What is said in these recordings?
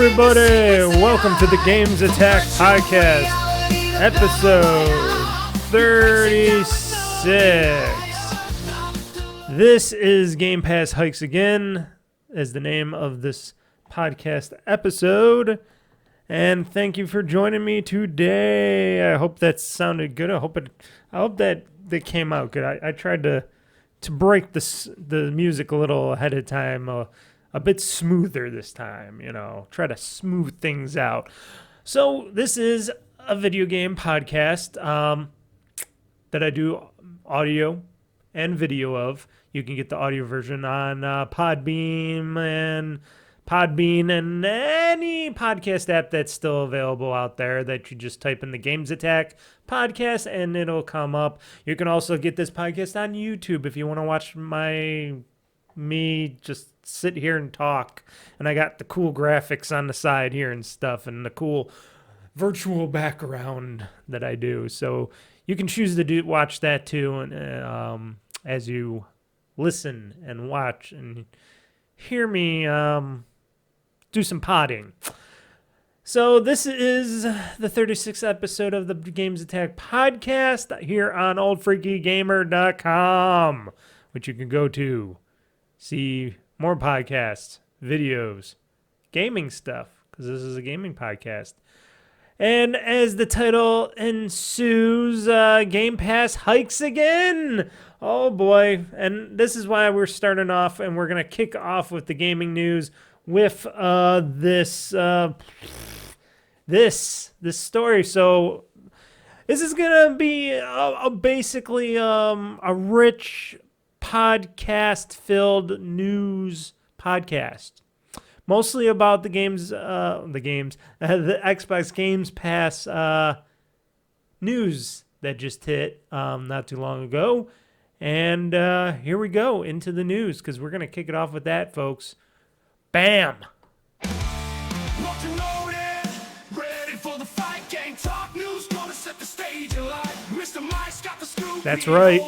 everybody! Welcome to the GamezAttack podcast, episode 36. This is GamePass Hikes Again, as the name of this podcast episode. And thank you for joining me today. I hope that sounded good. I hope that came out good. I tried to break the music a little ahead of time, a bit smoother this time, try to smooth things out. So this is a video game podcast that I do audio and video of. You can get the audio version on Podbean and any podcast app that's still available out there that you just type in the GamezAttack podcast and it'll come up. You can also get this podcast on YouTube if you want to watch me just sit here and talk. And I got the cool graphics on the side here and stuff and the cool virtual background that I do. So you can choose to watch that too, and as you listen and watch and hear me do some podding. So this is the 36th episode of the GamezAttack podcast here on OldFreakyGamer.com, which you can go to see more podcasts, videos, gaming stuff, because this is a gaming podcast. And as the title ensues, Game Pass hikes again. Oh boy. And this is why we're starting off, and we're going to kick off with the gaming news with this story. So this is going to be basically a rich podcast-filled news podcast. Mostly about the Xbox Games Pass news that just hit not too long ago. And here we go into the news, because we're going to kick it off with that, folks. Bam! That's right.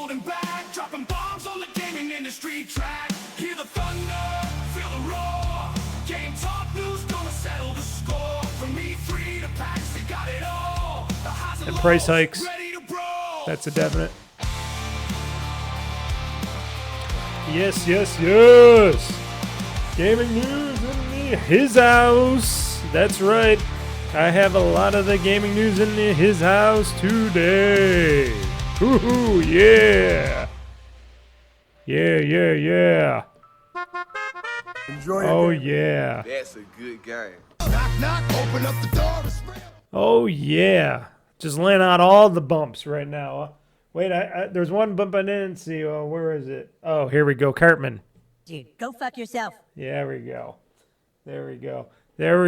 And price hikes. That's a definite. Yes. Gaming news in his house. That's right. I have a lot of the gaming news in his house today. Woohoo, yeah. Yeah. Enjoy it. Yeah. That's a good game. Knock, open up the door. Oh, yeah. Just laying out all the bumps right now. Wait, there's one bump I didn't see. Oh, where is it? Oh, here we go. Cartman. Dude, go fuck yourself. Yeah, there we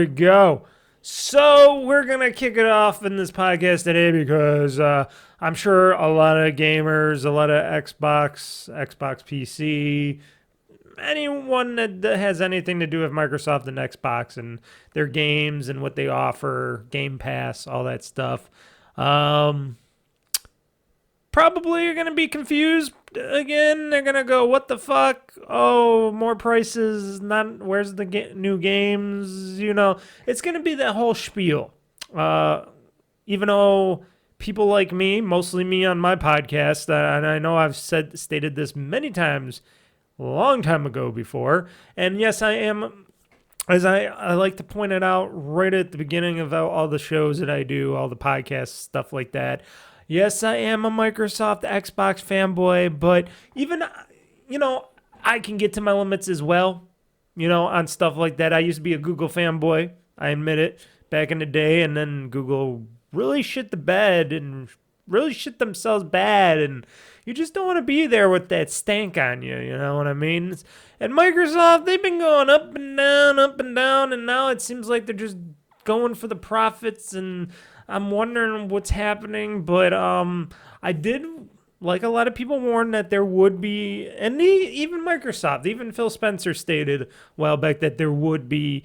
go. So we're going to kick it off in this podcast today because I'm sure a lot of gamers, a lot of Xbox PC, anyone that has anything to do with Microsoft and Xbox and their games and what they offer, Game Pass, all that stuff, probably are going to be confused again. They're going to go, what the fuck? Oh, more prices. Where's the new games? It's going to be that whole spiel. Even though people like me, mostly me on my podcast, and I know I've stated this many times a long time ago before, and yes, I am, as I like to point it out right at the beginning of all the shows that I do, all the podcasts, stuff like that. Yes, I am a Microsoft Xbox fanboy, but even, I can get to my limits as well, on stuff like that. I used to be a Google fanboy, I admit it, back in the day, and then Google really shit the bed and really shit themselves bad, and you just don't want to be there with that stank on you, you know what I mean? And Microsoft, they've been going up and down, and now it seems like they're just going for the profits, and I'm wondering what's happening, but I did, like a lot of people, warn that there would be, and even Microsoft, even Phil Spencer stated a while back that there would be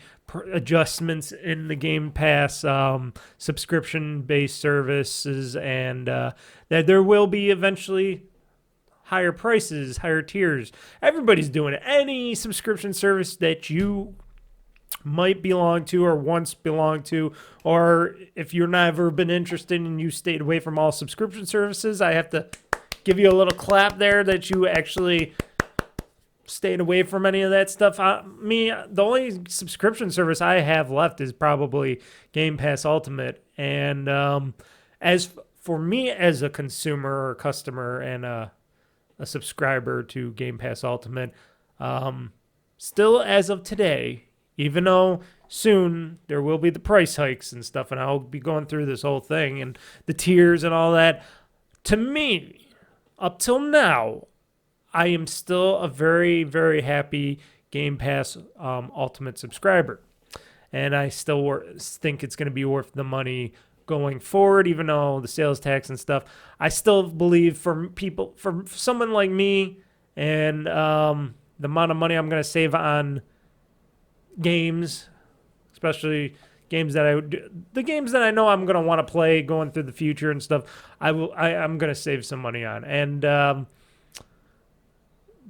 adjustments in the Game Pass subscription-based services, and that there will be eventually higher prices, higher tiers. Everybody's doing it. Any subscription service that you might belong to or once belonged to, or if you're never been interested and you stayed away from all subscription services, I have to give you a little clap there that you actually stayed away from any of that stuff. The only subscription service I have left is probably Game Pass Ultimate. And as for me as a consumer or customer and a subscriber to Game Pass Ultimate, still as of today, even though soon there will be the price hikes and stuff, and I'll be going through this whole thing and the tiers and all that, to me, up till now, I am still a very, very happy Game Pass Ultimate subscriber. And I still think it's going to be worth the money going forward, even though the sales tax and stuff. I still believe for someone like me and the amount of money I'm going to save on games, especially games the games that I know I'm going to want to play going through the future and stuff, I'm going to save some money on. And I'm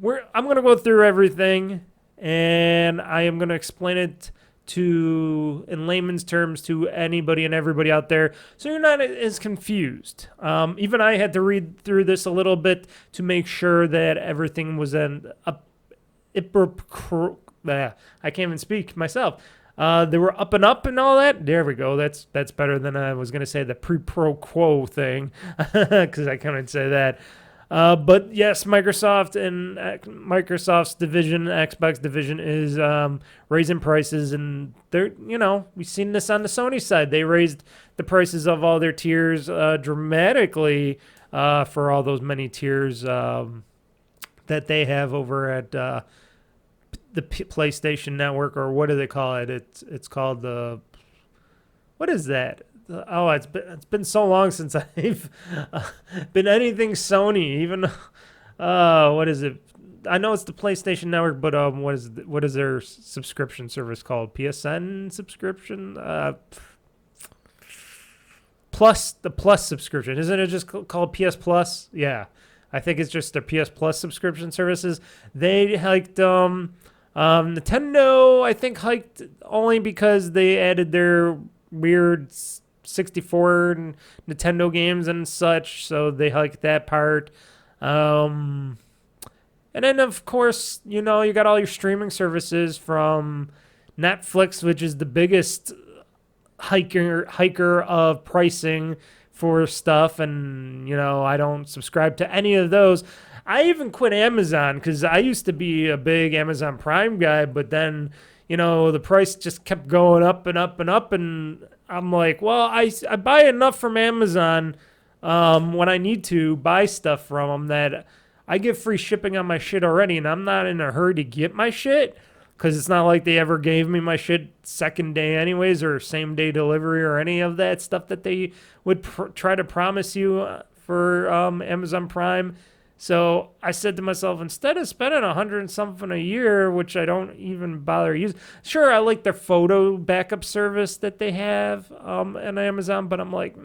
going to go through everything, and I am going to explain it in layman's terms to anybody and everybody out there, so you're not as confused. Even I had to read through this a little bit to make sure that everything was I can't even speak myself. They were up and up and all that. There we go. That's better than I was going to say the pro quo thing, because I couldn't say that. But yes, Microsoft and Microsoft's division, Xbox division, is raising prices, and they're, we've seen this on the Sony side. They raised the prices of all their tiers dramatically for all those many tiers that they have over at the PlayStation Network, or what do they call it? It's called the, what is that? Oh, it's been so long since I've been anything Sony. Even what is it? I know it's the PlayStation Network, but what is their subscription service called? PSN subscription? The Plus subscription, isn't it just called PS Plus? Yeah, I think it's just their PS Plus subscription services. They hiked Nintendo, I think, hiked only because they added their weird 64 Nintendo games and such, so they hiked that part. And then, of course, you got all your streaming services from Netflix, which is the biggest hiker of pricing for stuff, and, I don't subscribe to any of those. I even quit Amazon because I used to be a big Amazon Prime guy, but then, the price just kept going up and up and up, and I'm like, well, I buy enough from Amazon when I need to buy stuff from them that I get free shipping on my shit already, and I'm not in a hurry to get my shit because it's not like they ever gave me my shit second day anyways, or same day delivery, or any of that stuff that they would try to promise you for Amazon Prime. So I said to myself, instead of spending $100 and something a year, which I don't even bother using, sure, I like their photo backup service that they have on Amazon, but I'm like,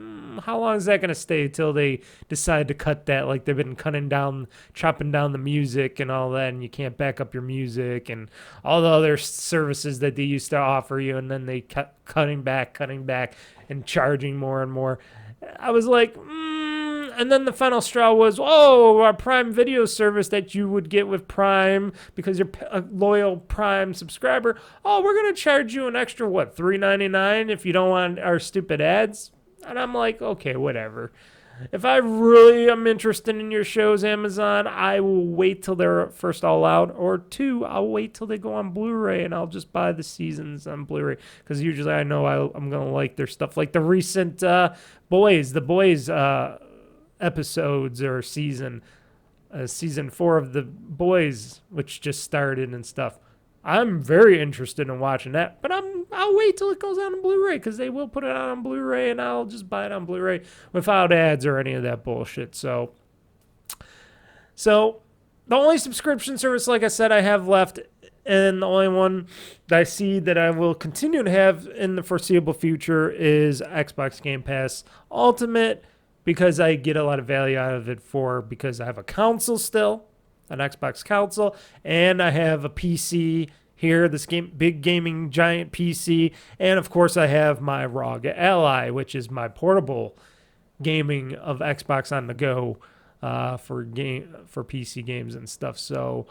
how long is that going to stay till they decide to cut that? Like they've been chopping down the music and all that, and you can't back up your music and all the other services that they used to offer you, and then they kept cutting back and charging more and more. I was like, and then the final straw was, our Prime Video service that you would get with Prime because you're a loyal Prime subscriber. Oh, we're going to charge you an extra, $3.99 if you don't want our stupid ads? And I'm like, okay, whatever. If I really am interested in your shows, Amazon, I will wait till they're first all out, or two, I'll wait till they go on Blu-ray and I'll just buy the seasons on Blu-ray, because usually I know I'm going to like their stuff. Like the recent The Boys episodes, or season 4 of The Boys, which just started and stuff. I'm very interested in watching that, but I'll wait till it goes out on Blu-ray, because they will put it out on Blu-ray, and I'll just buy it on Blu-ray without ads or any of that bullshit. So the only subscription service, like I said, I have left, and the only one that I see that I will continue to have in the foreseeable future is Xbox Game Pass Ultimate, because I get a lot of value out of it because I have a console still, an Xbox console, and I have a PC here, this big gaming giant PC, and of course I have my ROG Ally, which is my portable gaming of Xbox on the go for PC games and stuff. So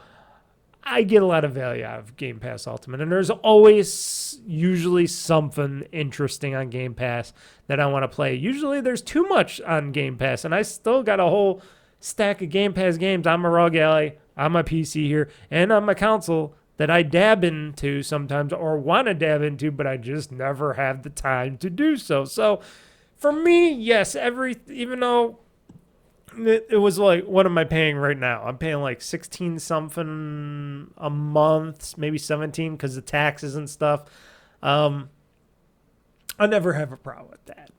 I get a lot of value out of Game Pass Ultimate, and there's always usually something interesting on Game Pass that I want to play. Usually there's too much on Game Pass, and I still got a whole stack of Game Pass games on my ROG Ally, on my PC here, and on my console that I dab into sometimes or want to dab into, but I just never have the time to do so. So for me, yes, even though it was like, what am I paying right now? I'm paying like 16 something a month, maybe 17 because of taxes and stuff. I never have a problem with that.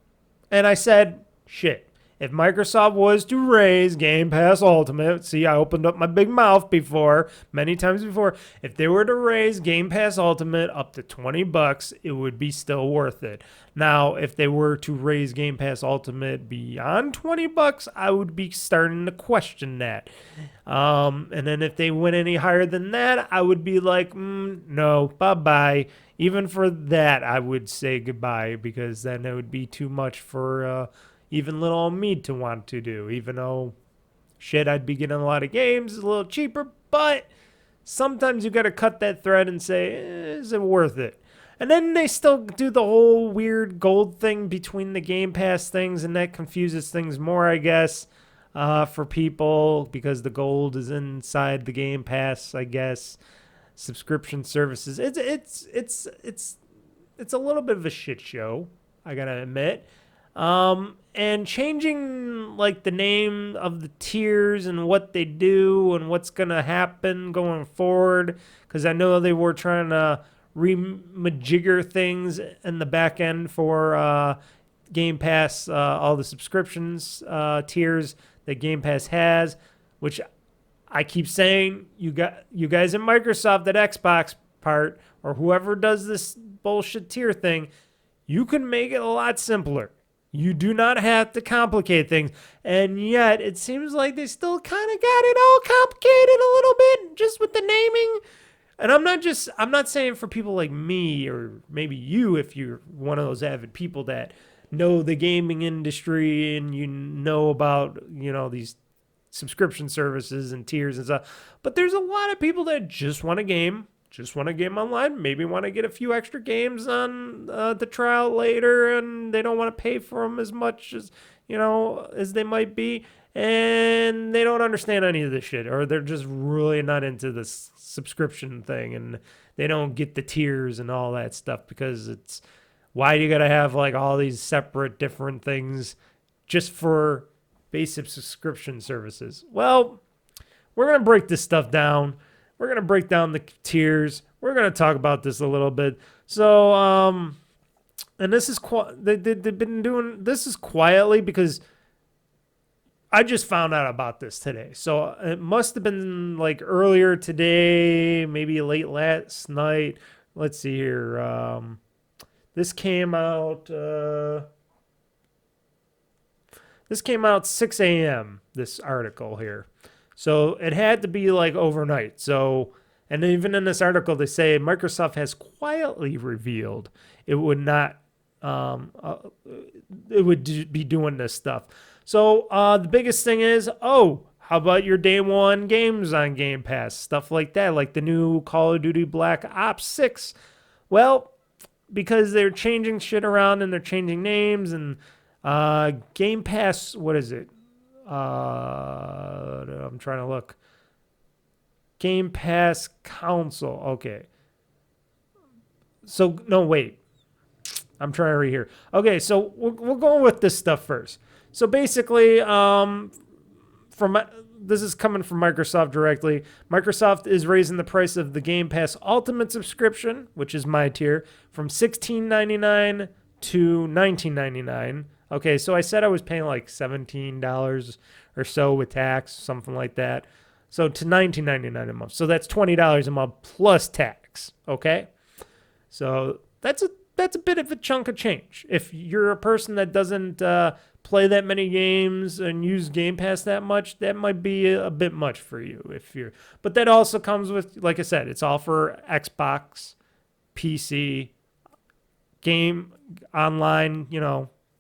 And I said, shit. If Microsoft was to raise Game Pass Ultimate, see, I opened up my big mouth before, many times before. If they were to raise Game Pass Ultimate up to $20, it would be still worth it. Now, if they were to raise Game Pass Ultimate beyond $20, I would be starting to question that. And then if they went any higher than that, I would be like, no, bye-bye. Even for that, I would say goodbye, because then it would be too much for even little old me to want to do. Even though, shit, I'd be getting a lot of games a little cheaper, but sometimes you got to cut that thread and say, is it worth it? And then they still do the whole weird gold thing between the Game Pass things, and that confuses things more, I guess, for people, because the gold is inside the Game Pass, I guess. Subscription services. It's a little bit of a shit show, I gotta admit. And changing like the name of the tiers and what they do and what's gonna happen going forward, because I know they were trying to remajigger things in the back end for Game Pass, all the subscriptions tiers that Game Pass has, which I keep saying, you guys at Microsoft, that Xbox part, or whoever does this bullshit tier thing, you can make it a lot simpler. You do not have to complicate things. And yet, it seems like they still kind of got it all complicated a little bit, just with the naming. And I'm not saying for people like me, or maybe you, if you're one of those avid people that know the gaming industry and you know about, these subscription services and tiers and stuff. But there's a lot of people that just want a game online, maybe want to get a few extra games on the trial later, and they don't want to pay for them as much as, as they might be, and they don't understand any of this shit, or they're just really not into this subscription thing, and they don't get the tiers and all that stuff, because it's, why do you got to have like all these separate different things just for basic subscription services? Well, we're going to break this stuff down. We're going to break down the tiers. We're going to talk about this a little bit. So, and this is they've been doing this is quietly, because I just found out about this today. So it must have been like earlier today, maybe late last night. Let's see here. This came out 6 a.m., this article here. So it had to be like overnight. So, and even in this article, they say Microsoft has quietly revealed it would not, it would be doing this stuff. So the biggest thing is, how about your day one games on Game Pass? Stuff like that, like the new Call of Duty Black Ops 6. Well, because they're changing shit around and they're changing names, and Game Pass, what is it? I'm trying to look. Game Pass Council. Okay. So, no, wait. I'm trying to read here. Okay, so we're going with this stuff first. So basically, this is coming from Microsoft directly. Microsoft is raising the price of the Game Pass Ultimate subscription, which is my tier, from $16.99 to $19.99. Okay, so I said I was paying like $17 or so with tax, something like that. So to $19.99 a month. So that's $20 a month plus tax. Okay, so that's that's a bit of a chunk of change. If you're a person that doesn't play that many games and use Game Pass that much, that might be a bit much for you. But that also comes with, like I said, it's all for Xbox, PC, game online,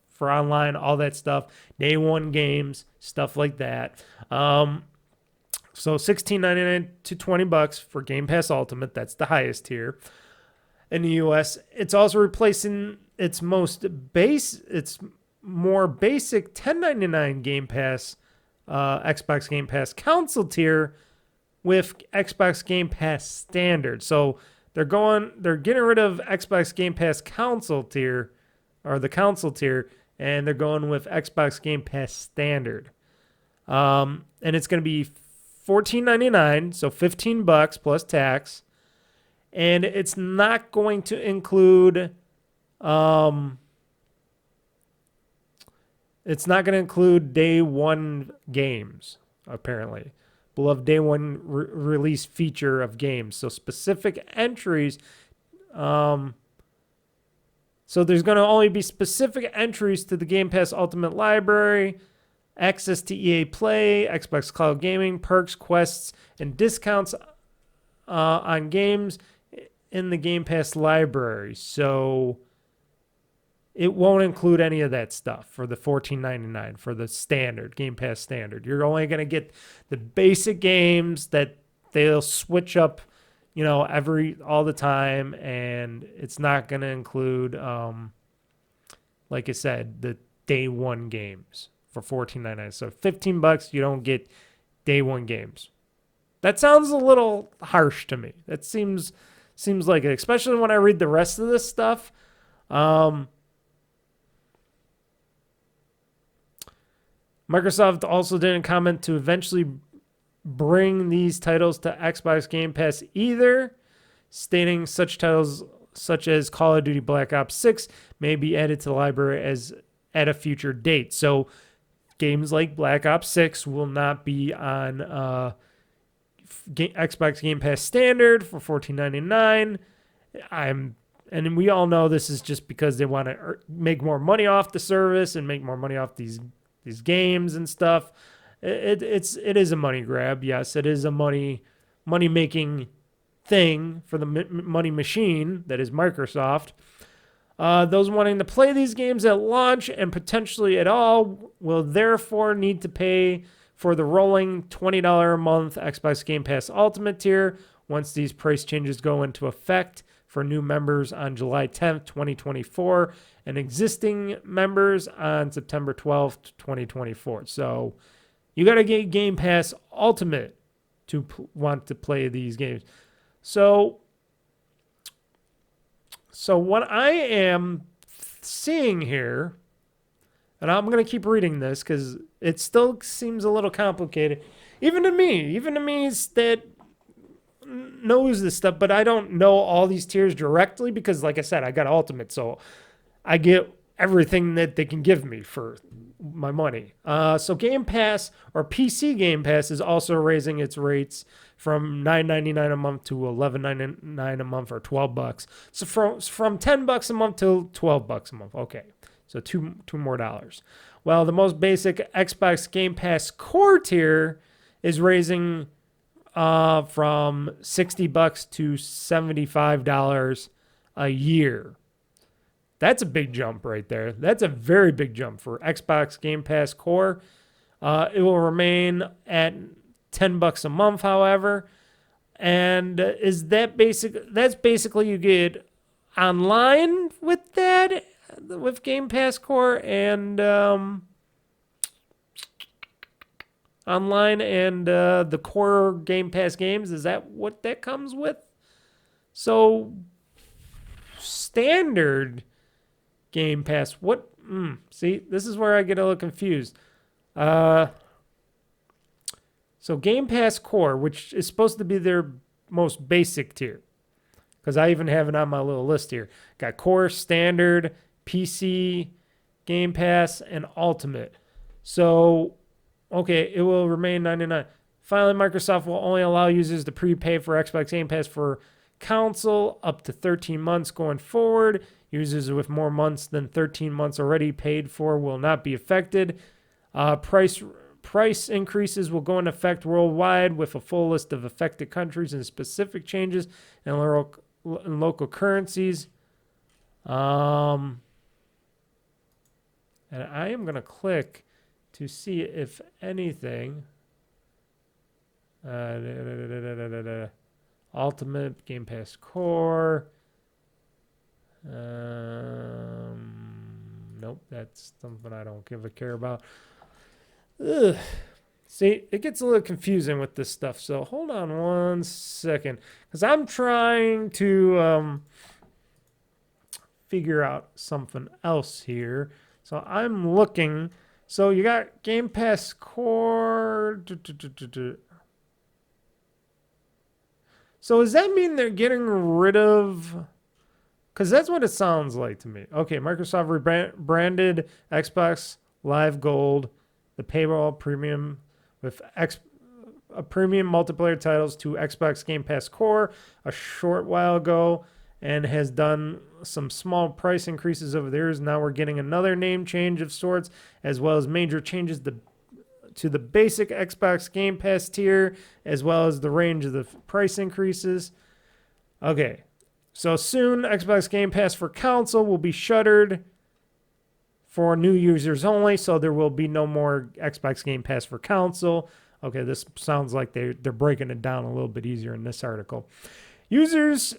for online, all that stuff, day one games, stuff like that. So $16.99 to $20 for Game Pass Ultimate. That's the highest tier in the US. It's also replacing its more basic $10.99 Game Pass, Xbox Game Pass console tier with Xbox Game Pass Standard. So they're getting rid of Xbox Game Pass console tier, or the console tier, and they're going with Xbox Game Pass Standard. And it's going to be $14.99, so $15 plus tax. And it's not going to include day one games, apparently. Beloved day one release feature of games. So specific entries. So there's going to only be specific entries to the Game Pass Ultimate Library, access to EA Play, Xbox Cloud Gaming, perks, quests, and discounts on games in the Game Pass library. So it won't include any of that stuff for the $14.99 for the standard, Game Pass Standard. You're only going to get the basic games that they'll switch up, all the time, and it's not going to include, like I said, the day one games for $14.99. So $15, you don't get day one games. That sounds a little harsh to me. That seems like it, especially when I read the rest of this stuff. Microsoft also didn't comment to eventually bring these titles to Xbox Game Pass either, stating such titles such as Call of Duty Black Ops 6 may be added to the library at a future date. So games like Black Ops 6 will not be on Xbox Game Pass Standard for $14.99. And we all know this is just because they want to make more money off the service and make more money off these games and stuff. It is a money grab. Yes, it is a money making thing for the money machine that is Microsoft. Those wanting to play these games at launch and potentially at all will therefore need to pay for the rolling $20 a month Xbox Game Pass Ultimate tier once these price changes go into effect for new members on July 10th, 2024, and existing members on September 12th, 2024. So you got to get Game Pass Ultimate to want to play these games. So what I am seeing here, and I'm going to keep reading this because it still seems a little complicated, even to me that knows this stuff, but I don't know all these tiers directly because, like I said, I got Ultimate, so I get everything that they can give me for my money. So Game Pass, or PC Game Pass, is also raising its rates from $9.99 a month to $11.99 a month, or $12. So from $10 a month to $12 a month. Okay, so two more dollars. Well, the most basic Xbox Game Pass core tier is raising from $60 to $75 a year. That's a big jump right there. That's a very big jump for Xbox Game Pass Core. It will remain at $10 a month, however. And is that basic? That's basically you get online with that, with Game Pass Core, and online and the core Game Pass games. Is that what that comes with? So standard Game Pass. What? See, this is where I get a little confused. So Game Pass Core, which is supposed to be their most basic tier, because I even have it on my little list here. Got Core, Standard, PC, Game Pass, and Ultimate. So, okay, it will remain $99. Finally, Microsoft will only allow users to prepay for Xbox Game Pass for console up to 13 months going forward. Users with more months than 13 months already paid for will not be affected. Price increases will go into effect worldwide with a full list of affected countries and specific changes in local currencies. And I am going to click to see if anything. Ultimate Game Pass Core. Nope, that's something I don't give a care about. Ugh. See, it gets a little confusing with this stuff. So hold on one second, because I'm trying to figure out something else here. So I'm looking. So you got Game Pass Core. So does that mean they're getting rid of? Because that's what it sounds like to me. Okay, Microsoft rebranded Xbox Live Gold, the paywall premium with premium multiplayer titles to Xbox Game Pass Core a short while ago, and has done some small price increases over the years. Now we're getting another name change of sorts, as well as major changes to the basic Xbox Game Pass tier, as well as the range of the price increases. Okay, so soon Xbox Game Pass for console will be shuttered for new users only, so there will be no more Xbox Game Pass for console. Okay, this sounds like they're breaking it down a little bit easier in this article. Users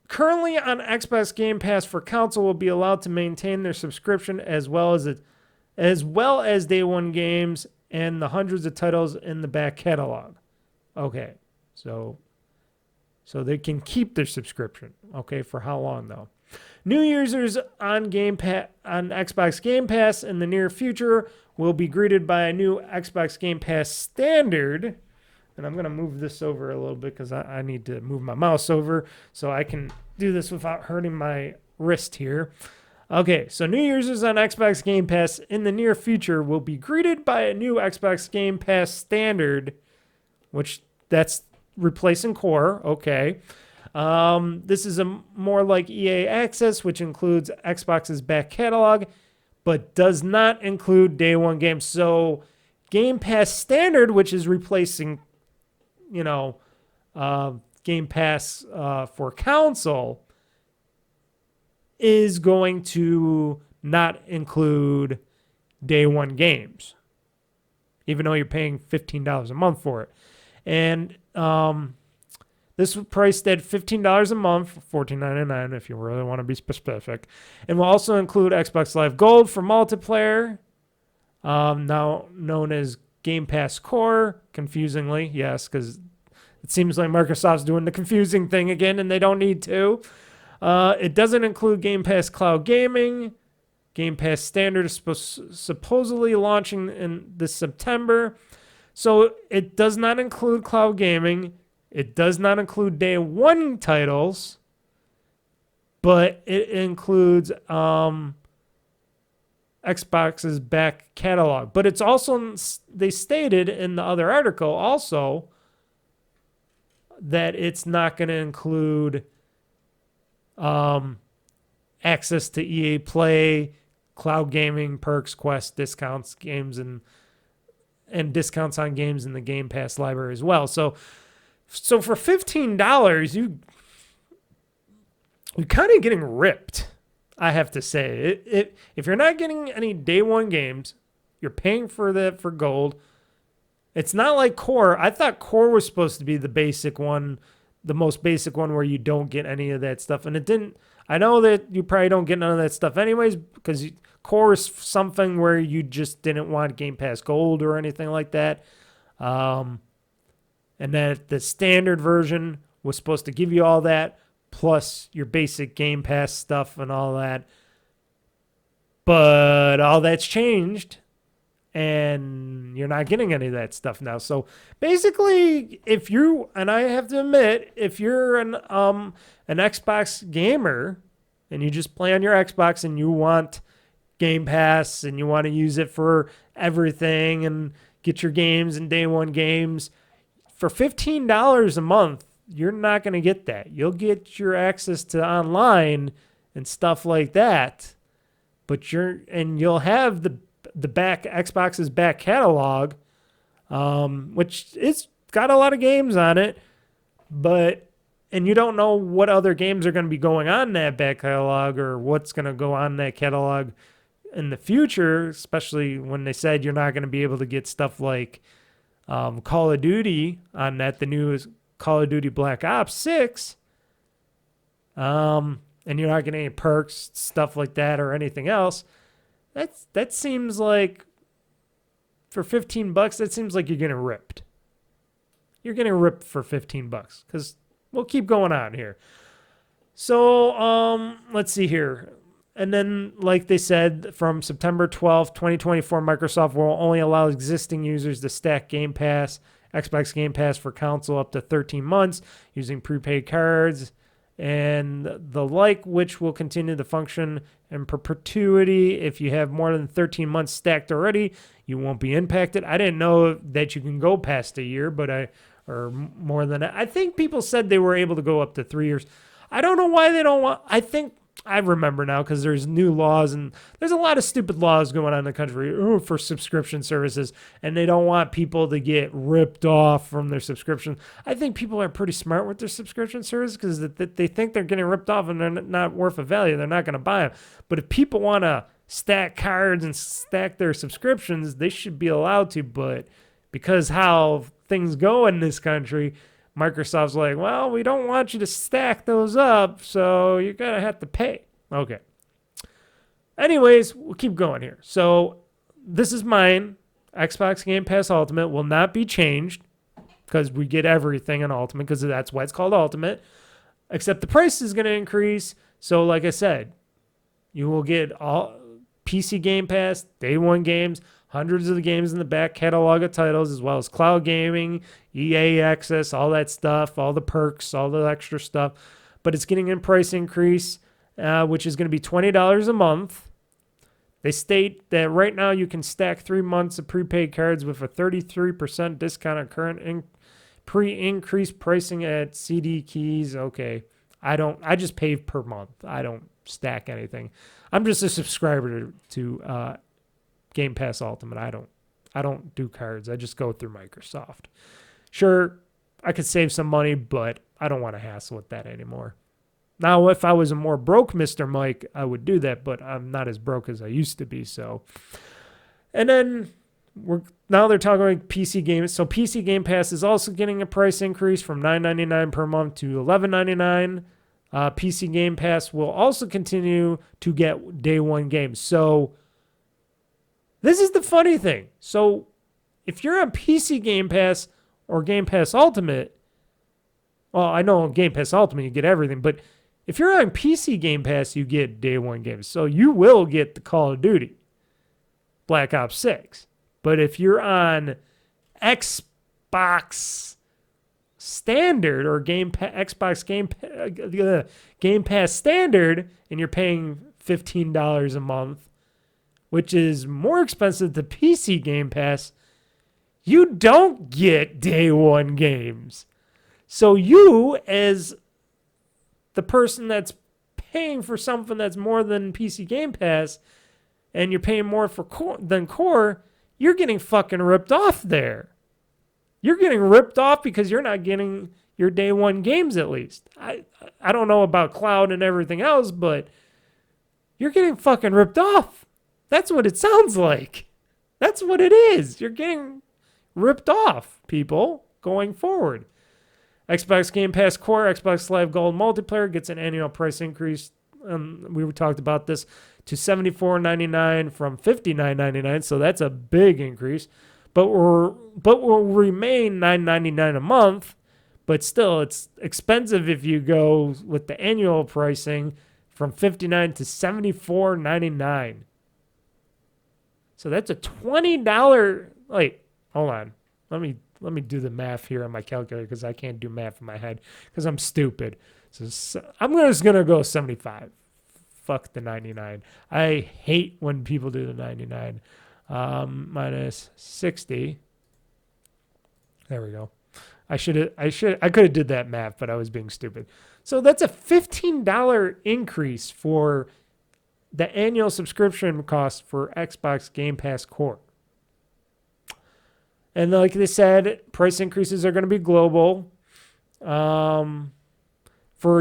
currently on Xbox Game Pass for console will be allowed to maintain their subscription as well as day one games and the hundreds of titles in the back catalog. Okay, so they can keep their subscription. Okay, for how long though? New users on Xbox Game Pass in the near future will be greeted by a new Xbox Game Pass standard. And I'm going to move this over a little bit because I need to move my mouse over so I can do this without hurting my wrist here. Okay, so new users on Xbox Game Pass in the near future will be greeted by a new Xbox Game Pass standard, which that's replacing Core. Okay. This is more like EA Access, which includes Xbox's back catalog, but does not include day one games. So Game Pass Standard, which is replacing, Game Pass for console, is going to not include day one games, even though you're paying $15 a month for it. And this was priced at $15 a month, $14.99 if you really want to be specific. And will also include Xbox Live Gold for multiplayer, now known as Game Pass Core, confusingly. Yes, because it seems like Microsoft's doing the confusing thing again, and they don't need to. It doesn't include Game Pass Cloud Gaming. Game Pass Standard is supposedly launching in this September. So it does not include cloud gaming. It does not include day one titles, but it includes Xbox's back catalog. But it's also, they stated in the other article also that it's not going to include access to EA Play, cloud gaming, perks, quests, discounts, games, and discounts on games in the Game Pass library as well. So for $15, you're kind of getting ripped, I have to say. If you're not getting any day one games, you're paying for that for gold. It's not like Core. I thought Core was supposed to be the basic one, the most basic one where you don't get any of that stuff. And it didn't. I know that you probably don't get none of that stuff anyways, because Core is something where you just didn't want Game Pass Gold or anything like that. And that the standard version was supposed to give you all that, plus your basic Game Pass stuff and all that. But all that's changed, and you're not getting any of that stuff now. So basically, and I have to admit, if you're an Xbox gamer and you just play on your Xbox and you want Game Pass and you want to use it for everything and get your games and day one games, for $15 a month, you're not going to get that. You'll get your access to online and stuff like that, but you'll have the back Xbox's back catalog, which it's got a lot of games on it, and you don't know what other games are going to be going on that back catalog or what's going to go on that catalog in the future, especially when they said you're not going to be able to get stuff like Call of Duty on that, the newest Call of Duty Black Ops 6. And you're not getting any perks, stuff like that, or anything else. That seems like, for $15, that seems like you're getting ripped. You're getting ripped for $15 because we'll keep going on here. So, let's see here. And then, like they said, from September 12th, 2024, Microsoft will only allow existing users to stack Game Pass, Xbox Game Pass for console up to 13 months using prepaid cards and the like, which will continue to function in perpetuity. If you have more than 13 months stacked already, you won't be impacted. I didn't know that you can go past a year, or more than that. I think people said they were able to go up to 3 years. I don't know why they don't want. I remember now because there's new laws and there's a lot of stupid laws going on in the country for subscription services, and they don't want people to get ripped off from their subscription. I think people are pretty smart with their subscription service because they think they're getting ripped off and they're not worth a value. They're not going to buy them. But if people want to stack cards and stack their subscriptions, they should be allowed to. But because how things go in this country, Microsoft's like, well, we don't want you to stack those up, so you're going to have to pay. Okay. Anyways, we'll keep going here. So this is mine. Xbox Game Pass Ultimate will not be changed because we get everything in Ultimate because that's why it's called Ultimate, except the price is going to increase. So like I said, you will get all PC Game Pass, day one games, hundreds of the games in the back catalog of titles, as well as cloud gaming, EA access, all that stuff, all the perks, all the extra stuff. But it's getting a price increase, which is going to be $20 a month. They state that right now you can stack 3 months of prepaid cards with a 33% discount on current pre-increased pricing at CD keys. Okay. I just pay per month. I don't stack anything. I'm just a subscriber to Game Pass Ultimate. I don't do cards. I just go through Microsoft. Sure, I could save some money, but I don't want to hassle with that anymore. Now, if I was a more broke Mr. Mike, I would do that, but I'm not as broke as I used to be. So, and then now they're talking about PC games. So PC Game Pass is also getting a price increase from $9.99 per month to $11.99. PC Game Pass will also continue to get day one games. So this is the funny thing. So if you're on PC Game Pass or Game Pass Ultimate, well, I know on Game Pass Ultimate you get everything, but if you're on PC Game Pass, you get day one games. So you will get the Call of Duty, Black Ops 6. But if you're on Xbox Standard or Xbox Game Pass Standard, and you're paying $15 a month, which is more expensive than PC Game Pass, you don't get day one games. So you, as the person that's paying for something that's more than PC Game Pass, and you're paying more for than core, you're getting fucking ripped off there. You're getting ripped off because you're not getting your day one games at least. I don't know about cloud and everything else, but you're getting fucking ripped off. That's what it sounds like. That's what it is. You're getting ripped off, people, going forward. Xbox Game Pass Core, Xbox Live Gold Multiplayer gets an annual price increase. We talked about this to $74.99 from $59.99, so that's a big increase. But will remain $9.99 a month. But still, it's expensive if you go with the annual pricing from $59 to $74.99. So that's a $20. Wait, hold on. Let me do the math here on my calculator because I can't do math in my head because I'm stupid. So I'm just gonna go 75. Fuck the 99. I hate when people do the 99. Minus 60. There we go. I could have did that math, but I was being stupid. So that's a $15 increase for the annual subscription cost for Xbox Game Pass Core. And like they said, price increases are going to be global. For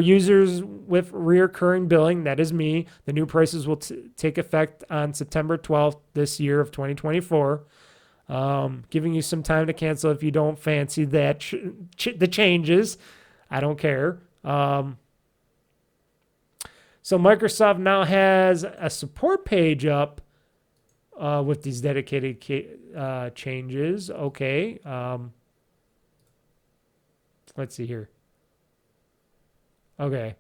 users with recurring billing, that is me, the new prices will take effect on September 12th this year of 2024. Giving you some time to cancel if you don't fancy that the changes. I don't care. So Microsoft now has a support page up with these dedicated changes. Okay. Let's see here. Okay.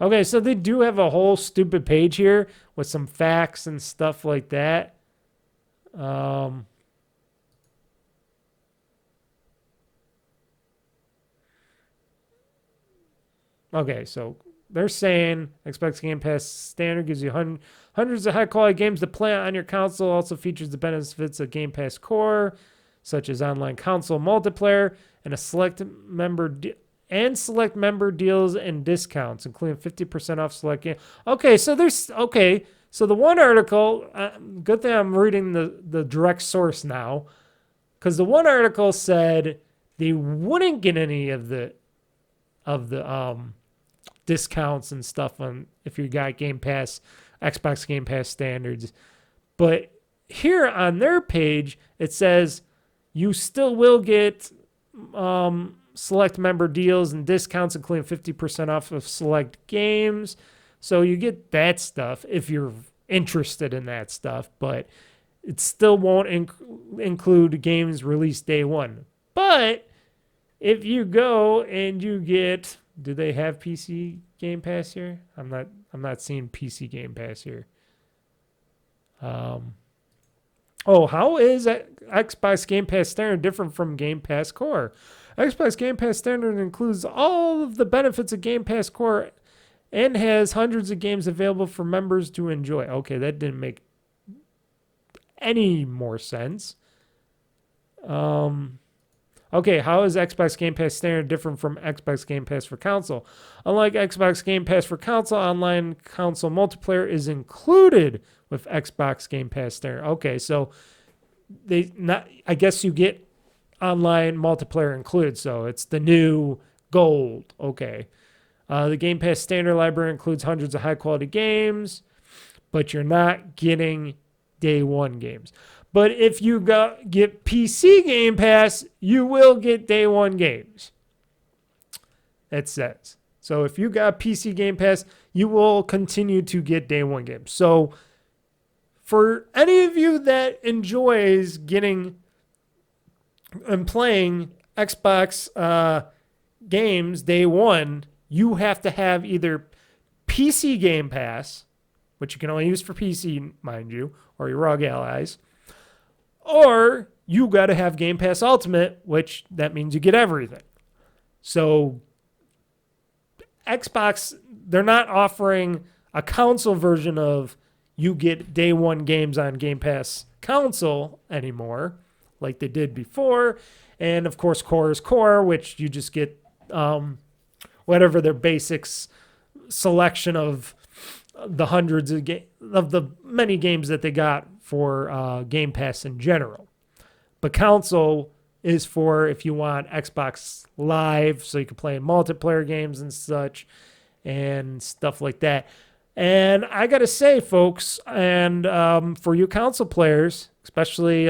Okay, so they do have a whole stupid page here with some facts and stuff like that. Okay, so they're saying Xbox Game Pass Standard gives you hundreds of high-quality games to play on your console. Also features the benefits of Game Pass Core, such as online console multiplayer and a select member deals and discounts, including 50% off select games. Okay, so so the one article. Good thing I'm reading the direct source now, because the one article said they wouldn't get any of the discounts and stuff on if you got Game Pass, Xbox Game Pass standards. But here on their page, it says you still will get select member deals and discounts, including 50% off of select games. So you get that stuff if you're interested in that stuff, but it still won't include games released day one. But if you go and you get, do they have PC Game Pass here? I'm not seeing PC Game Pass here. How is Xbox Game Pass Standard different from Game Pass Core? Xbox Game Pass Standard includes all of the benefits of Game Pass Core and has hundreds of games available for members to enjoy. Okay, that didn't make any more sense. Okay, how is Xbox Game Pass Standard different from Xbox Game Pass for console? Unlike Xbox Game Pass for console, online console multiplayer is included with Xbox Game Pass Standard. Okay, so I guess you get online multiplayer included, so it's the new gold. Okay. The Game Pass Standard library includes hundreds of high-quality games, but you're not getting day one games. But if you get PC Game Pass, you will get day one games. It says. So if you got PC Game Pass, you will continue to get day one games. So for any of you that enjoys getting and playing Xbox games day one, you have to have either PC Game Pass, which you can only use for PC, mind you, or your ROG allies, or you got to have Game Pass Ultimate, which that means you get everything. So Xbox, they're not offering a console version of you get day one games on Game Pass console anymore, like they did before. And of course, Core is Core, which you just get whatever their basics selection of the hundreds of the many games that they got for Game Pass in general. But console is for if you want Xbox Live, so you can play multiplayer games and such and stuff like that. And I got to say, folks, and for you console players, especially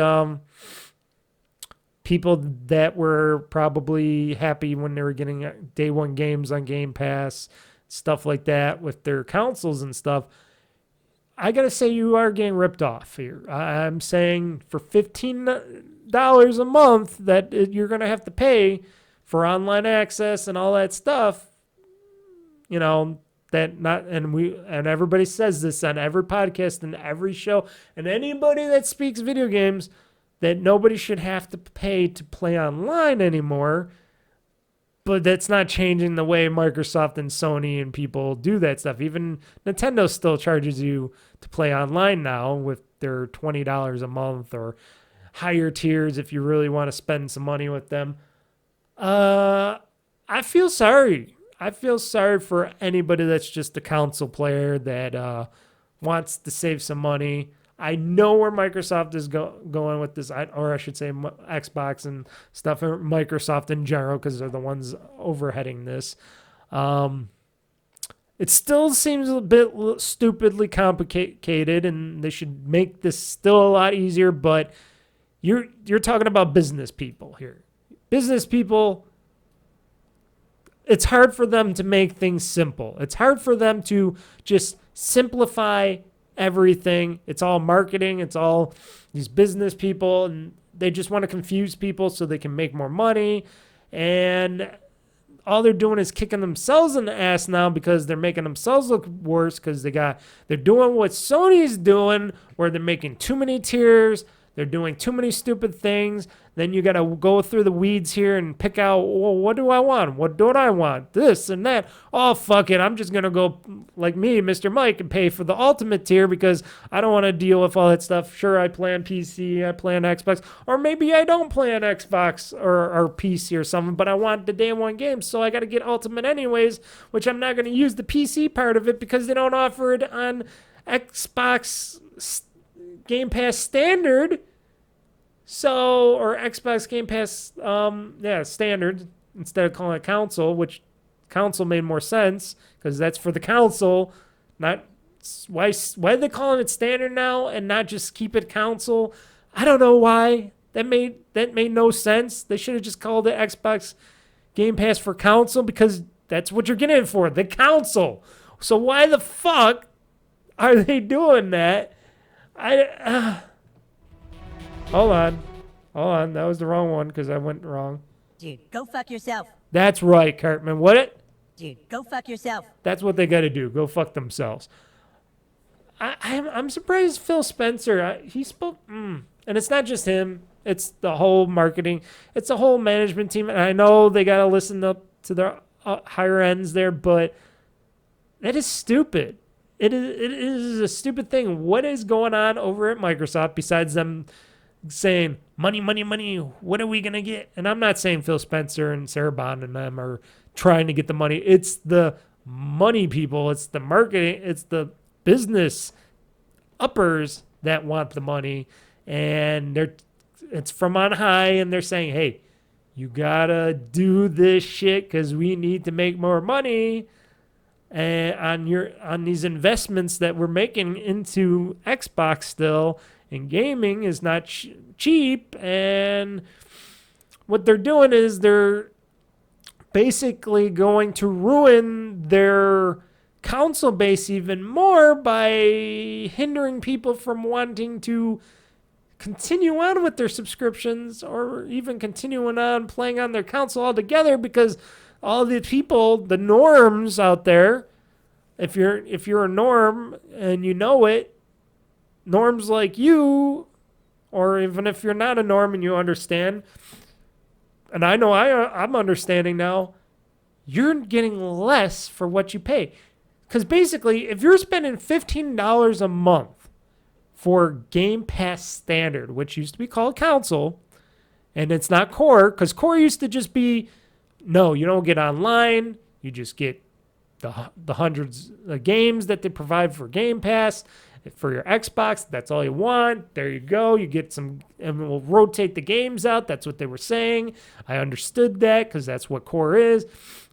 people that were probably happy when they were getting day one games on Game Pass, stuff like that with their consoles and stuff, I got to say you are getting ripped off here. I'm saying for $15 a month that you're going to have to pay for online access and all that stuff, you know, that not, and everybody says this on every podcast and every show, and anybody that speaks video games, that nobody should have to pay to play online anymore. But that's not changing the way Microsoft and Sony and people do that stuff. Even Nintendo still charges you to play online now with their $20 a month or higher tiers if you really want to spend some money with them. I feel sorry. I feel sorry for anybody that's just a console player that wants to save some money. I know where Microsoft is going with this, or I should say Xbox and stuff, or Microsoft in general, because they're the ones overheading this. It still seems a bit stupidly complicated, and they should make this still a lot easier, but you're talking about business people here. Business people, it's hard for them to make things simple. It's hard for them to just simplify everything. It's all marketing. It's all these business people, and they just want to confuse people so they can make more money. And all they're doing is kicking themselves in the ass now because they're making themselves look worse because they're doing what Sony's doing, where they're making too many tiers. They're doing too many stupid things. Then you got to go through the weeds here and pick out, well, what do I want? What don't I want? This and that. Oh, fuck it. I'm just going to go like me, Mr. Mike, and pay for the ultimate tier because I don't want to deal with all that stuff. Sure, I play on PC, I play on Xbox, or maybe I don't play on Xbox or PC or something, but I want the day one game, so I got to get ultimate anyways, which I'm not going to use the PC part of it because they don't offer it on Xbox Game Pass Standard. So, or Xbox Game Pass, standard, instead of calling it console, which console made more sense, because that's for the console, not, why are they calling it standard now, and not just keep it console? I don't know why, that made no sense. They should have just called it Xbox Game Pass for console, because that's what you're getting it for, the console. So why the fuck are they doing that? Hold on. That was the wrong one because I went wrong. Dude, go fuck yourself. That's right, Cartman. What? Dude, go fuck yourself. That's what they got to do. Go fuck themselves. I'm surprised Phil Spencer, he spoke, and it's not just him. It's the whole marketing. It's the whole management team. And I know they got to listen up to their higher ends there, but that is stupid. It is a stupid thing. What is going on over at Microsoft besides them saying, money, money, money, what are we going to get? And I'm not saying Phil Spencer and Sarah Bond and them are trying to get the money. It's the money people. It's the marketing. It's the business uppers that want the money. And it's from on high, and they're saying, hey, you got to do this shit because we need to make more money. And on these investments that we're making into Xbox still, and gaming is not cheap. And what they're doing is they're basically going to ruin their console base even more by hindering people from wanting to continue on with their subscriptions or even continuing on playing on their console altogether, because all the people, the norms out there, if you're a norm and you know it, norms like you, or even if you're not a norm and you understand, and I know I'm understanding now, you're getting less for what you pay. Because basically, if you're spending $15 a month for Game Pass Standard, which used to be called console, and it's not core, because core used to just be, no, you don't get online. You just get the hundreds of games that they provide for Game Pass. For your Xbox, that's all you want. There you go. You get some, and we'll rotate the games out. That's what they were saying. I understood that because that's what core is.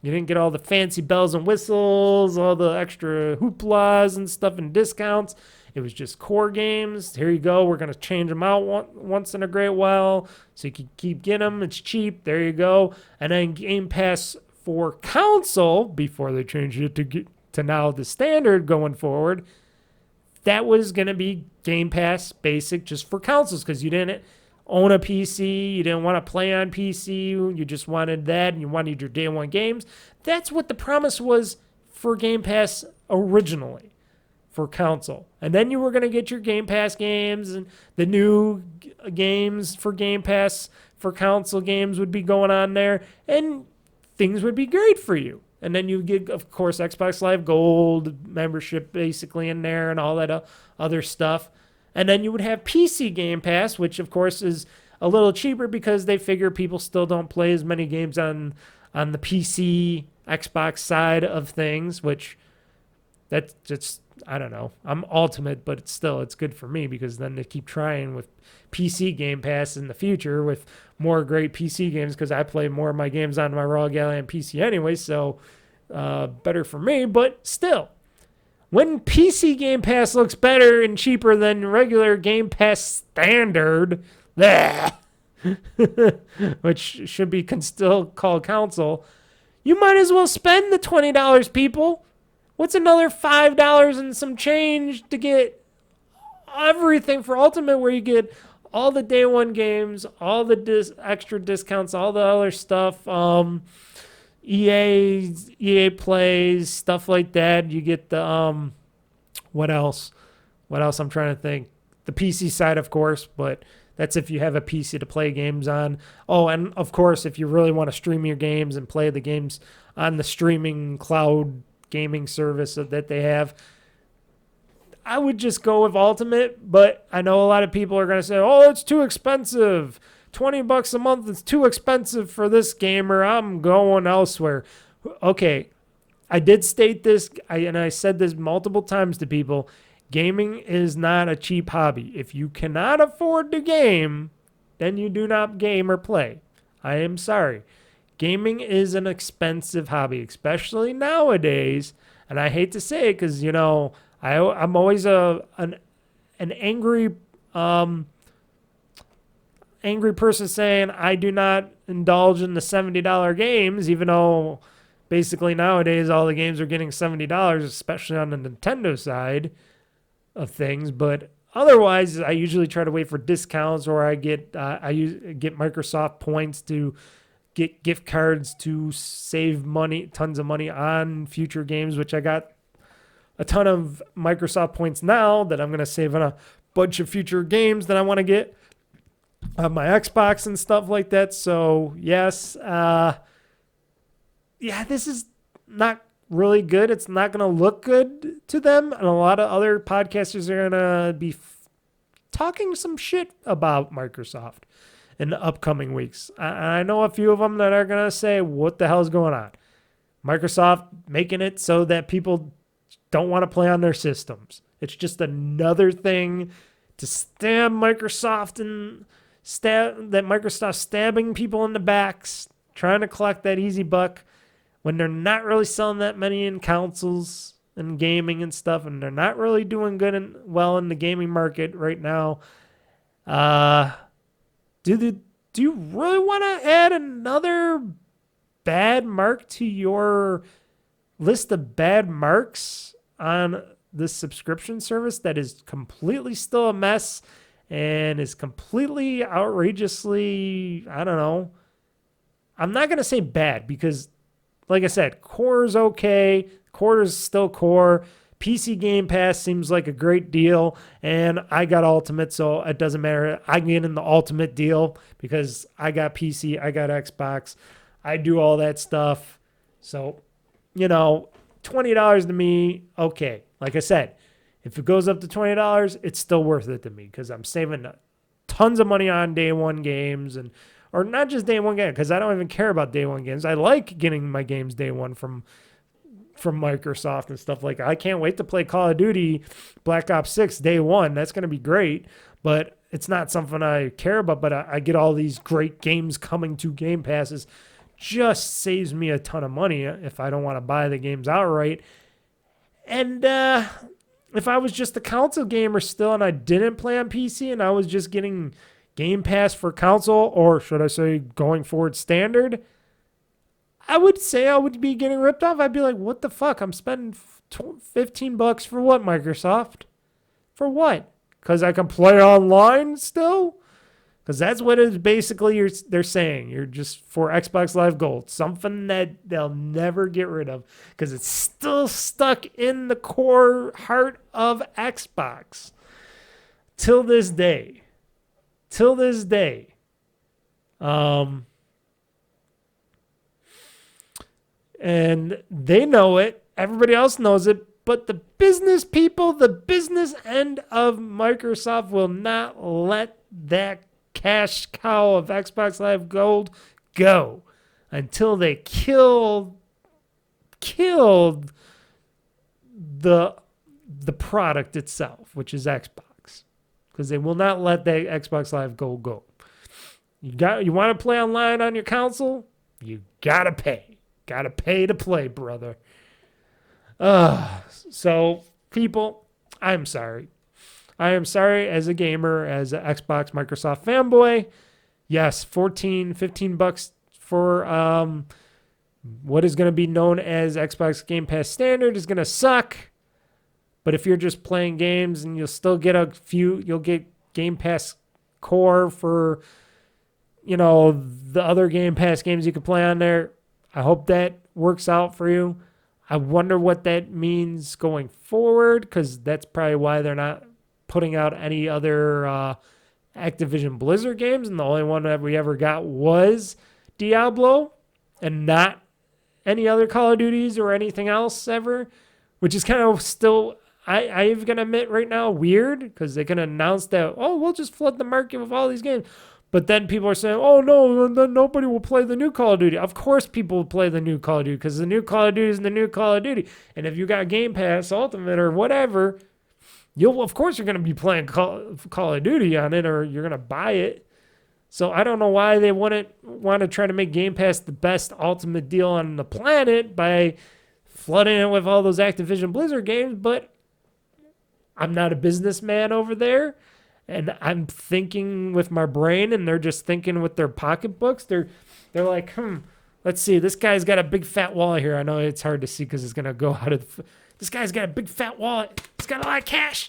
You didn't get all the fancy bells and whistles, all the extra hooplas and stuff and discounts. It was just core games. Here you go. We're going to change them out once in a great while so you can keep getting them. It's cheap. There you go. And then Game Pass for console, before they changed it to now the standard going forward, that was going to be Game Pass Basic just for consoles, because you didn't own a PC, you didn't want to play on PC, you just wanted that, and you wanted your day one games. That's what the promise was for Game Pass originally, for console. And then you were going to get your Game Pass games, and the new games for Game Pass for console games would be going on there. And things would be great for you. And then you get, of course, Xbox Live Gold membership basically in there and all that other stuff. And then you would have PC Game Pass, which, of course, is a little cheaper because they figure people still don't play as many games on the PC, Xbox side of things, which that's just, I don't know. I'm Ultimate, but it's good for me because then they keep trying with PC Game Pass in the future with more great PC games because I play more of my games on my Raw Galley and PC anyway, so better for me. But still, when PC Game Pass looks better and cheaper than regular Game Pass standard, which should be still called console, you might as well spend the $20, people. What's another $5 and some change to get everything for Ultimate, where you get all the day one games, all the extra discounts, all the other stuff, EA plays, stuff like that. You get the what else? I'm trying to think. The PC side, of course, but that's if you have a PC to play games on. Oh, and of course, if you really want to stream your games and play the games on the streaming cloud gaming service that they have, I would just go with Ultimate. But I know a lot of people are going to say, oh, it's too expensive. $20 a month is too expensive for this gamer. I'm going elsewhere. Okay, I did state this, and I said this multiple times to people. Gaming is not a cheap hobby. If you cannot afford to game, then you do not game or play. I am sorry. Gaming is an expensive hobby, especially nowadays. And I hate to say it because, you know, I'm always an angry person saying I do not indulge in the $70 games, even though basically nowadays all the games are getting $70, especially on the Nintendo side of things. But otherwise, I usually try to wait for discounts, or I get Microsoft points to get gift cards to save money, tons of money on future games, which I got a ton of Microsoft points now that I'm going to save on a bunch of future games that I want to get on my Xbox and stuff like that. So yes, this is not really good. It's not going to look good to them. And a lot of other podcasters are going to be talking some shit about Microsoft in the upcoming weeks. I know a few of them that are going to say, what the hell is going on? Microsoft making it so that people don't want to play on their systems. It's just another thing to stab Microsoft and Microsoft stabbing people in the backs, trying to collect that easy buck when they're not really selling that many in consoles and gaming and stuff, and they're not really doing good and well in the gaming market right now. Do you really want to add another bad mark to your list of bad marks on this subscription service that is completely still a mess and is completely outrageously, I don't know. I'm not going to say bad because, like I said, core is okay. Core is still core. PC Game Pass seems like a great deal, and I got Ultimate, so it doesn't matter. I get in the Ultimate deal because I got PC, I got Xbox, I do all that stuff. So, you know, $20 to me, okay. Like I said, if it goes up to $20, it's still worth it to me because I'm saving tons of money on day one games, or not just day one games, because I don't even care about day one games. I like getting my games day one from Microsoft and stuff like that. I can't wait to play Call of Duty Black Ops 6 day one. That's going to be great, but it's not something I care about. But I get all these great games coming to Game Passes. Just saves me a ton of money if I don't want to buy the games outright. And if I was just a console gamer still and I didn't play on PC and I was just getting Game Pass for console, or should I say going forward standard, I would say I would be getting ripped off. I'd be like, what the fuck? I'm spending $15 for what, Microsoft? For what? Because I can play online still? Because that's what it is basically they're saying. You're just for Xbox Live Gold. Something that they'll never get rid of because it's still stuck in the core heart of Xbox. Till this day. And they know it. Everybody else knows it. But the business people, the business end of Microsoft will not let that cash cow of Xbox Live Gold go until they killed the product itself, which is Xbox, because they will not let that Xbox Live Gold go. You want to play online on your console? You gotta pay. Gotta pay to play, brother. So people, I'm sorry. I am sorry as a gamer, as an Xbox Microsoft fanboy. Yes, $15 for what is going to be known as Xbox Game Pass Standard is going to suck. But if you're just playing games and you'll still get you'll get Game Pass Core for, the other Game Pass games you can play on there. I hope that works out for you. I wonder what that means going forward, because that's probably why they're not putting out any other Activision Blizzard games, and the only one that we ever got was Diablo, and not any other Call of Duties or anything else ever, which is kind of still, I'm going to admit right now, weird, because they can announce that, we'll just flood the market with all these games. But then people are saying, no, then nobody will play the new Call of Duty. Of course people will play the new Call of Duty, because the new Call of Duty is the new Call of Duty. And if you got Game Pass Ultimate or whatever, of course you're going to be playing Call of Duty on it, or you're going to buy it. So I don't know why they wouldn't want to try to make Game Pass the best Ultimate deal on the planet by flooding it with all those Activision Blizzard games, but I'm not a businessman over there. And I'm thinking with my brain, and they're just thinking with their pocketbooks. They're like, let's see. This guy's got a big fat wallet here. I know it's hard to see because it's gonna go out of. This guy's got a big fat wallet. He's got a lot of cash.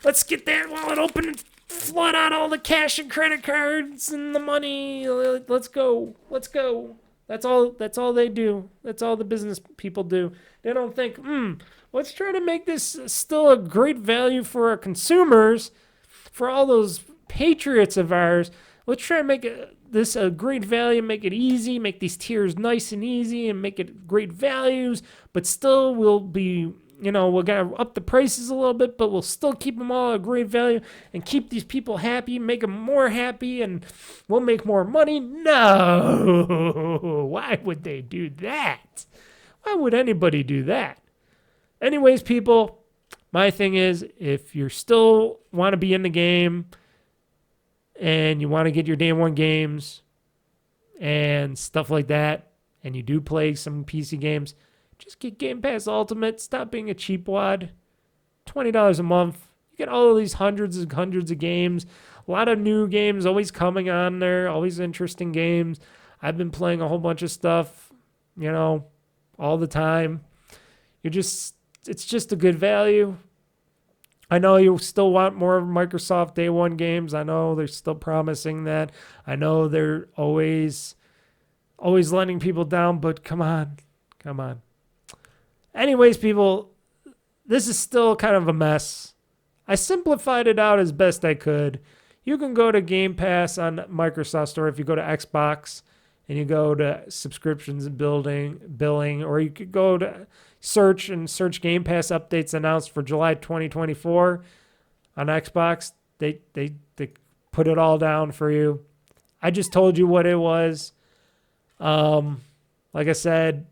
Let's get that wallet open and flood out all the cash and credit cards and the money. Let's go. Let's go. That's all they do. That's all the business people do. They don't think, let's try to make this still a great value for our consumers. For all those patriots of ours, let's try to make this a great value, make it easy, make these tiers nice and easy, and make it great values, but still we'll be, we're going to up the prices a little bit, but we'll still keep them all a great value and keep these people happy, make them more happy, and we'll make more money. No! Why would they do that? Why would anybody do that? Anyways, people, my thing is, if you still want to be in the game and you want to get your day one games and stuff like that, and you do play some PC games, just get Game Pass Ultimate. Stop being a cheapwad. $20 a month. You get all of these hundreds of games. A lot of new games always coming on there. Always interesting games. I've been playing a whole bunch of stuff, all the time. It's just a good value. I know you still want more Microsoft Day One games. I know they're still promising that. I know they're always letting people down, but come on. Anyways, people, this is still kind of a mess. I simplified it out as best I could. You can go to Game Pass on Microsoft Store if you go to Xbox and you go to subscriptions and billing, or you could go to search Game Pass updates announced for July 2024 on Xbox. They put it all down for you. I just told you what it was. Like I said,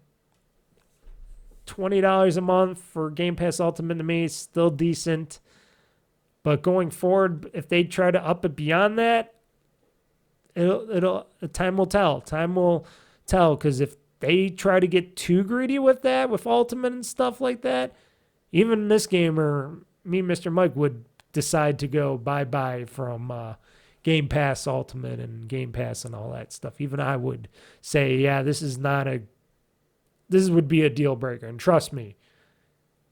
$20 a month for Game Pass Ultimate to me is still decent. But going forward, if they try to up it beyond that, time will tell. Time will tell, because if they try to get too greedy with that, with Ultimate and stuff like that, even this gamer, me, Mr. Mike, would decide to go bye-bye from Game Pass Ultimate and Game Pass and all that stuff. Even I would say, yeah, this would be a deal breaker. And trust me,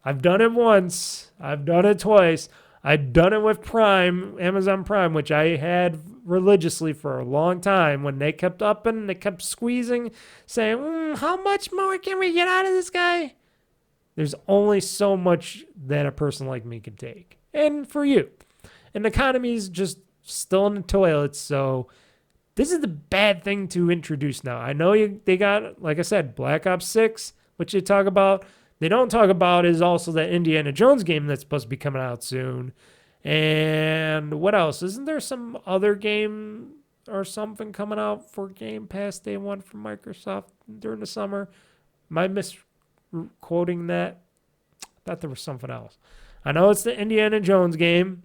I've done it once. I've done it twice. I've done it with Prime, Amazon Prime, which I had religiously for a long time when they kept upping, they kept squeezing, saying, how much more can we get out of this guy? There's only so much that a person like me can take. And for you. And the economy's just still in the toilets, so this is the bad thing to introduce now. I know they got, like I said, Black Ops 6 which they talk about. They don't talk about is also that Indiana Jones game that's supposed to be coming out soon. And what else? Isn't there some other game or something coming out for Game Pass Day 1 from Microsoft during the summer? Am I misquoting that? I thought there was something else. I know it's the Indiana Jones game,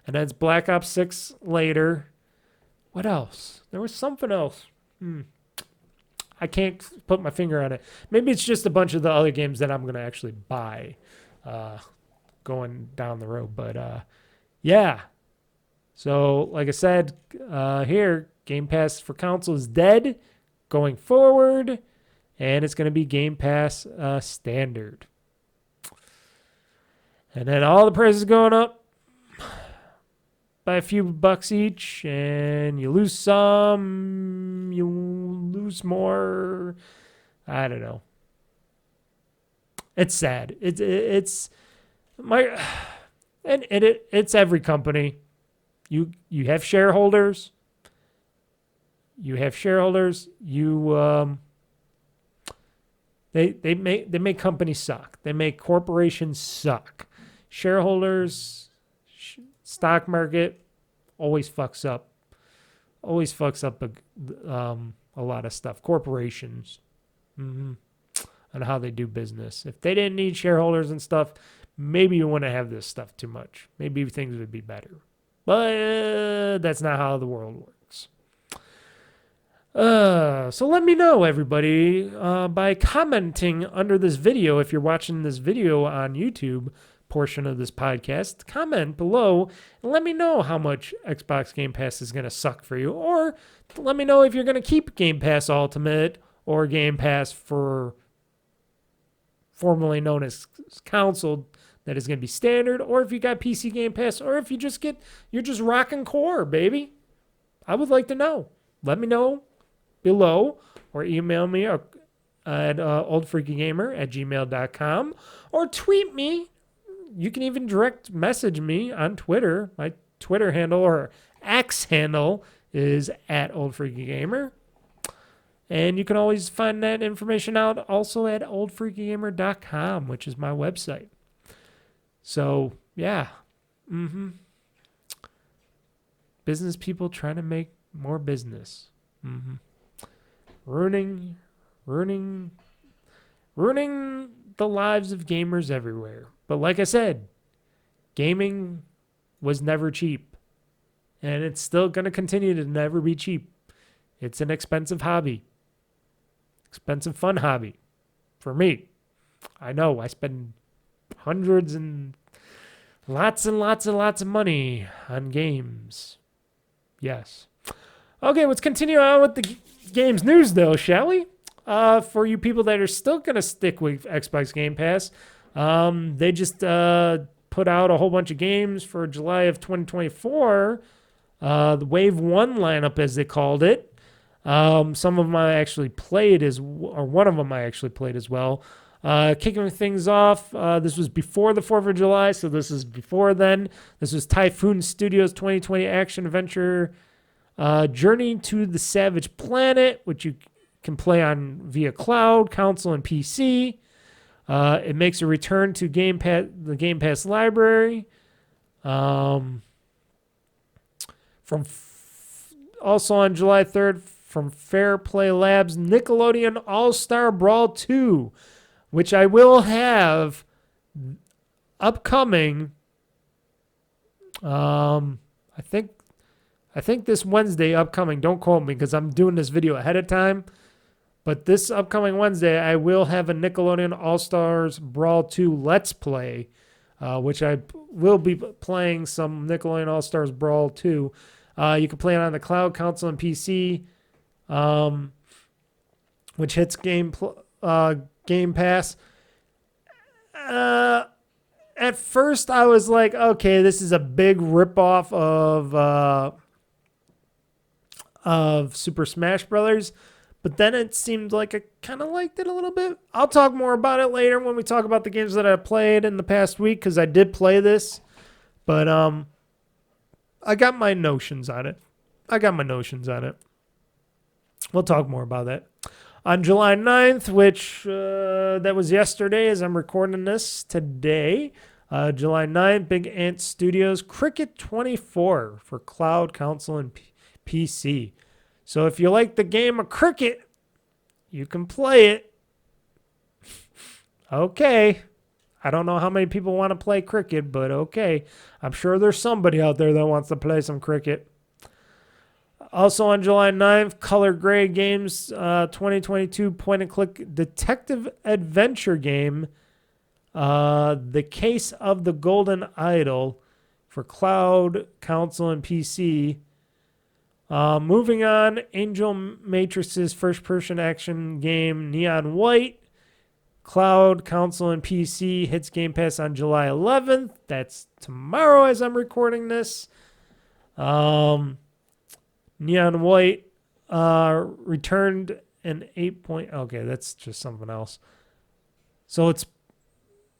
and then it's Black Ops 6 later. What else? There was something else. I can't put my finger on it. Maybe it's just a bunch of the other games that I'm going to actually buy going down the road. But, yeah. So, like I said, here, Game Pass for console is dead going forward. And it's going to be Game Pass standard. And then all the prices going up by a few bucks each, and you lose some, you lose more. I don't know. It's sad. It's every company. You have shareholders. They make companies suck. They make corporations suck. Shareholders, stock market always fucks up. Always fucks up a lot of stuff. Corporations, and how they do business. If they didn't need shareholders and stuff, maybe you wouldn't have this stuff too much. Maybe things would be better. But that's not how the world works. So let me know, everybody, by commenting under this video. If you're watching this video on YouTube portion of this podcast, comment below and let me know how much Xbox Game Pass is going to suck for you. Or let me know if you're going to keep Game Pass Ultimate or Game Pass for formerly known as console that is going to be standard, or if you got PC Game Pass, or if you're just rocking core, baby. I would like to know. Let me know below, or email me at OldFreakyGamer@gmail.com, or tweet me. You can even direct message me on Twitter. My Twitter handle or X handle is at OldFreakyGamer. And you can always find that information out also at OldFreakyGamer.com, which is my website. So, yeah. Business people trying to make more business. Ruining the lives of gamers everywhere. But like I said, gaming was never cheap. And it's still going to continue to never be cheap. It's an expensive hobby. Expensive fun hobby. For me. I know, I spend hundreds and lots of money on games. Yes. Okay, let's continue on with the Gamez Newz, though, shall we? For you people that are still going to stick with Xbox Game Pass, they just put out a whole bunch of games for July of 2024. The Wave 1 lineup, as they called it. Some of them I actually played, or one of them I actually played as well. Kicking things off, this was before the 4th of July, so this is before then. This was Typhoon Studios 2020 action-adventure Journey to the Savage Planet, which you can play on via cloud, console, and PC. It makes a return to the Game Pass library. Also on July 3rd, from Fair Play Labs, Nickelodeon All-Star Brawl 2, which I will have upcoming. I think this Wednesday upcoming. Don't quote me because I'm doing this video ahead of time. But this upcoming Wednesday, I will have a Nickelodeon All-Stars Brawl 2 Let's Play, which I will be playing some Nickelodeon All-Stars Brawl 2. You can play it on the cloud, console, and PC, which hits Game Pass. At first, I was like, okay, this is a big ripoff of Super Smash Brothers. But then it seemed like I kind of liked it a little bit. I'll talk more about it later when we talk about the games that I played in the past week, because I did play this. But I got my notions on it. We'll talk more about that. On July 9th, which that was yesterday as I'm recording this today, July 9th, Big Ant Studios, Cricket 24 for cloud, console, and PC. So if you like the game of cricket, you can play it. Okay. I don't know how many people want to play cricket, but okay. I'm sure there's somebody out there that wants to play some cricket. Also on July 9th, Color Gray Games 2022 point-and-click detective adventure game, The Case of the Golden Idol for cloud, console, and PC. Moving on, Angel Matrix's first-person action game, Neon White, cloud, console, and PC, hits Game Pass on July 11th. That's tomorrow as I'm recording this. Neon White returned an 8 point. Okay, that's just something else. So it's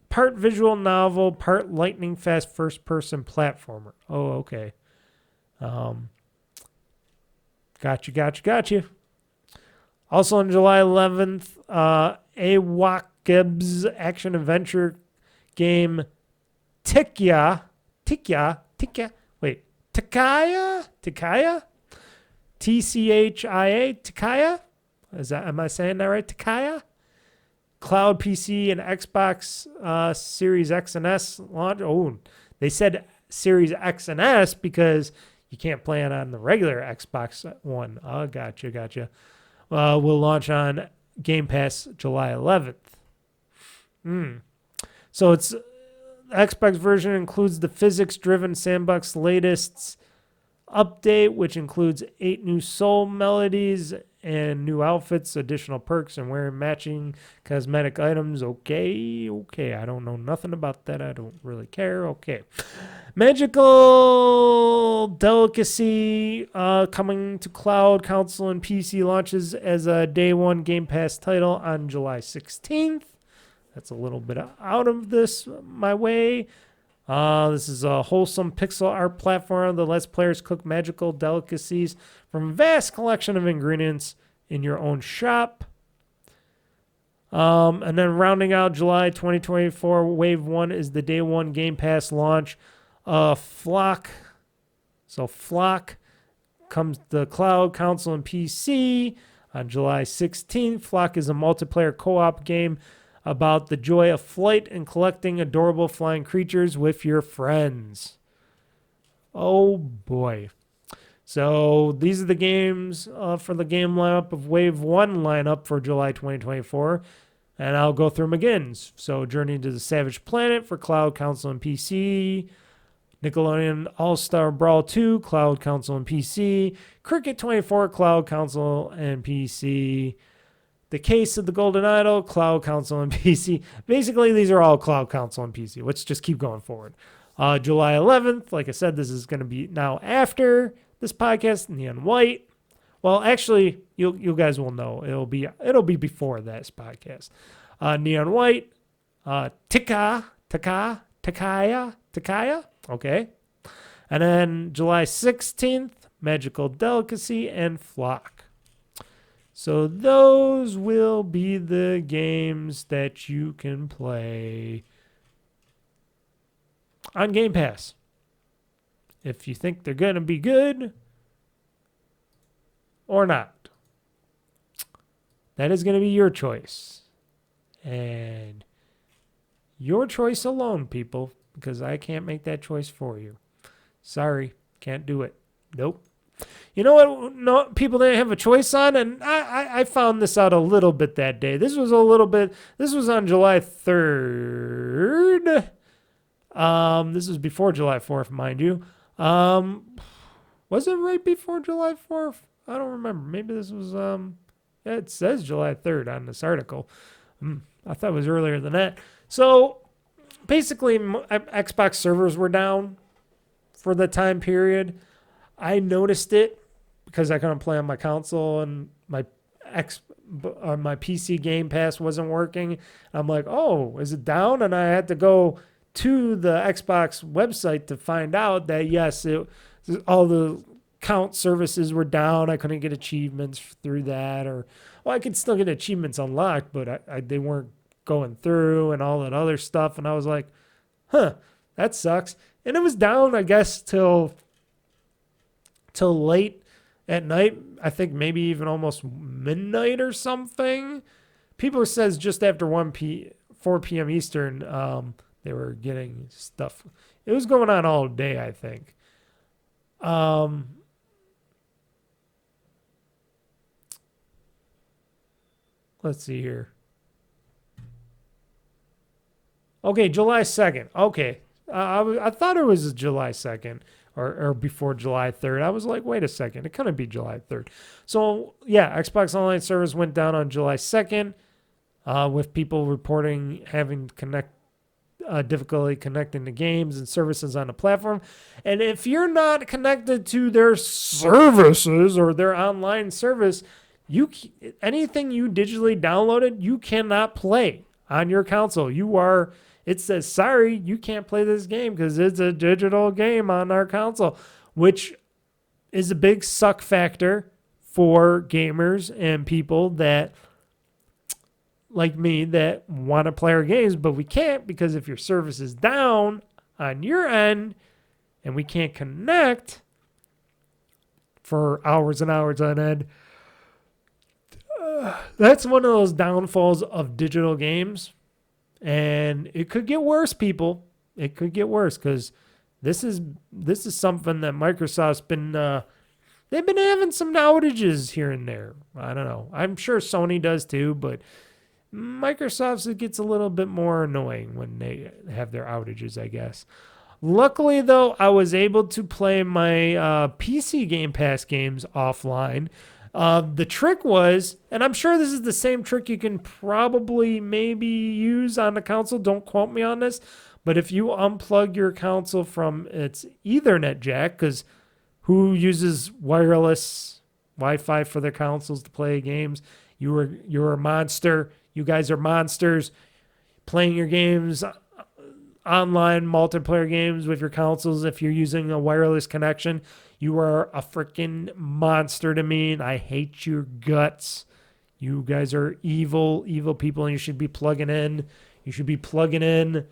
part visual novel, part lightning fast first-person platformer. Oh, okay. Got you. Also on July 11th, Awakeb's action-adventure game Tikya. Wait, Takaya? T-C-H-I-A? Takaya? Am I saying that right? Takaya? Cloud, PC, and Xbox Series X and S launch. Oh, they said Series X and S because you can't play it on the regular Xbox One. Oh, gotcha. Will launch on Game Pass July 11th. So it's the Xbox version includes the physics-driven sandbox latest update, which includes 8 new soul melodies and new outfits, additional perks, and wearing matching cosmetic items. Okay. I don't know nothing about that. I don't really care. Okay. Magical Delicacy coming to cloud, console, and PC launches as a day one Game Pass title on July 16th. That's a little bit out of this my way. This is a wholesome pixel art platform that lets players cook magical delicacies from a vast collection of ingredients in your own shop. And then rounding out July 2024, Wave 1 is the day one Game Pass launch. Flock. So Flock comes to cloud, console, and PC on July 16th. Flock is a multiplayer co-op game about the joy of flight and collecting adorable flying creatures with your friends. Oh boy. So these are the games for the game lineup of Wave 1 lineup for July 2024. And I'll go through them again. So Journey to the Savage Planet for cloud, console, and PC. Nickelodeon All-Star Brawl 2, cloud, console, and PC. Cricket 24, cloud, console, and PC. The Case of the Golden Idol, cloud, console, and PC. Basically, these are all cloud, console, and PC. Let's just keep going forward. July 11th, like I said, this is going to be now after this podcast, Neon White. Well, actually, you guys will know. It'll be before this podcast. Neon White, Takaya. Okay. And then July 16th, Magical Delicacy and Flock. So those will be the games that you can play on Game Pass. If you think they're going to be good or not. That is going to be your choice. And your choice alone, people, because I can't make that choice for you. Sorry, can't do it. Nope. You know what? No, people didn't have a choice on, and I found this out a little bit that day. This was on July 3rd. This was before July 4th, mind you. Was it right before July 4th? I don't remember. Maybe this was, it says July 3rd on this article. I thought it was earlier than that. So, basically, Xbox servers were down for the time period. I noticed it because I couldn't play on my console and my PC Game Pass wasn't working. I'm like, oh, is it down? And I had to go to the Xbox website to find out that, yes, all the count services were down. I couldn't get achievements through that or well, I could still get achievements unlocked, but they weren't going through and all that other stuff. And I was like, huh, that sucks. And it was down, I guess, till late at night. I think maybe even almost midnight or something. People says just after 4 p.m. Eastern, they were getting stuff. It was going on all day, I think. Let's see here. Okay, July 2nd. Okay. I thought it was July 2nd or before July 3rd. I was like, wait a second. It couldn't be July 3rd. So, yeah, Xbox Online service went down on July 2nd with people reporting having difficulty connecting to games and services on the platform. And if you're not connected to their services or their online service, anything you digitally downloaded, you cannot play on your console. It says, sorry, you can't play this game because it's a digital game on our console, which is a big suck factor for gamers and people that, like me, that want to play our games, but we can't because if your service is down on your end and we can't connect for hours and hours on end, that's one of those downfalls of digital games. And it could get worse, people. It could get worse because this is something that Microsoft's been they've been having some outages here and there. I don't know. I'm sure Sony does too, but Microsoft's it gets a little bit more annoying when they have their outages, I guess. Luckily, though, I was able to play my PC Game Pass games offline. The trick was, and I'm sure this is the same trick you can probably maybe use on the console. Don't quote me on this. But if you unplug your console from its Ethernet jack, because who uses wireless Wi-Fi for their consoles to play games? You're a monster. You guys are monsters playing your games, online multiplayer games with your consoles. If you're using a wireless connection, you are a freaking monster to me, and I hate your guts. You guys are evil, evil people, and you should be plugging in. You should be plug in that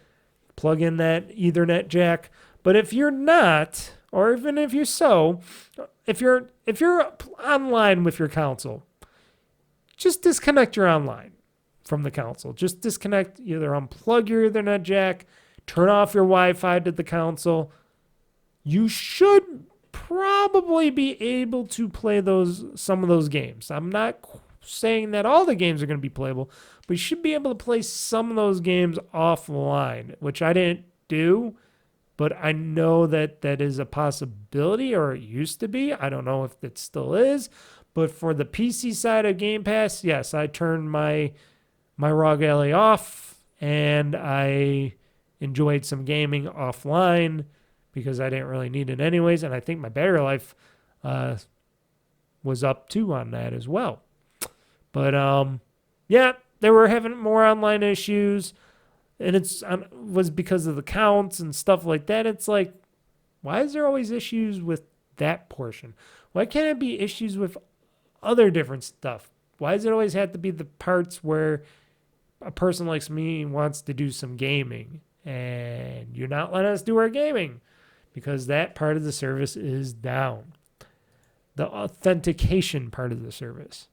Ethernet jack. But if you're not, or even if if you're online with your console, just disconnect your online from the console. Just disconnect, either unplug your Ethernet jack, turn off your Wi-Fi to the console. You should probably be able to play some of those games. I'm not saying that all the games are going to be playable, but you should be able to play some of those games offline, which I didn't do, but I know that is a possibility, or it used to be. I don't know if it still is, but for the PC side of Game Pass, yes, I turned my ROG Ally off, and I enjoyed some gaming offline because I didn't really need it anyways, and I think my battery life was up too on that as well. But yeah, they were having more online issues, and it was because of the counts and stuff like that. It's like, why is there always issues with that portion? Why can't it be issues with other different stuff? Why does it always have to be the parts where a person like me wants to do some gaming and you're not letting us do our gaming because that part of the service is down? The authentication part of the service.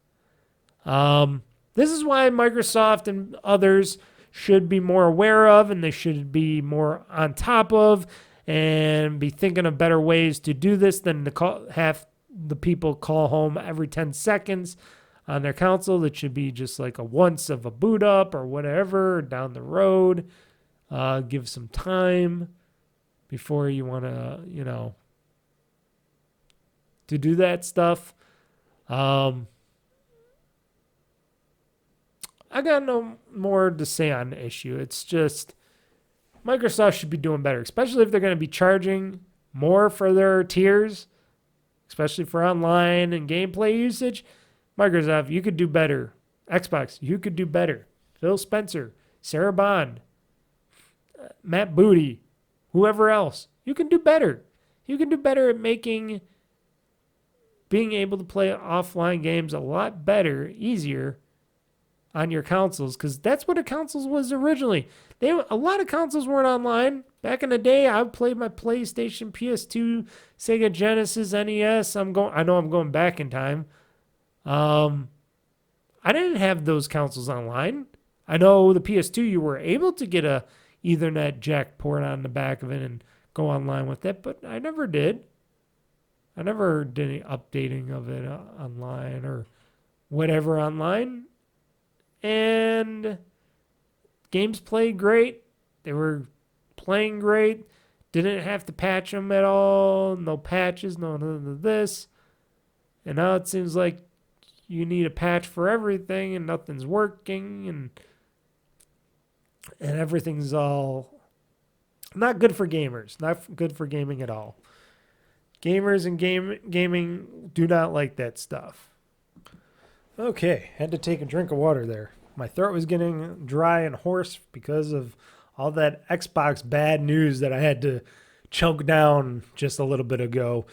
This is why Microsoft and others should be more aware of, and they should be more on top of, and be thinking of better ways to do this than to have the people call home every 10 seconds on their console. That should be just like a once of a boot up or whatever down the road. Give some time before you want to, to do that stuff. I got no more to say on the issue. It's just Microsoft should be doing better, especially if they're going to be charging more for their tiers, especially for online and gameplay usage. Microsoft, you could do better. Xbox, you could do better. Phil Spencer, Sarah Bond, Matt Booty, whoever else, you can do better. You can do better at making being able to play offline games a lot better, easier on your consoles, because that's what a consoles was originally. A lot of consoles weren't online. Back in the day, I played my PlayStation, PS2, Sega Genesis, NES. I know I'm going back in time. I didn't have those consoles online. I know the PS2, you were able to get a Ethernet jack port on the back of it and go online with it, but I never did. I never did any updating of it online or whatever online. And games played great. They were playing great. Didn't have to patch them at all. No patches, no none of this. And now it seems like you need a patch for everything and nothing's working and everything's all not good for gamers. Not good for gaming at all. Gamers and gaming do not like that stuff. Okay, had to take a drink of water there. My throat was getting dry and hoarse because of all that Xbox bad news that I had to choke down just a little bit ago.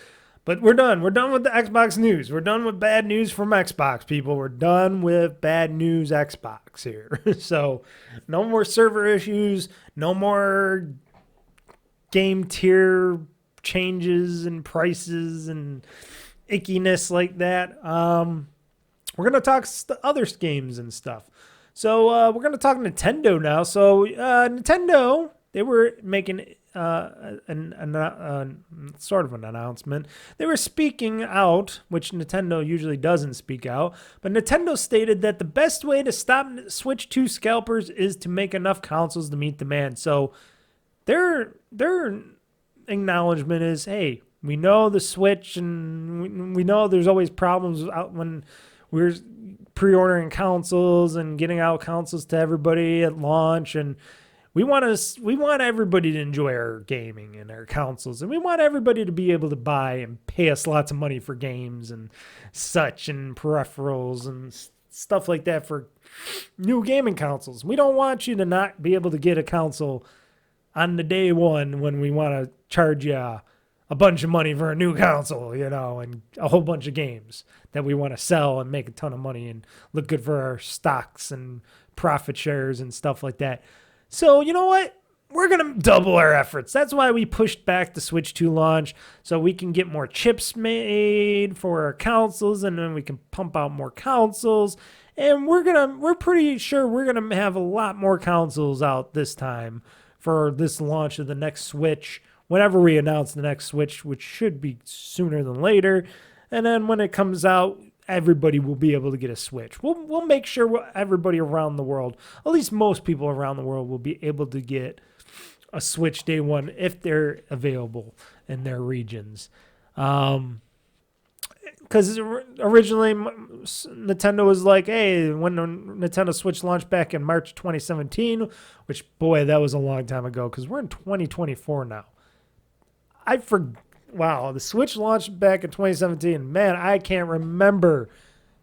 But we're done. We're done with the Xbox news. We're done with bad news from Xbox, people. We're done with bad news Xbox here. So no more server issues. No more game tier changes and prices and ickiness like that. We're going to talk other games and stuff. So we're going to talk Nintendo now. So Nintendo, they were making sort of an announcement. They were speaking out, which Nintendo usually doesn't speak out, but Nintendo stated that the best way to stop Switch 2 scalpers is to make enough consoles to meet demand. So their acknowledgement is, hey, we know the Switch and we know there's always problems out when we're pre-ordering consoles and getting out consoles to everybody at launch, and we want everybody to enjoy our gaming and our consoles, and we want everybody to be able to buy and pay us lots of money for games and such and peripherals and stuff like that for new gaming consoles. We don't want you to not be able to get a console on the day one when we want to charge you a bunch of money for a new console, you know, and a whole bunch of games that we want to sell and make a ton of money and look good for our stocks and profit shares and stuff like that. So, you know what? We're going to double our efforts. That's why we pushed back the Switch 2 launch, so we can get more chips made for our consoles, and then we can pump out more consoles. And we're pretty sure we're going to have a lot more consoles out this time for this launch of the next Switch, whenever we announce the next Switch, which should be sooner than later. And then when it comes out, everybody will be able to get a Switch. We'll make sure everybody around the world, at least most people around the world, will be able to get a Switch day one if they're available in their regions. Because originally Nintendo was like, hey, when the Nintendo Switch launched back in March 2017, which, boy, that was a long time ago because we're in 2024 now. Wow, the Switch launched back in 2017. Man, I can't remember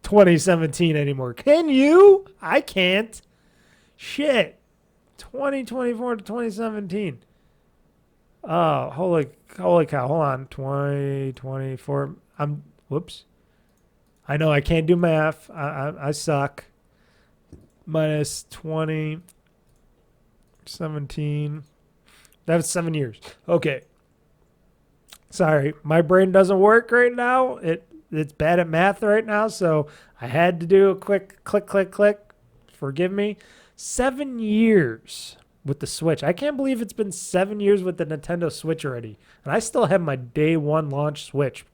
2017 anymore. Can you? I can't. Shit. 2024 to 2017. Oh, holy cow. Hold on. 2024. Whoops. I know I can't do math. I suck. Minus 2017. That was 7 years. Okay. Sorry, my brain doesn't work right now. It's bad at math right now, so I had to do a quick click. Forgive me. 7 years with the Switch. I can't believe it's been 7 years with the Nintendo Switch already. And I still have my day one launch Switch.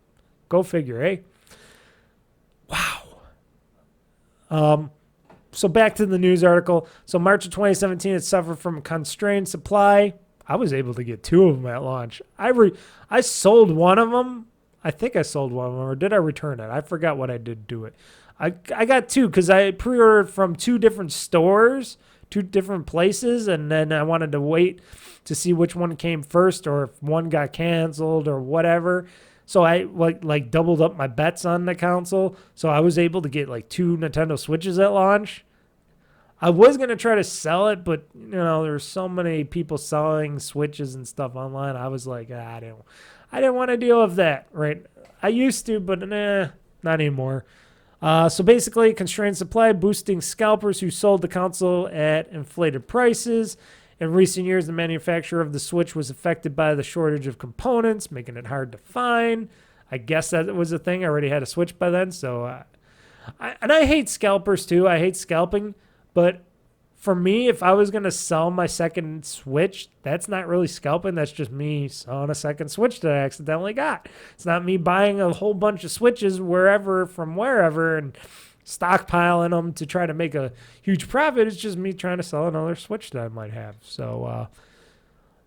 Go figure, eh? Wow. So back to the news article. So March of 2017, it suffered from constrained supply. I was able to get two of them at launch. I sold one of them. I think I sold one of them, or did I return it? I forgot what I did do it. I got two because I pre-ordered from two different stores, two different places, and then I wanted to wait to see which one came first or if one got canceled or whatever. So I like doubled up my bets on the console. So I was able to get like two Nintendo Switches at launch. I was going to try to sell it, but, you know, there's so many people selling Switches and stuff online. I was like, I didn't want to deal with that, right? I used to, but nah, not anymore. So basically, constrained supply boosting scalpers who sold the console at inflated prices. In recent years, the manufacturer of the Switch was affected by the shortage of components, making it hard to find. I guess that was a thing. I already had a Switch by then, so... I hate scalpers, too. I hate scalping. But for me, if I was going to sell my second Switch, that's not really scalping. That's just me selling a second Switch that I accidentally got. It's not me buying a whole bunch of Switches from wherever and stockpiling them to try to make a huge profit. It's just me trying to sell another Switch that I might have.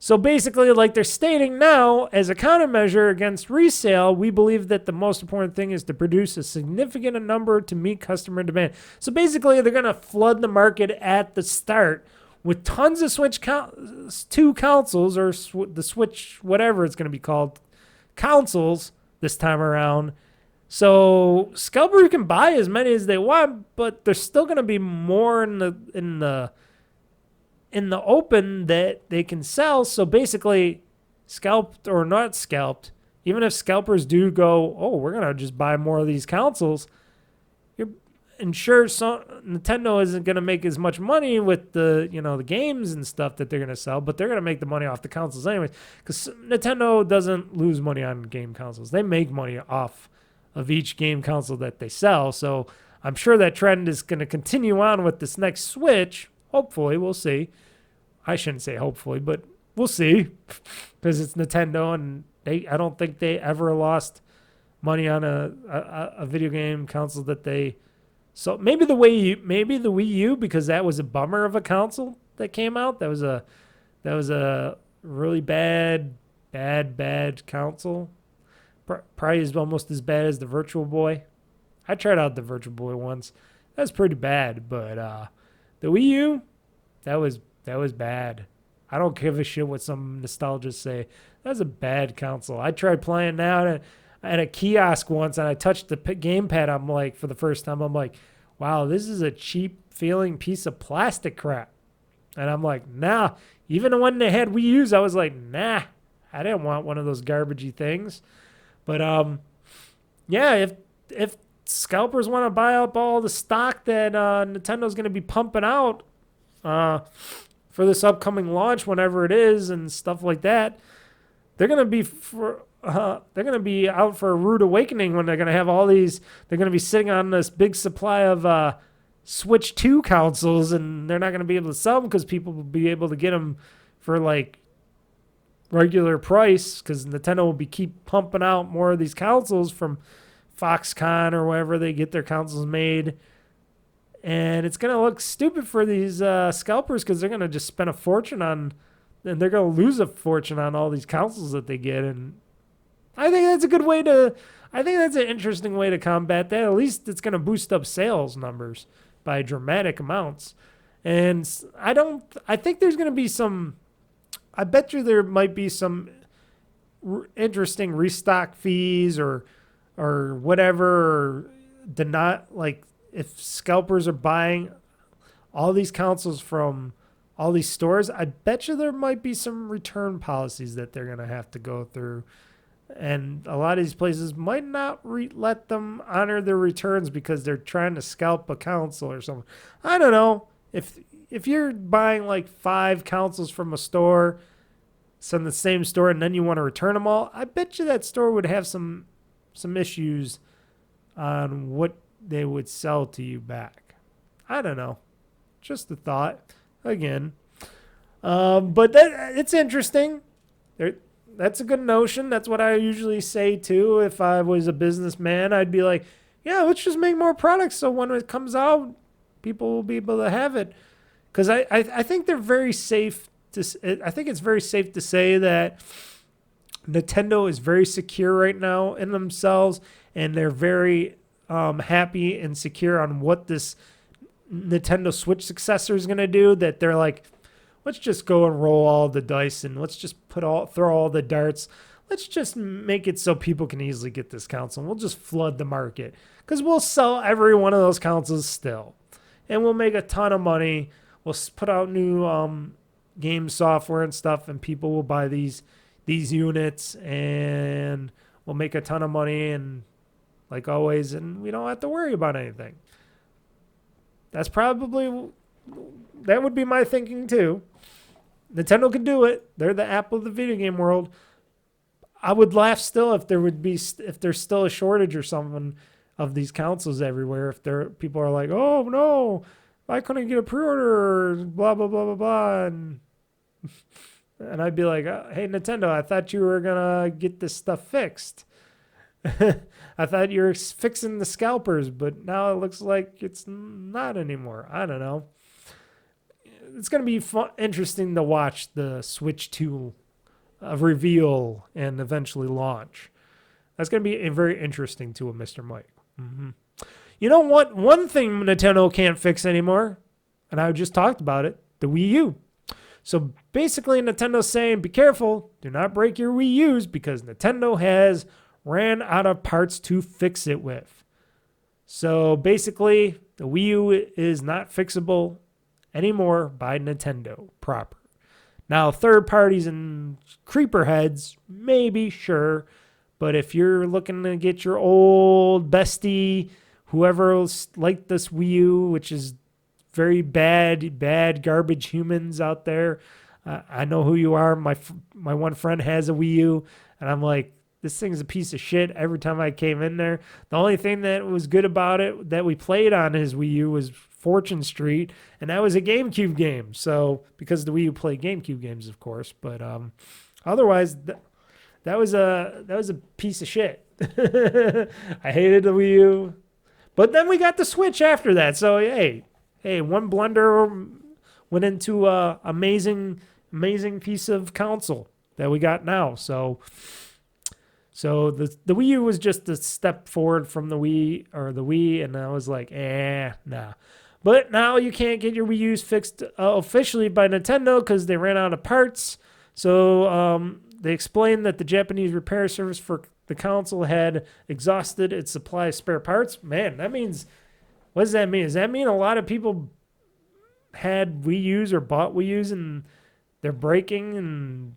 So basically, like they're stating now, as a countermeasure against resale, we believe that the most important thing is to produce a significant number to meet customer demand. So basically, they're going to flood the market at the start with tons of Switch 2 consoles, or the Switch, whatever it's going to be called, consoles this time around. So scalpers can buy as many as they want, but there's still going to be more in the open that they can sell. So basically, scalped or not scalped, even if scalpers do go, oh, we're going to just buy more of these consoles, Nintendo isn't going to make as much money with the games and stuff that they're going to sell, but they're going to make the money off the consoles anyways, because Nintendo doesn't lose money on game consoles. They make money off of each game console that they sell. So I'm sure that trend is going to continue on with this next Switch. Hopefully, we'll see. I shouldn't say hopefully, but we'll see, because it's Nintendo, and I don't think they ever lost money on a video game console that they. So maybe the Wii U, because that was a bummer of a console that came out. That was a really bad console. Probably is almost as bad as the Virtual Boy. I tried out the Virtual Boy once. That was pretty bad, but the Wii U, that was bad. I don't give a shit what some nostalgists say. That was a bad console. I tried playing that at a kiosk once, and I touched the gamepad. I'm like, for the first time, I'm like, wow, this is a cheap feeling piece of plastic crap. And I'm like, nah. Even when they had Wii U's, I was like, nah, I didn't want one of those garbagey things. But yeah, if scalpers want to buy up all the stock that Nintendo's going to be pumping out for this upcoming launch, whenever it is, and stuff like that, they're going to be out for a rude awakening when they're going to have all these. They're going to be sitting on this big supply of Switch 2 consoles, and they're not going to be able to sell them because people will be able to get them for like regular price, because Nintendo will keep pumping out more of these consoles from Foxconn or wherever they get their consoles made. And it's going to look stupid for these scalpers, because they're going to just spend a fortune on, and they're going to lose a fortune on all these consoles that they get. And I think that's a good way to, I think that's an interesting way to combat that. At least it's going to boost up sales numbers by dramatic amounts. And I think there's going to be some, I bet you there might be some interesting restock fees or whatever, like if scalpers are buying all these consoles from all these stores, I bet you there might be some return policies that they're going to have to go through. And a lot of these places might not let them honor their returns because they're trying to scalp a console or something. I don't know. If you're buying like 5 consoles from a store, from the same store, and then you want to return them all, I bet you that store would have some issues on what they would sell to you back. I don't know. Just a thought. Again. But it's interesting. That's a good notion. That's what I usually say too. If I was a businessman, I'd be like, yeah, let's just make more products so when it comes out, people will be able to have it. Because I think they're very safe. I think it's very safe to say that Nintendo is very secure right now in themselves, and they're very happy and secure on what this Nintendo Switch successor is going to do, that they're like, let's just go and roll all the dice, and let's just throw all the darts. Let's just make it so people can easily get this console. We'll just flood the market because we'll sell every one of those consoles still. and we'll make a ton of money. We'll put out new game software and stuff, and people will buy these units, and we'll make a ton of money, and like always, and we don't have to worry about anything. That would be my thinking too. Nintendo can do it. They're the Apple of the video game world. I would laugh still if there's still a shortage or something of these consoles everywhere. If people are like, oh no, I couldn't get a pre-order, or blah blah blah blah blah, and I'd be like, hey Nintendo, I thought you were gonna get this stuff fixed. I thought you were fixing the scalpers, but now it looks like it's not anymore. I don't know. It's gonna be interesting to watch the Switch 2 reveal and eventually launch. That's gonna be very interesting to a Mr. Mike. Mm-hmm. You know what? One thing Nintendo can't fix anymore, and I just talked about it, the Wii U. So basically Nintendo's saying, be careful, do not break your Wii U's, because Nintendo has ran out of parts to fix it with. So basically the Wii U is not fixable anymore by Nintendo proper. Now third parties and creeper heads, maybe, sure. But if you're looking to get your old bestie, whoever else liked this Wii U, which is very bad garbage humans out there, I know who you are. My one friend has a Wii U, and I'm like, this thing's a piece of shit every time I came in there. The only thing that was good about it that we played on his Wii U was Fortune Street, and that was a GameCube game. So, because the Wii U played GameCube games, of course, but otherwise, that was a piece of shit. I hated the Wii U, but then we got the Switch after that. So hey, one blunder went into a amazing piece of console that we got now. So the Wii U was just a step forward from the Wii, and I was like, nah. But now you can't get your Wii U's fixed officially by Nintendo because they ran out of parts. So they explained that the Japanese repair service for the console had exhausted its supply of spare parts. Man, that means, what does that mean? Does that mean a lot of people had Wii U's or bought Wii U's and they're breaking, and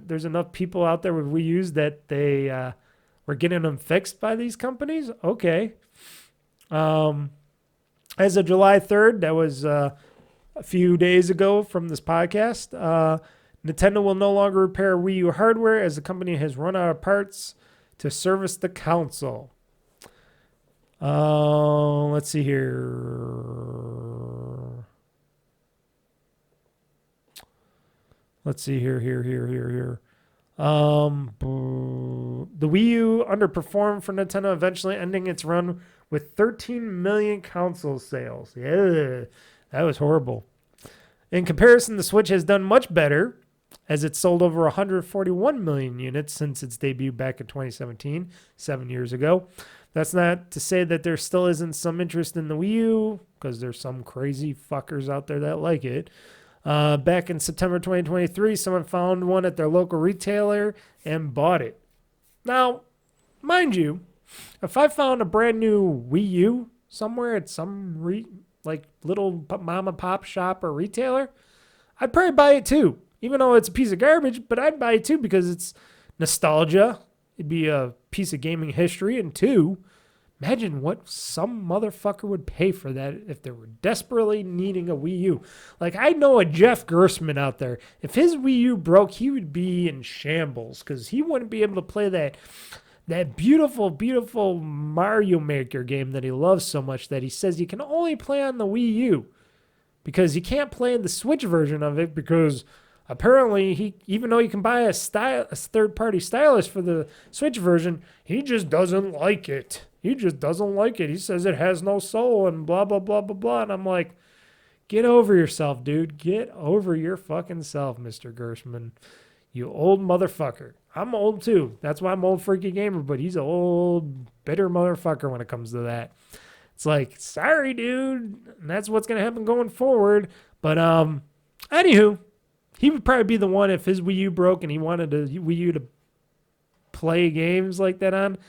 there's enough people out there with Wii U's that they were getting them fixed by these companies? Okay. As of July 3rd, that was a few days ago from this podcast, Nintendo will no longer repair Wii U hardware as the company has run out of parts to service the console. Let's see here. The Wii U underperformed for Nintendo, eventually ending its run with 13 million console sales. Yeah, that was horrible. In comparison, the Switch has done much better, as it sold over 141 million units since its debut back in 2017, 7 years ago. That's not to say that there still isn't some interest in the Wii U, because there's some crazy fuckers out there that like it. Back in September 2023, someone found one at their local retailer and bought it. Now, mind you, if I found a brand new Wii U somewhere at some little mom and pop shop or retailer, I'd probably buy it too. Even though it's a piece of garbage, but I'd buy it too because it's nostalgia. It'd be a piece of gaming history. And two, imagine what some motherfucker would pay for that if they were desperately needing a Wii U. Like, I know a Jeff Gerstmann out there. If his Wii U broke, he would be in shambles because he wouldn't be able to play that beautiful, beautiful Mario Maker game that he loves so much that he says you can only play on the Wii U because you can't play the Switch version of it because apparently even though you can buy a third-party stylus for the Switch version, he just doesn't like it. He just doesn't like it. He says it has no soul and blah, blah, blah, blah, blah. And I'm like, get over yourself, dude. Get over your fucking self, Mr. Gerstmann. You old motherfucker. I'm old too. That's why I'm OldFreakyGamer, but he's an old, bitter motherfucker when it comes to that. It's like, sorry, dude. And that's what's going to happen going forward. But, anywho, he would probably be the one if his Wii U broke and he wanted a Wii U to play games like that on.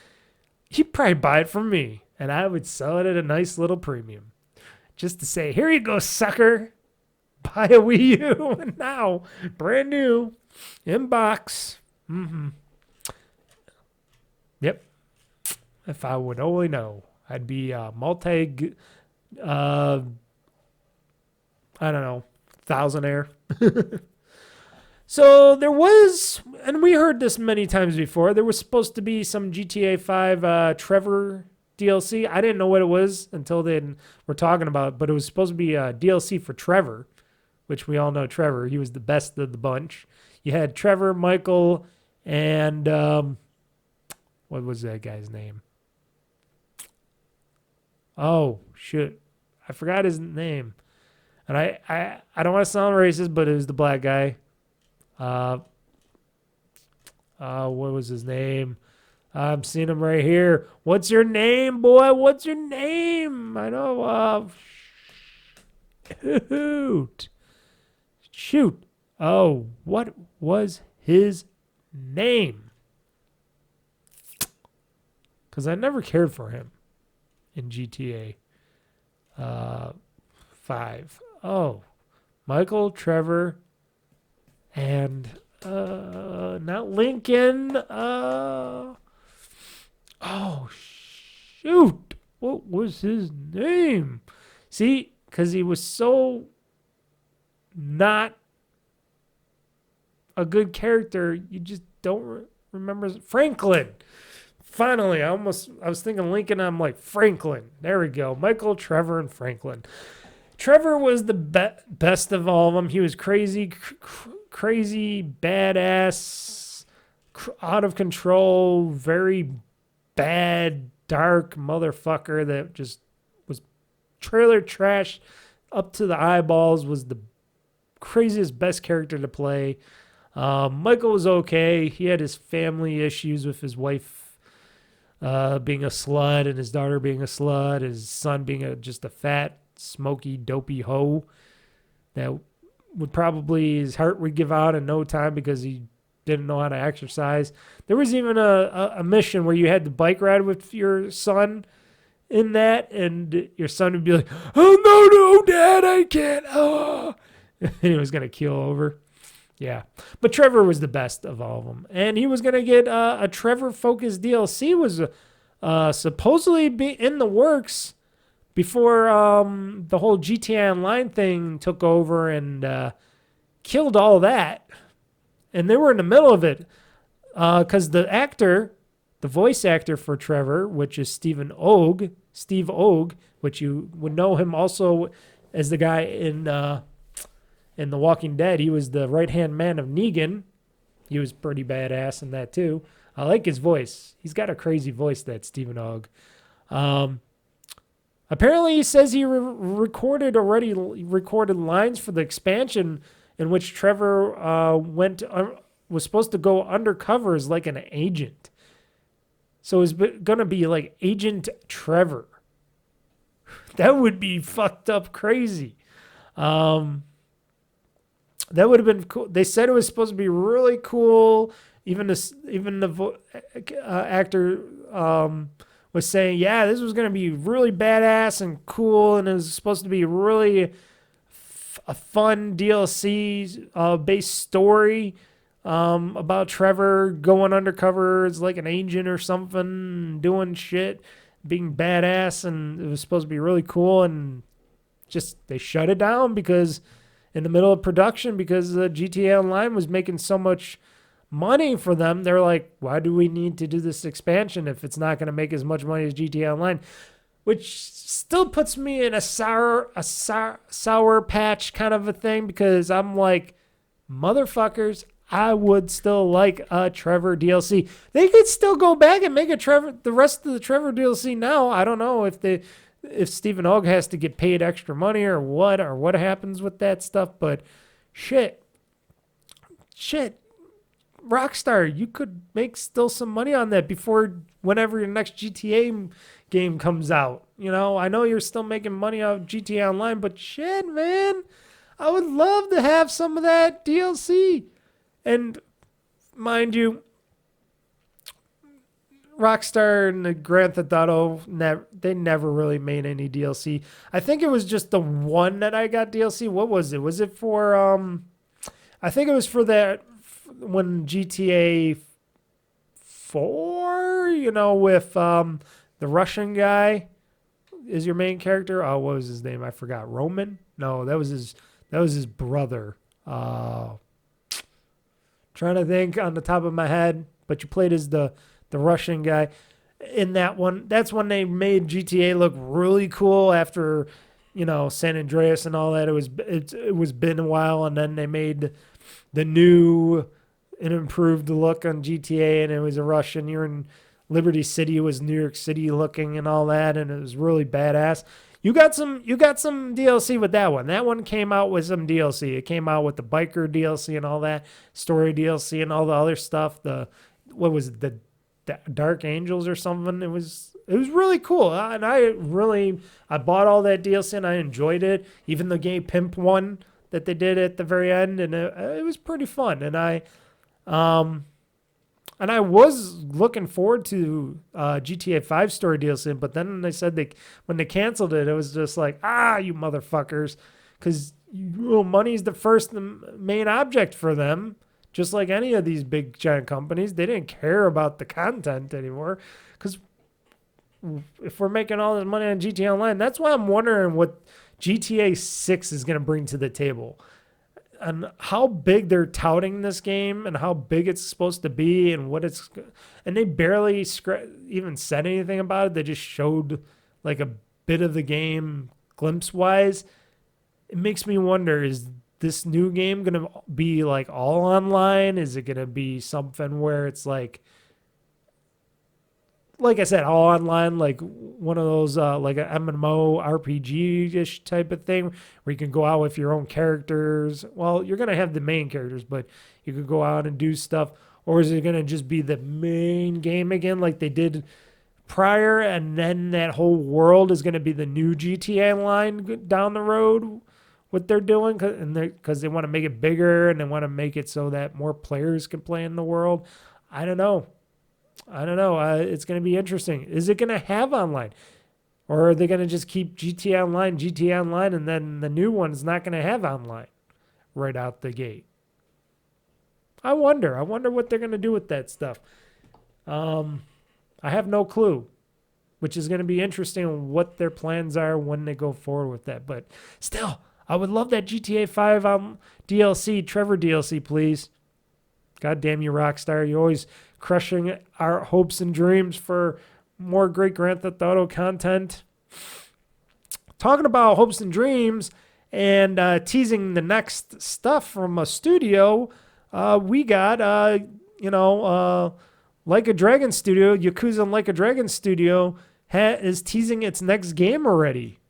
He'd probably buy it from me, and I would sell it at a nice little premium. just to say, here you go, sucker. Buy a Wii U now. Brand new. In box. Yep. If I would only know, I'd be multi, I don't know, thousandaire. So there was, and we heard this many times before, there was supposed to be some GTA 5 Trevor DLC. I didn't know what it was until they were talking about it, but it was supposed to be a DLC for Trevor, which we all know Trevor. He was the best of the bunch. You had Trevor, Michael, and what was that guy's name? Oh, shit. I forgot his name. And I don't want to sound racist, but it was the black guy. What was his name? I'm seeing him right here. What's your name, boy? What's your name? I know. Shoot. Oh, what was his name? Because I never cared for him in GTA 5. Oh, Michael, Trevor, and not Lincoln. Oh, shoot. What was his name? See, because he was so not a good character, you just don't remember. Franklin. Finally, I was thinking Lincoln. I'm like, Franklin. There we go. Michael, Trevor, and Franklin. Trevor was the best of all of them. He was crazy, crazy, badass, out of control, very bad, dark motherfucker that just was trailer trash up to the eyeballs, was the craziest, best character to play. Michael was okay. He had his family issues with his wife being a slut and his daughter being a slut, his son being just a fat, smoky, dopey hoe that would probably, his heart would give out in no time because he didn't know how to exercise. There was even a mission where you had to bike ride with your son in that, and your son would be like, oh, no, Dad, I can't. Oh. And he was going to keel over. Yeah, but Trevor was the best of all of them, and he was going to get a Trevor-focused DLC was supposedly be in the works before the whole GTA Online thing took over and killed all that. And they were in the middle of it because the voice actor for Trevor, which is Steve Ogg, which you would know him also as the guy in The Walking Dead. He was the right-hand man of Negan. He was pretty badass in that too. I like his voice. He's got a crazy voice, that Stephen Ogg. Apparently, he says he recorded lines for the expansion in which Trevor was supposed to go undercover as like an agent. So it's going to be like Agent Trevor. That would be fucked up crazy. That would have been cool. They said it was supposed to be really cool. Even the actor was saying, yeah, this was going to be really badass and cool, and it was supposed to be really a fun DLC based story about Trevor going undercover as like an agent or something, doing shit, being badass, and it was supposed to be really cool, and just they shut it down because in the middle of production because GTA Online was making so much money for them. They're like, why do we need to do this expansion if it's not going to make as much money as GTA Online? Which still puts me in a sour patch kind of a thing, because I'm like, motherfuckers, I would still like a Trevor DLC. They could still go back and make the rest of the Trevor DLC now. I don't know if Stephen Ogg has to get paid extra money or what happens with that stuff, but shit, Rockstar, you could make still some money on that before whenever your next GTA game comes out. You know, I know you're still making money out of GTA Online, but shit, man, I would love to have some of that DLC. And mind you, Rockstar and the Grand Theft Auto, they never really made any DLC. I think it was just the one that I got DLC. What was it? Was it for, I think it was for that, when GTA 4, with the Russian guy is your main character. Oh, what was his name? I forgot. Roman? No, that was his brother. Trying to think on the top of my head, but you played as the Russian guy in that one. That's when they made GTA look really cool after, San Andreas and all that. It was been a while, and then they made the new and improved look on GTA, and it was a Russian. You're in Liberty City. It was New York City looking and all that, and it was really badass. You got some DLC with that one. That one came out with some DLC. It came out with the biker DLC and all that, story DLC and all the other stuff. What was it, the Dark Angels or something? It was really cool. And I bought all that DLC and I enjoyed it. Even the Gay Pimp one that they did at the very end, and it was pretty fun. And I was looking forward to GTA 5 story DLC, but then they said when they canceled it, it was just like, you motherfuckers, because money's the first main object for them. Just like any of these big giant companies, they didn't care about the content anymore. Because if we're making all this money on GTA Online, that's why I'm wondering what GTA 6 is going to bring to the table. And how big they're touting this game and how big it's supposed to be and and they barely even said anything about it. They just showed like a bit of the game glimpse wise. It makes me wonder, is this new game going to be like all online? Is it going to be something where it's like I said, all online, like one of those, like an MMO RPG-ish type of thing where you can go out with your own characters? Well, you're going to have the main characters, but you could go out and do stuff. Or is it going to just be the main game again like they did prior, and then that whole world is going to be the new GTA line down the road? What they're doing, because they want to make it bigger and they want to make it so that more players can play in the world. I don't know. It's going to be interesting. Is it going to have online? Or are they going to just keep GTA Online, and then the new one is not going to have online right out the gate? I wonder what they're going to do with that stuff. I have no clue, which is going to be interesting what their plans are when they go forward with that. But still, I would love that GTA 5 DLC, Trevor DLC, please. God damn you, Rockstar. You're always crushing our hopes and dreams for more great Grand Theft Auto content. Talking about hopes and dreams and teasing the next stuff from a studio, we got, Like a Dragon Studio, Yakuza and Like a Dragon Studio is teasing its next game already.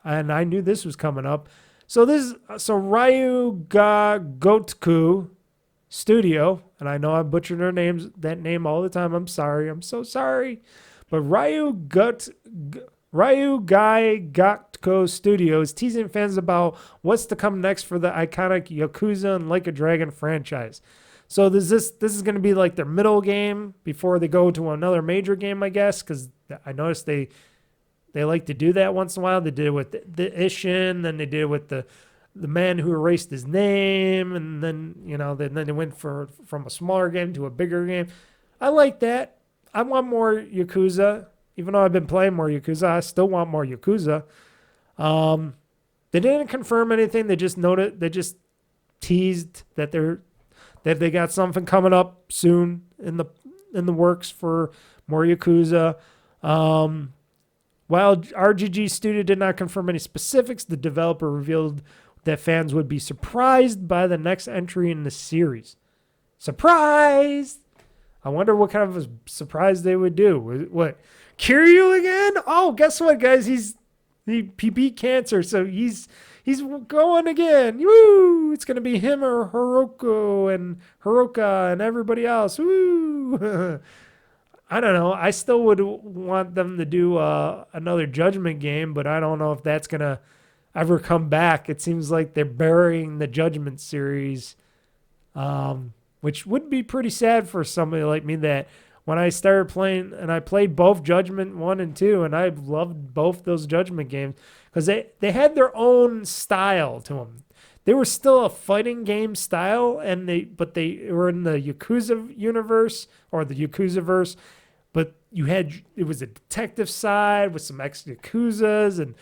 And I knew this was coming up. So Ryu Ga Gotoku Studio, and I know I butcher that name all the time. I'm sorry. I'm so sorry. But Ryu Gai Gotko Studio is teasing fans about what's to come next for the iconic Yakuza and Like a Dragon franchise. So this is going to be like their middle game before they go to another major game, I guess, because I noticed they like to do that once in a while. They did it with the Ishin, then they did it with the man who erased his name, and then then they went from a smaller game to a bigger game. I like that. I want more Yakuza. Even though I've been playing more Yakuza, I still want more Yakuza. They didn't confirm anything. They just teased that they got something coming up soon in the works for more Yakuza. While RGG Studio did not confirm any specifics, the developer revealed that fans would be surprised by the next entry in the series. Surprise! I wonder what kind of a surprise they would do. What? Kiryu again? Oh, guess what, guys? He beat cancer, so he's going again. Woo! It's gonna be him or Hiroka and everybody else. Woo! I don't know. I still would want them to do another Judgment game, but I don't know if that's gonna ever come back. It seems like they're burying the Judgment series, which would be pretty sad for somebody like me that when I started playing, and I played both Judgment 1 and 2, and I loved both those Judgment games because they had their own style to them. They were still a fighting game style, but they were in the Yakuza universe or the Yakuza-verse. But it was a detective side with some ex-Yakuzas, and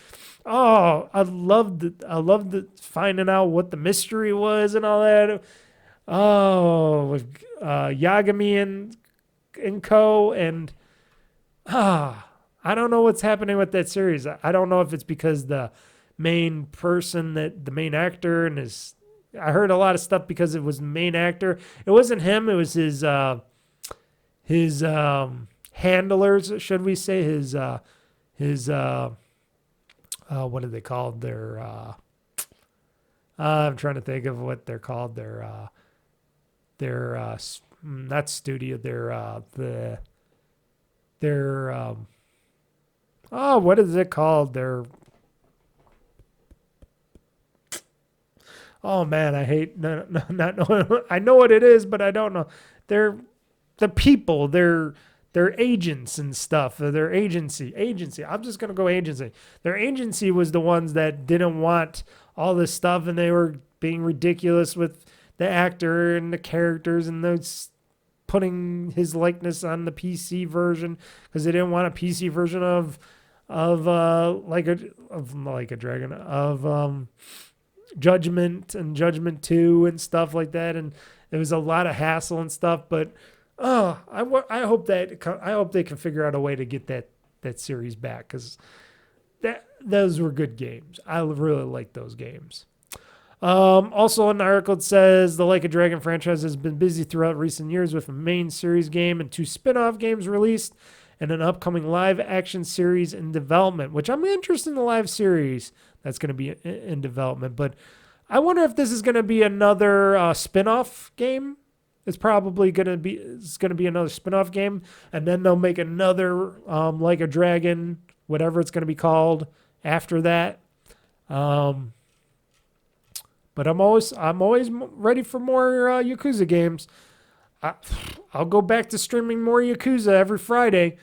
I loved finding out what the mystery was and all that. With Yagami and co. And I don't know what's happening with that series. I don't know if it's because the main actor I heard a lot of stuff because it was the main actor. It wasn't him. It was his handlers, should we say, his what are they called? I'm trying to think of what they're called. Not studio. What is it called? Oh man, I hate not knowing. I know what it is, but I don't know. They're the people. They're agents and stuff. Their agency. I'm just gonna go agency. Their agency was the ones that didn't want all this stuff, and they were being ridiculous with the actor and the characters, and those putting his likeness on the PC version because they didn't want a PC version of Judgment and Judgment 2 and stuff like that, and it was a lot of hassle and stuff. But I hope they can figure out a way to get that series back because those were good games. I really like those games. Also, in the article, it says the Like a Dragon franchise has been busy throughout recent years with a main series game and 2 spin-off games released and an upcoming live-action series in development, which I'm interested in the live series that's going to be in development. But I wonder if this is going to be another spin-off game. It's probably going to be another spin-off game, and then they'll make another Like a Dragon, whatever it's going to be called after that. But I'm always ready for more Yakuza games. I'll go back to streaming more Yakuza every Friday.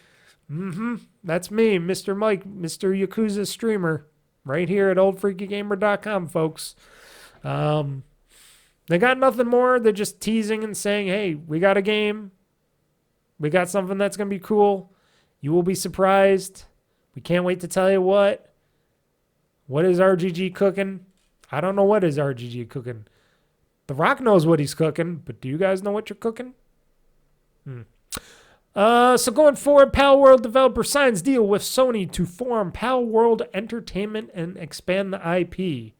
That's me, Mr. Mike, Mr. Yakuza streamer, right here at OldFreakyGamer.com, folks. They got nothing more. They're just teasing and saying, hey, we got a game. We got something that's going to be cool. You will be surprised. We can't wait to tell you what. What is RGG cooking? I don't know what is RGG cooking. The Rock knows what he's cooking, but do you guys know what you're cooking? So going forward, Pal World developer signs deal with Sony to form Pal World Entertainment and expand the IP.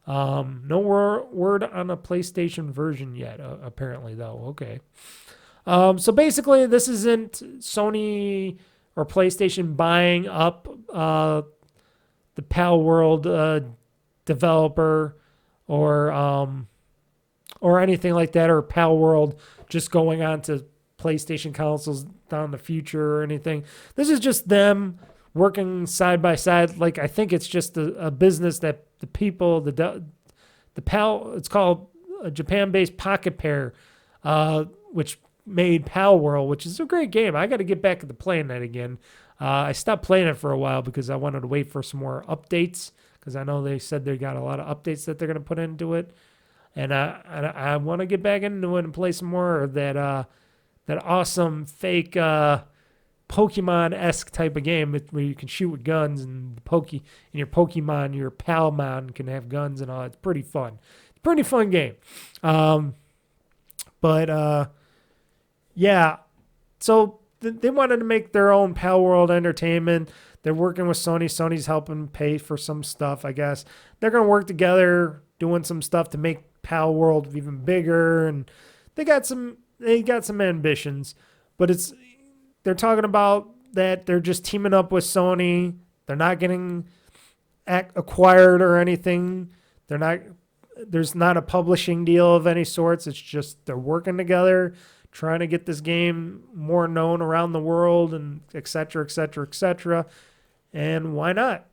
No word on a PlayStation version yet, apparently, though. Okay. So basically, this isn't Sony or PlayStation buying up the Pal World developer or anything like that, or Pal World just going on to PlayStation consoles down the future or anything. This is just them working side by side. Like, I think it's just a business that the people, the Pal, it's called a Japan-based Pocket Pair, which made Pal World, which is a great game. I got to get back to playing that again. I stopped playing it for a while because I wanted to wait for some more updates, because I know they said they got a lot of updates that they're going to put into it. And I want to get back into it and play some more of that awesome fake Pokemon-esque type of game where you can shoot with guns and your Pokemon, your Palmon can have guns and all. It's pretty fun. It's a pretty fun game. Yeah. So they wanted to make their own Pal World Entertainment. They're working with Sony. Sony's helping pay for some stuff, I guess. They're going to work together doing some stuff to make Pal World even bigger, and they got some ambitions, but they're talking about that they're just teaming up with Sony. They're not getting acquired or anything. There's not a publishing deal of any sorts. It's just they're working together, trying to get this game more known around the world, and et cetera, et cetera, et cetera. And why not?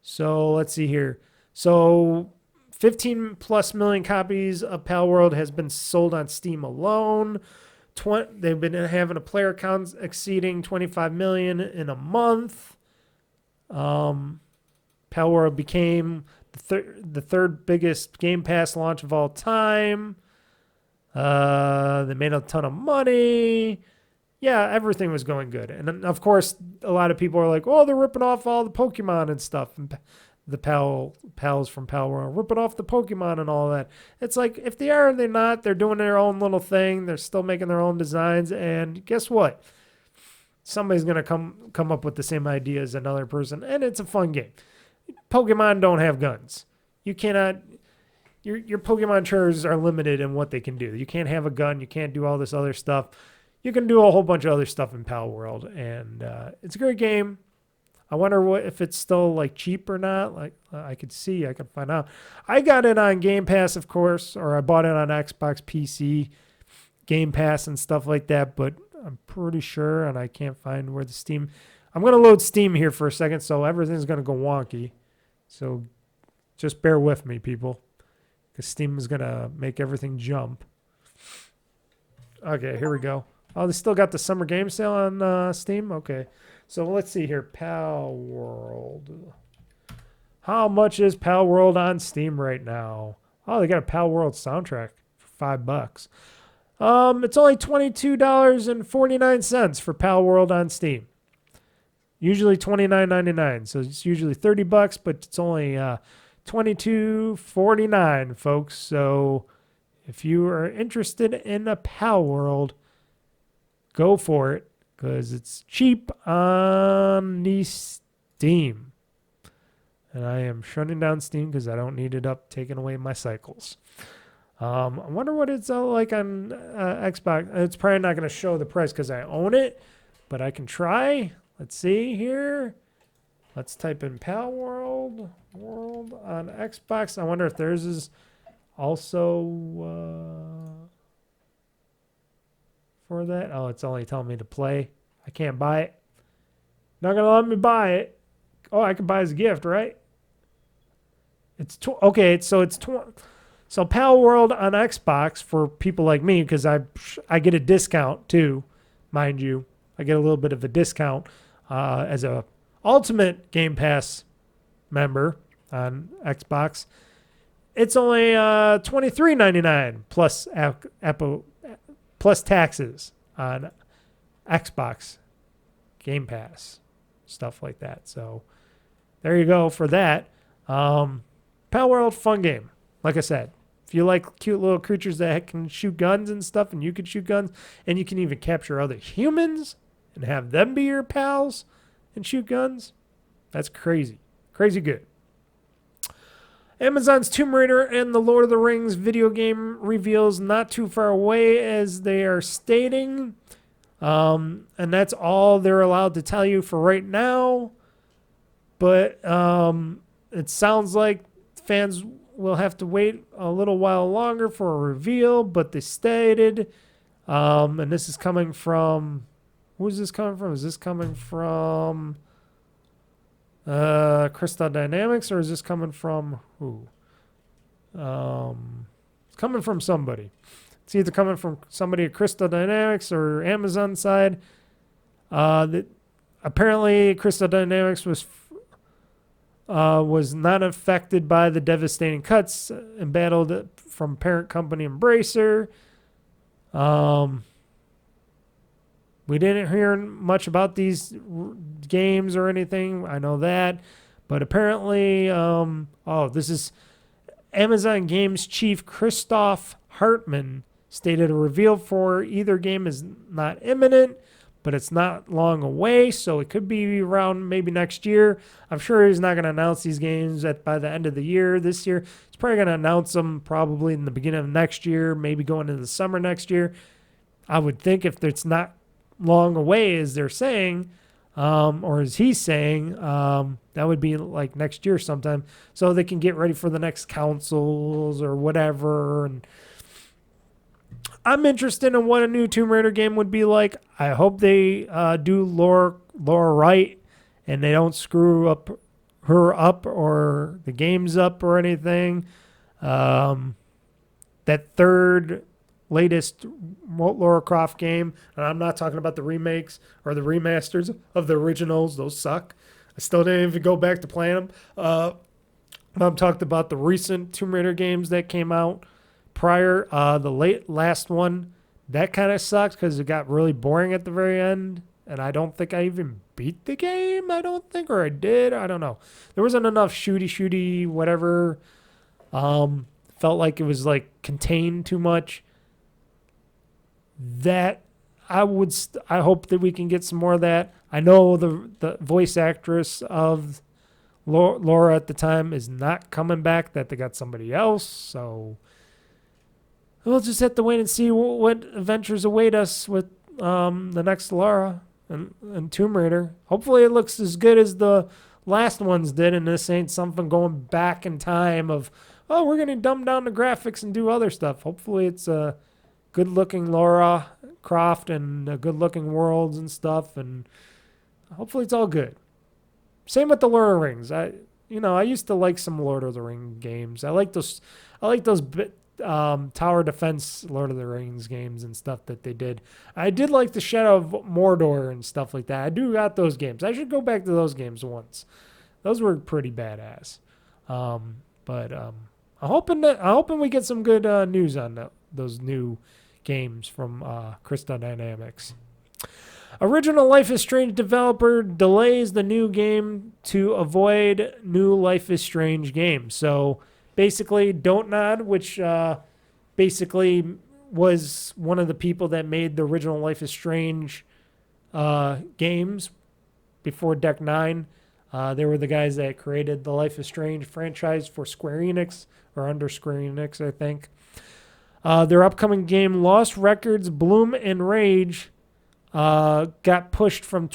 So let's see here. So 15 plus million copies of Pal World has been sold on Steam alone. They've been having a player count exceeding 25 million in a month. Pal World became the third biggest Game Pass launch of all time. They made a ton of money. Yeah, everything was going good. And of course, a lot of people are like, oh, they're ripping off all the Pokemon and stuff. And the pals from Pal World, ripping off the Pokemon and all that. It's like, if they are, they're not. They're doing their own little thing. They're still making their own designs. And guess what? Somebody's going to come up with the same idea as another person. And it's a fun game. Pokemon don't have guns. You cannot... Your Pokemon trainers are limited in what they can do. You can't have a gun. You can't do all this other stuff. You can do a whole bunch of other stuff in Pal World. And it's a great game. I wonder if it's still like cheap or not. Like I could find out. I got it on Game Pass, of course, or I bought it on Xbox, PC, Game Pass and stuff like that. But I'm pretty sure, and I can't find where the Steam. I'm going to load Steam here for a second, so everything's going to go wonky. So just bear with me, people, because Steam is going to make everything jump. Okay, here we go. Oh, they still got the summer game sale on Steam? Okay. So let's see here. Pal World. How much is Pal World on Steam right now? Oh, they got a Pal World soundtrack for $5. It's only $22.49 for Pal World on Steam. Usually $29.99. So it's usually $30, but it's only $22.49, folks. So if you are interested in a Pal World, go for it, because it's cheap on the Steam. And I am shutting down Steam because I don't need it up taking away my cycles. I wonder what it's like on Xbox. It's probably not going to show the price because I own it, but I can try. Let's see here. Let's type in Pal World on Xbox. I wonder if theirs is also... for that. Oh, it's only telling me to play. I can't buy it. Not gonna let me buy it. Oh, I can buy as a gift, right? It's okay. So it's so Pal World on Xbox for people like me, because I get a discount too, mind you. I get a little bit of a discount as a Ultimate Game Pass member on Xbox. It's only $23.99 plus Apple. Plus taxes on Xbox, Game Pass, stuff like that. So there you go for that. Pal World, fun game. Like I said, if you like cute little creatures that can shoot guns and stuff, and you can shoot guns, and you can even capture other humans and have them be your pals and shoot guns, that's crazy. Crazy good. Amazon's Tomb Raider and the Lord of the Rings video game reveals not too far away, as they are stating. And that's all they're allowed to tell you for right now. But it sounds like fans will have to wait a little while longer for a reveal. But they stated, and this is coming from... Who is this coming from? Is this coming from... Crystal Dynamics, or is this coming from who? It's coming from somebody. It's either coming from somebody at Crystal Dynamics or Amazon side. That apparently Crystal Dynamics was not affected by the devastating cuts embattled from parent company Embracer. We didn't hear much about these games or anything. I know that. But apparently, this is Amazon Games chief Christoph Hartmann stated a reveal for either game is not imminent, but it's not long away, so it could be around maybe next year. I'm sure he's not going to announce these games by the end of the year this year. He's probably going to announce them probably in the beginning of next year, maybe going into the summer next year. I would think if it's not long away, as they're saying, or as he's saying, that would be like next year sometime, so they can get ready for the next consoles or whatever. And I'm interested in what a new Tomb Raider game would be like. I hope they do lore right, and they don't screw up her up or the games up or anything. That third latest Lara Croft game, and I'm not talking about the remakes or the remasters of the originals. Those suck. I still didn't even go back to playing them. I'm talking about the recent Tomb Raider games that came out prior. The last one, that kind of sucked because it got really boring at the very end, and I don't think I even beat the game. I don't think, or I did. I don't know. There wasn't enough shooty, whatever. Felt like it was like contained too much. That I hope that we can get some more of that. I know the voice actress of Laura at the time is not coming back, that they got somebody else, so we'll just have to wait and see what adventures await us with the next Laura and Tomb Raider. Hopefully it looks as good as the last ones did, and this ain't something going back in time of, oh, we're going to dumb down the graphics and do other stuff. Hopefully it's a good-looking Lara Croft and good-looking worlds and stuff, and hopefully it's all good. Same with the Lord of the Rings. I used to like some Lord of the Rings games. I like those tower defense Lord of the Rings games and stuff that they did. I did like the Shadow of Mordor and stuff like that. I do got those games. I should go back to those games once. Those were pretty badass. But I'm hoping we get some good news on those new games from Crystal Dynamics. Original Life is Strange developer delays the new game to avoid new Life is Strange game. So basically, Don't Nod, which basically was one of the people that made the original Life is Strange games before Deck 9. They were the guys that created the Life is Strange franchise for Square Enix, or under Square Enix, I think. Their upcoming game, Lost Records Bloom and Rage, got pushed from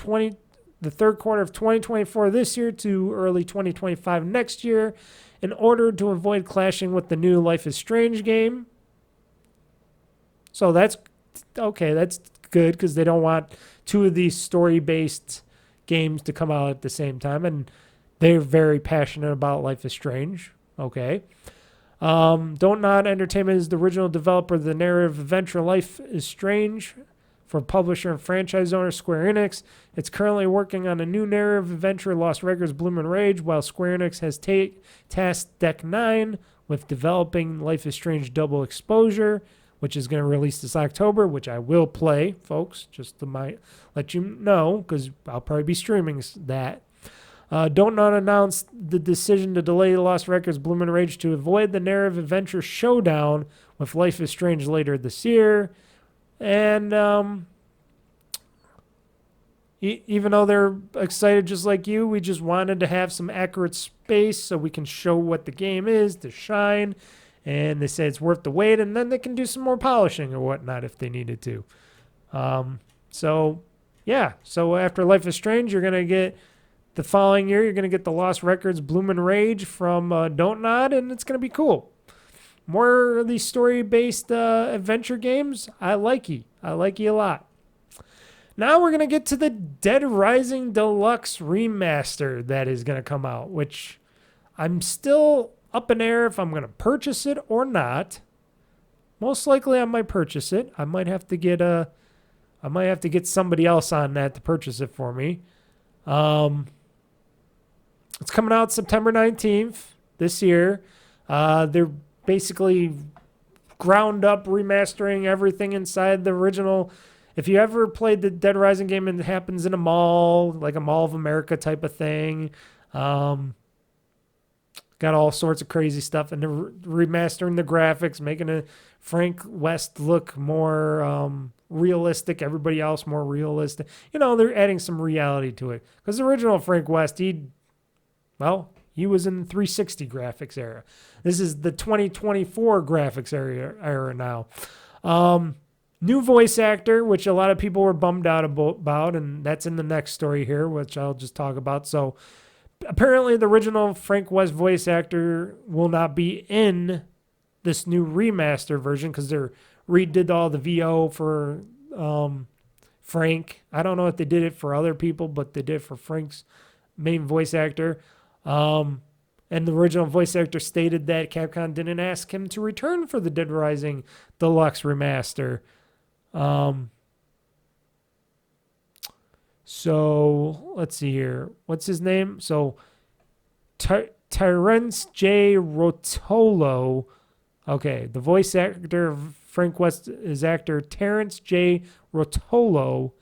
the third quarter of 2024 this year to early 2025 next year in order to avoid clashing with the new Life is Strange game. So that's okay. That's good because they don't want two of these story-based games to come out at the same time, and they're very passionate about Life is Strange. Okay. Don't Nod Entertainment is the original developer of the narrative adventure Life is Strange for publisher and franchise owner Square Enix. It's currently working on a new narrative adventure, Lost Records Bloom and Rage, while Square Enix has tasked Deck 9 with developing Life is Strange Double Exposure, which is going to release this October, which I will play, folks, just to let you know, because I'll probably be streaming that. Don't Not announced the decision to delay Lost Records Bloom and Rage to avoid the narrative adventure showdown with Life is Strange later this year. And even though they're excited just like you, we just wanted to have some accurate space so we can show what the game is to shine. And they say it's worth the wait, and then they can do some more polishing or whatnot if they needed to. So after Life is Strange, you're going to get the following year, you're going to get the Lost Records Bloom and Rage from Don't Nod, and it's going to be cool. More of these story-based adventure games, I like you. I like you a lot. Now we're going to get to the Dead Rising Deluxe Remaster that is going to come out, which I'm still up in air if I'm going to purchase it or not. Most likely I might purchase it. I might have to get somebody else on that to purchase it for me. It's coming out September 19th this year. They're basically ground up remastering everything inside the original. If you ever played the Dead Rising game and it happens in a mall, like a Mall of America type of thing, got all sorts of crazy stuff, and they're remastering the graphics, making a Frank West look more realistic, everybody else more realistic. They're adding some reality to it. Because the original Frank West, he was in the 360 graphics era. This is the 2024 graphics era now. New voice actor, which a lot of people were bummed out about, and that's in the next story here, which I'll just talk about. So apparently the original Frank West voice actor will not be in this new remaster version because they redid all the VO for Frank. I don't know if they did it for other people, but they did it for Frank's main voice actor. And the original voice actor stated that Capcom didn't ask him to return for the Dead Rising Deluxe Remaster. So let's see here. What's his name? So Terence J. Rotolo. Okay, the voice actor of Frank West is actor Terence J. Rotolo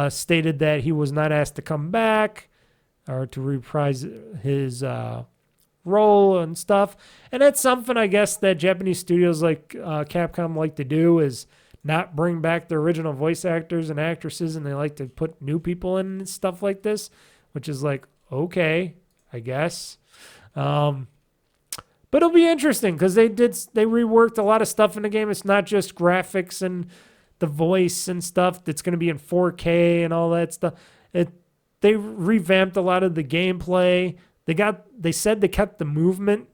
stated that he was not asked to come back or to reprise his role and stuff. And that's something, I guess, that Japanese studios like Capcom like to do, is not bring back the original voice actors and actresses, and they like to put new people in and stuff like this, which is like, okay, I guess. But it'll be interesting because they reworked a lot of stuff in the game. It's not just graphics and the voice and stuff that's going to be in 4K and all that stuff. They revamped a lot of the gameplay. They said they kept the movement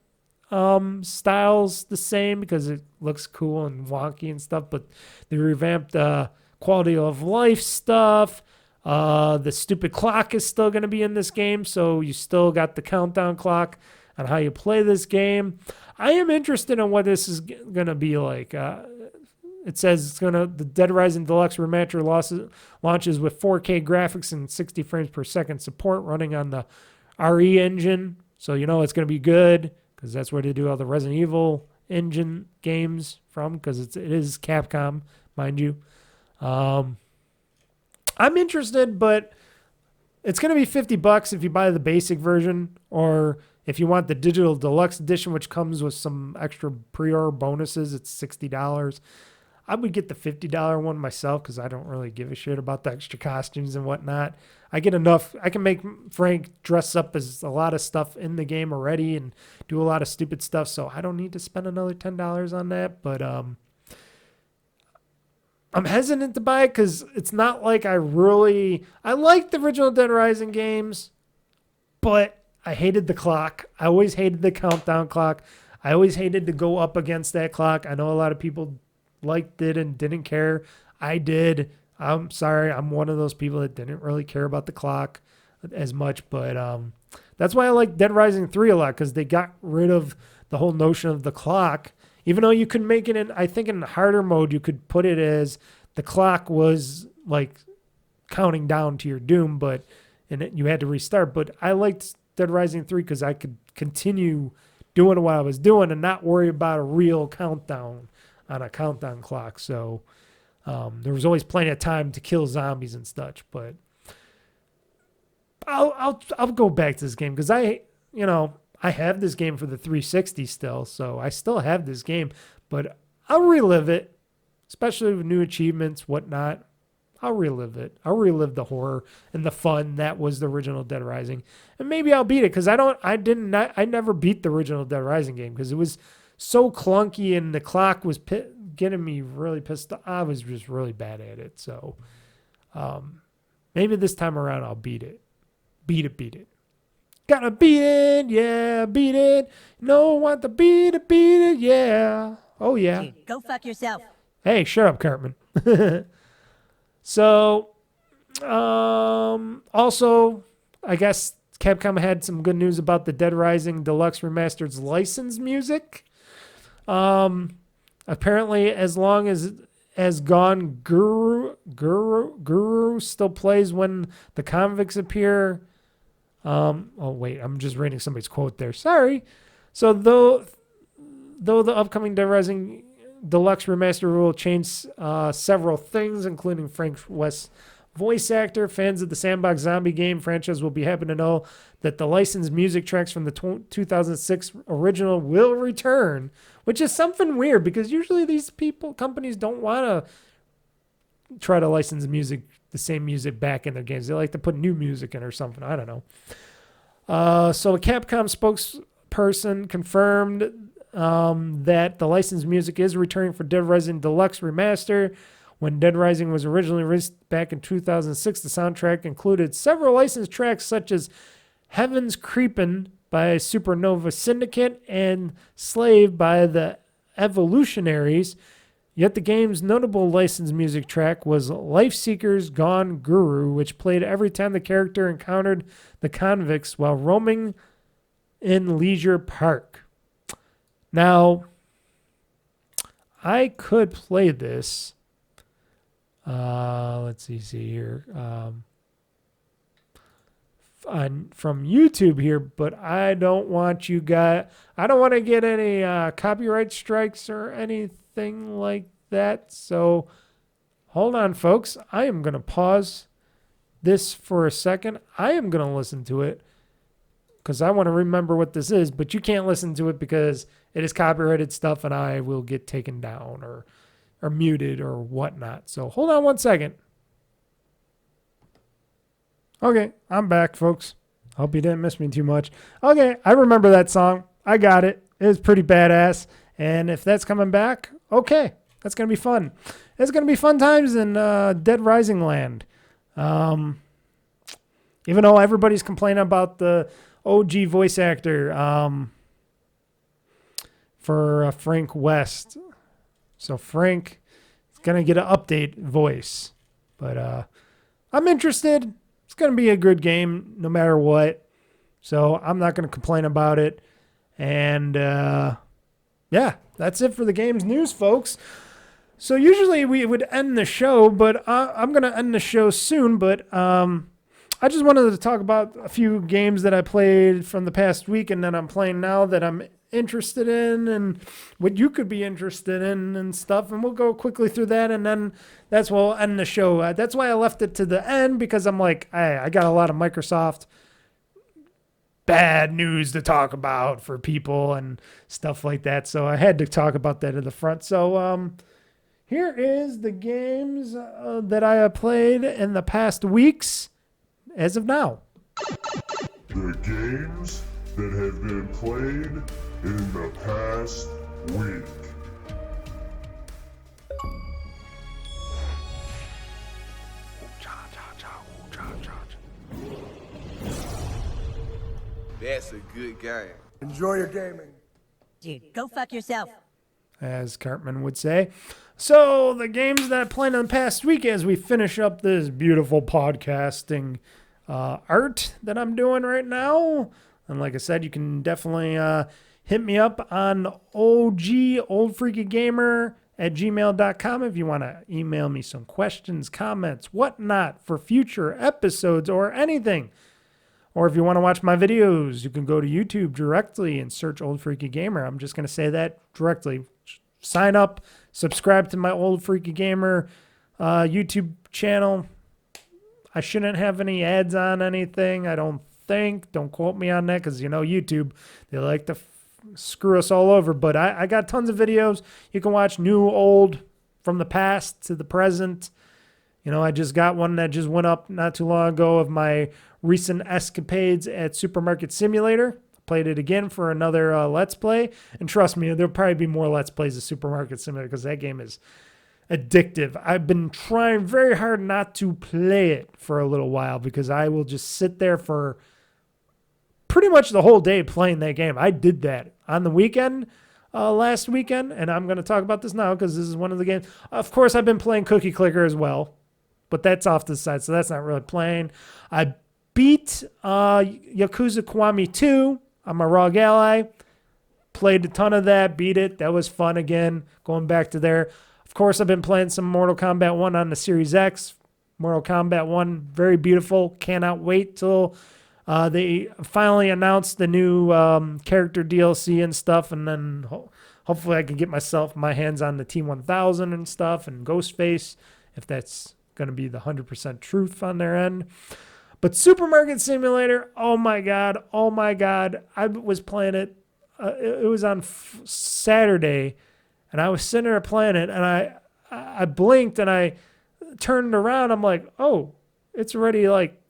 styles the same because it looks cool and wonky and stuff, but they revamped quality of life stuff. The stupid clock is still going to be in this game, so you still got the countdown clock on how you play this game. I am interested in what this is going to be like. It says the Dead Rising Deluxe Remaster launches with 4K graphics and 60 frames per second support running on the RE engine. So you know it's going to be good because that's where they do all the Resident Evil engine games from, because it is Capcom, mind you. I'm interested, but it's going to be $50 if you buy the basic version, or if you want the digital deluxe edition, which comes with some extra pre-order bonuses, it's $60. I would get the $50 one myself because I don't really give a shit about the extra costumes and whatnot. I get enough. I can make Frank dress up as a lot of stuff in the game already and do a lot of stupid stuff, so I don't need to spend another $10 on that. But I'm hesitant to buy it because it's not like I like the original Dead Rising games, but I hated the clock. I always hated the countdown clock. I always hated to go up against that clock. I know a lot of people liked it and didn't care. I did. I'm sorry. I'm one of those people that didn't really care about the clock as much, but that's why I like Dead Rising 3 a lot, because they got rid of the whole notion of the clock. Even though you could make it I think in harder mode, you could put it as the clock was like counting down to your doom, you had to restart. But I liked Dead Rising 3 because I could continue doing what I was doing and not worry about a real countdown on a countdown clock. So there was always plenty of time to kill zombies and such. But I'll go back to this game because I have this game for the 360 still, so I still have this game. But I'll relive it, especially with new achievements, whatnot. I'll relive it. I'll relive the horror and the fun that was the original Dead Rising, and maybe I'll beat it because I never beat the original Dead Rising game because it was so clunky and the clock was getting me really pissed off. I was just really bad at it. So maybe this time around I'll beat it. Beat it. Gotta beat it, yeah, beat it. No, want to beat it, yeah. Oh, yeah. Dude, go fuck yourself. Hey, shut up, Cartman. So, also, I guess Capcom had some good news about the Dead Rising Deluxe Remastered's licensed music. Apparently, as long as Gone Guru still plays when the convicts appear. Oh wait, I'm just reading somebody's quote there. Sorry. So though the upcoming Dead Rising Deluxe Remaster will change several things, including Frank West's voice actor, fans of the sandbox zombie game franchise will be happy to know that the licensed music tracks from the 2006 original will return, which is something weird because usually these companies don't want to try to license the same music back in their games. They like to put new music in or something. I don't know. So a Capcom spokesperson confirmed that the licensed music is returning for Dead Rising Deluxe Remaster. When Dead Rising was originally released back in 2006, the soundtrack included several licensed tracks such as Heaven's Creepin' by Supernova Syndicate and Slave by the Evolutionaries. Yet the game's notable licensed music track was Lifeseeker's Gone Guru, which played every time the character encountered the convicts while roaming in Leisure Park. Now, I could play this. Let's see here. From YouTube here, but I don't want to get any copyright strikes or anything like that. So hold on, folks. I am going to pause this for a second. I am going to listen to it because I want to remember what this is, but you can't listen to it because it is copyrighted stuff and I will get taken down or muted or whatnot. So hold on one second. Okay, I'm back, folks. Hope you didn't miss me too much. Okay, I remember that song. I got it. It was pretty badass. And if that's coming back, okay, that's going to be fun. It's going to be fun times in Dead Rising land. Even though everybody's complaining about the OG voice actor for Frank West. So Frank is going to get an update voice. But I'm interested. It's going to be a good game no matter what. So I'm not going to complain about it. And yeah, that's it for the games news, folks. So usually we would end the show, but I'm going to end the show soon. But I just wanted to talk about a few games that I played from the past week and that I'm playing now that I'm interested in and what you could be interested in and stuff. And we'll go quickly through that. And then that's where we'll end the show. That's why I left it to the end, because I'm like, hey, I got a lot of Microsoft bad news to talk about for people and stuff like that. So I had to talk about that at the front. So here is the games that I have played in the past weeks as of now. The games that have been played in the past week. That's a good game. Enjoy your gaming. Dude, go fuck yourself. As Cartman would say. So the games that I played in the past week as we finish up this beautiful podcasting art that I'm doing right now. And like I said, you can definitely hit me up on OldFreakyGamer at gmail.com if you want to email me some questions, comments, whatnot for future episodes or anything. Or if you want to watch my videos, you can go to YouTube directly and search OldFreakyGamer. I'm just going to say that directly. Sign up, subscribe to my OldFreakyGamer YouTube channel. I shouldn't have any ads on anything, I don't think. Don't quote me on that because, you know, YouTube, they like to screw us all over. But I got tons of videos. You can watch new, old, from the past to the present. You know, I just got one that just went up not too long ago of my recent escapades at Supermarket Simulator. Played it again for another Let's Play. And trust me, there'll probably be more Let's Plays of Supermarket Simulator because that game is addictive. I've been trying very hard not to play it for a little while because I will just sit there for pretty much the whole day playing that game. I did that on the weekend, last weekend, and I'm going to talk about this now because this is one of the games. Of course, I've been playing Cookie Clicker as well, but that's off to the side, so that's not really playing. I beat Yakuza Kiwami 2 on my Rogue Ally. Played a ton of that, beat it. That was fun again, going back to there. Of course, I've been playing some Mortal Kombat 1 on the Series X. Mortal Kombat 1, very beautiful. Cannot wait till they finally announced the new character DLC and stuff. And then hopefully I can get my hands on the T-1000 and stuff and Ghostface, if that's going to be the 100% truth on their end. But Supermarket Simulator, oh my God. I was playing it. It was on Saturday. And I was sitting there playing it, and I blinked, and I turned around. I'm like, oh, it's already like,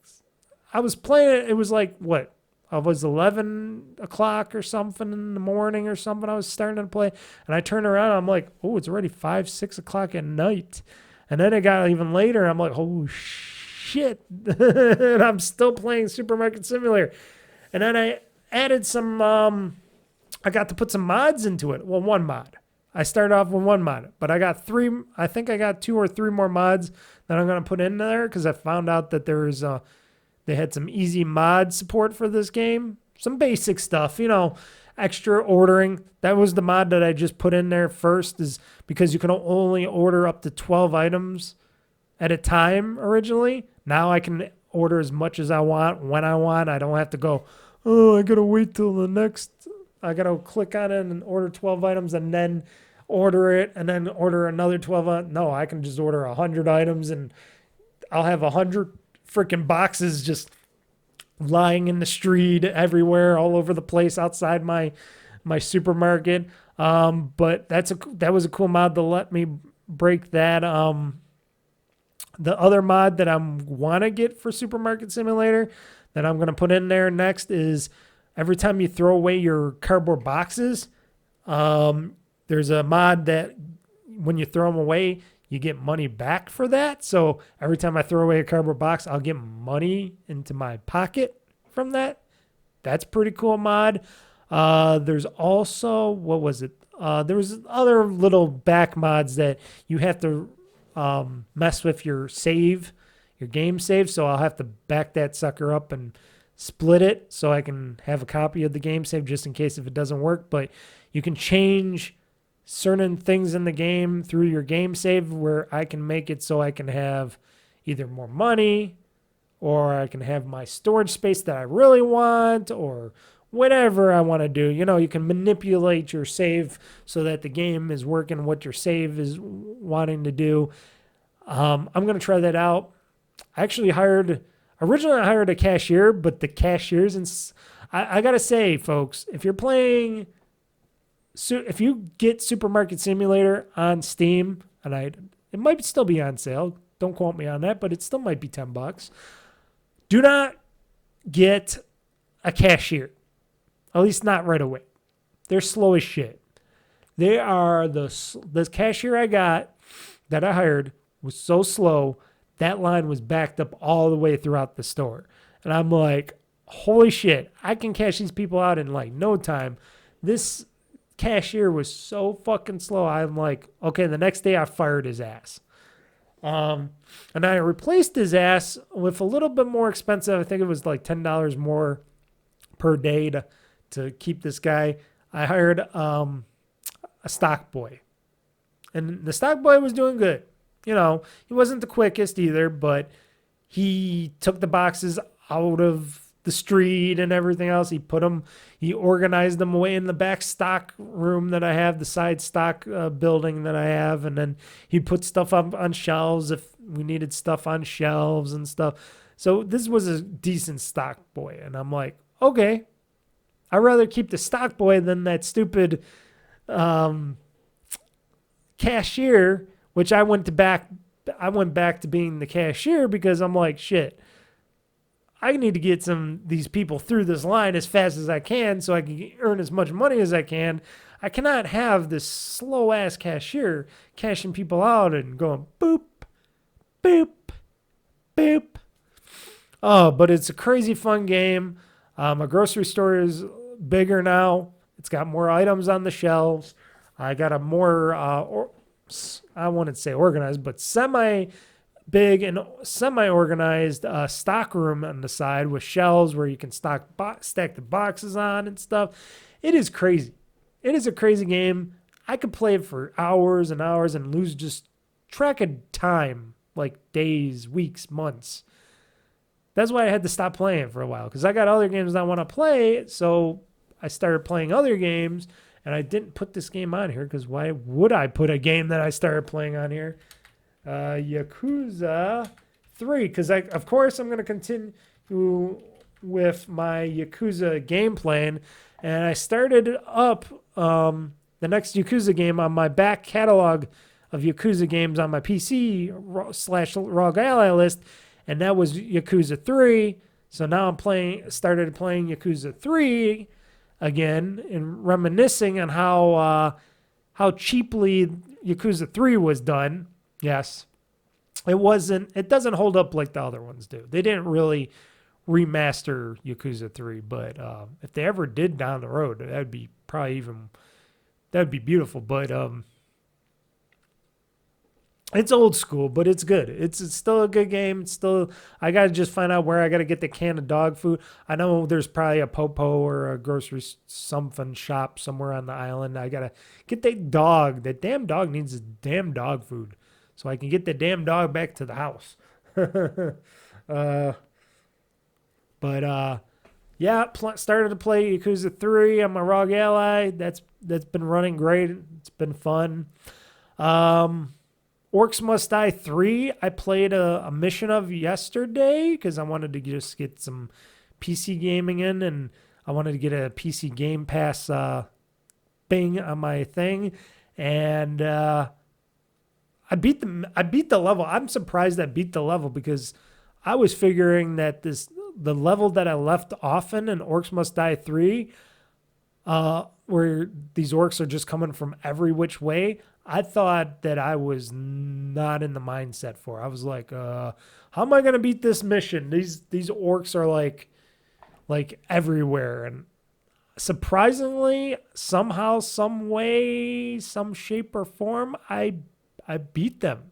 I was playing it. It was like, what? It was 11 o'clock or something in the morning or something. I was starting to play, and I turned around. I'm like, oh, it's already 5, 6 o'clock at night. And then it got even later. I'm like, oh, shit. And I'm still playing Supermarket Simulator. And then I added some, I got to put some mods into it. Well, one mod. I started off with one mod, but I got 3. I think I got 2 or 3 more mods that I'm going to put in there because I found out that they had some easy mod support for this game. some basic stuff, extra ordering. That was the mod that I just put in there first, is because you can only order up to 12 items at a time originally. Now I can order as much as I want when I want. I don't have to go, oh, I got to wait till the next. I got to click on it and order 12 items and then order it and then order another 12. No, I can just order 100 items and I'll have 100 freaking boxes just lying in the street everywhere, all over the place outside my supermarket. But that was a cool mod to let me break that. The other mod that I want to get for Supermarket Simulator that I'm going to put in there next is every time you throw away your cardboard boxes, there's a mod that when you throw them away, you get money back for that. So every time I throw away a cardboard box, I'll get money into my pocket from that. That's pretty cool mod. There's also, what was it? There was other little back mods that you have to mess with your game save. So I'll have to back that sucker up and split it so I can have a copy of the game save just in case if it doesn't work. But you can change certain things in the game through your game save where I can make it so I can have either more money or I can have my storage space that I really want or whatever I want to do. You can manipulate your save so that the game is working what your save is wanting to do. I'm going to try that out. Originally I hired a cashier, but the cashiers, I got to say, folks, if you get Supermarket Simulator on Steam, and it might still be on sale, don't quote me on that, but it still might be $10. Do not get a cashier. At least not right away. They're slow as shit. They are the cashier I got that I hired was so slow, that line was backed up all the way throughout the store. And I'm like, holy shit, I can cash these people out in like no time. This cashier was so fucking slow. I'm like, okay, the next day I fired his ass. And I replaced his ass with a little bit more expensive. I think it was like $10 more per day to keep this guy. I hired a stock boy. And the stock boy was doing good. He wasn't the quickest either, but he took the boxes out of the street and everything else. He organized them away in the back stock room that I have, the side stock building that I have. And then he put stuff up on shelves if we needed stuff on shelves and stuff. So this was a decent stock boy. And I'm like, okay, I'd rather keep the stock boy than that stupid cashier, which I went back to being the cashier because I'm like, shit, I need to get these people through this line as fast as I can so I can earn as much money as I can. I cannot have this slow ass cashier cashing people out and going boop, boop, boop. Oh, but it's a crazy fun game. My grocery store is bigger now. It's got more items on the shelves. I got a more, I wouldn't say organized, but semi-big and semi-organized stock room on the side with shelves where you can stack the boxes on and stuff. It is crazy. It is a crazy game. I could play it for hours and hours and lose just track of time, like days, weeks, months. That's why I had to stop playing for a while because I got other games I want to play, so I started playing other games. And I didn't put this game on here because why would I put a game that I started playing on here? Yakuza 3. Because, of course, I'm going to continue with my Yakuza game playing. And I started up the next Yakuza game on my back catalog of Yakuza games on my PC /ROG Ally list. And that was Yakuza 3. So now started playing Yakuza 3 again and reminiscing on how cheaply Yakuza 3 was done. Yes. It doesn't hold up like the other ones do. They didn't really remaster Yakuza 3, but if they ever did down the road, that'd be beautiful. But It's old school, but it's good. It's still a good game. It's still, I gotta just find out where I gotta get the can of dog food. I know there's probably a Popo or a grocery something shop somewhere on the island. I gotta get that dog. That damn dog needs damn dog food, so I can get the damn dog back to the house. Yeah, started to play Yakuza 3 on my ROG Ally. That's been running great. It's been fun. Orcs Must Die 3, I played a mission of yesterday because I wanted to just get some PC gaming in, and I wanted to get a PC Game Pass thing on my thing. And I beat the level. I'm surprised I beat the level because I was figuring that the level that I left off in Orcs Must Die 3, where these orcs are just coming from every which way, I thought that I was not in the mindset for. I was like, how am I gonna beat this mission? These orcs are like everywhere, and surprisingly, somehow, some way, some shape or form, I beat them,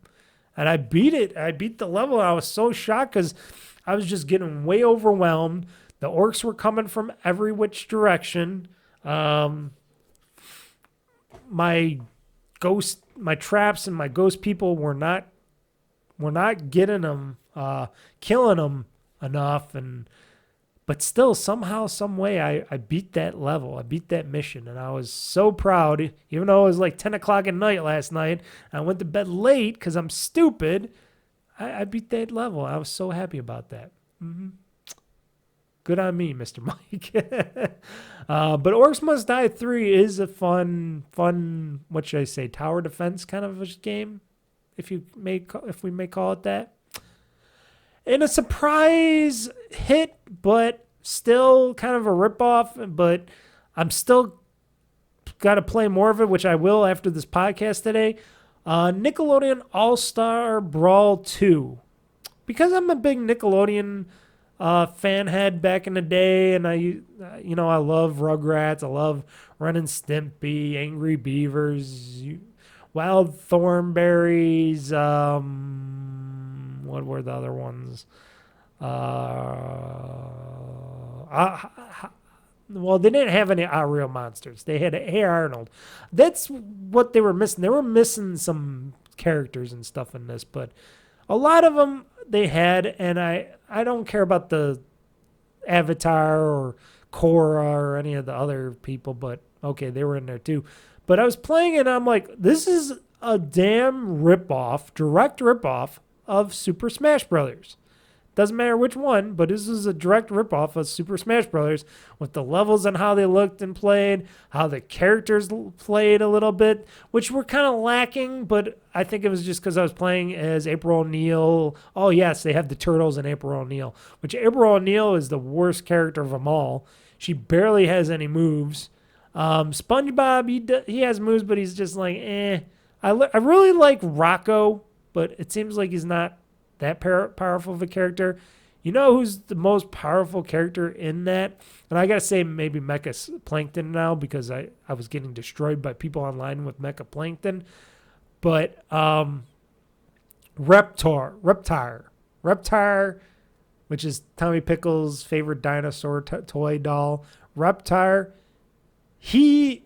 and I beat it. I beat the level. I was so shocked because I was just getting way overwhelmed. The orcs were coming from every which direction. My traps and my ghost people were not getting them, killing them enough, but still somehow, some way, I beat that level. I beat that mission, and I was so proud. Even though it was like 10 o'clock at night last night, I went to bed late because I'm stupid. I beat that level. I was so happy about that. Good on me, Mr. Mike. But Orcs Must Die 3 is a fun, what should I say, tower defense kind of a game, if we may call it that. And a surprise hit, but still kind of a ripoff. But I'm still got to play more of it, which I will after this podcast today. Nickelodeon All-Star Brawl 2. Because I'm a big Nickelodeon fan head back in the day, and I love Rugrats, I love Ren and Stimpy, Angry Beavers, Wild Thornberries, what were the other ones? Well, they didn't have any Real Monsters. They had Hey Arnold. That's what they were missing. They were missing some characters and stuff in this, but a lot of them they had, and I don't care about the Avatar or Korra or any of the other people, but okay, they were in there too. But I was playing and I'm like, this is a damn direct ripoff of Super Smash Brothers. Doesn't matter which one, but this is a direct ripoff of Super Smash Brothers with the levels and how they looked and played, how the characters played a little bit, which were kind of lacking, but I think it was just because I was playing as April O'Neil. Oh, yes, they have the Turtles and April O'Neil, which April O'Neil is the worst character of them all. She barely has any moves. SpongeBob, he has moves, but he's just like, eh. I really like Rocco, but it seems like he's not that powerful of a character. You know who's the most powerful character in that? And I gotta say maybe Mecha Plankton now, because I was getting destroyed by people online with Mecha Plankton. But Reptar, which is Tommy Pickles' favorite dinosaur toy doll. Reptar, he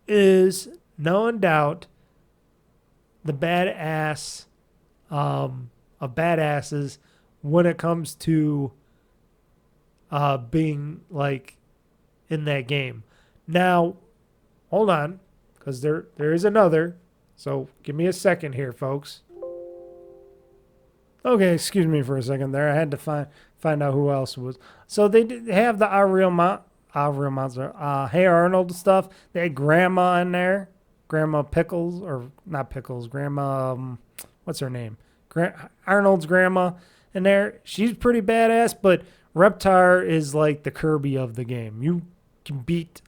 is no doubt the badass of badasses when it comes to being like in that game. Now, hold on, because there is another. So give me a second here, folks. Okay, excuse me for a second there. I had to find out who else was. So they have the Real Monster, Hey Arnold stuff. They had Grandma in there. Grandma Pickles, or not Pickles, Grandma, what's her name? Arnold's grandma in there. She's pretty badass, but Reptar is like the Kirby of the game. You can beat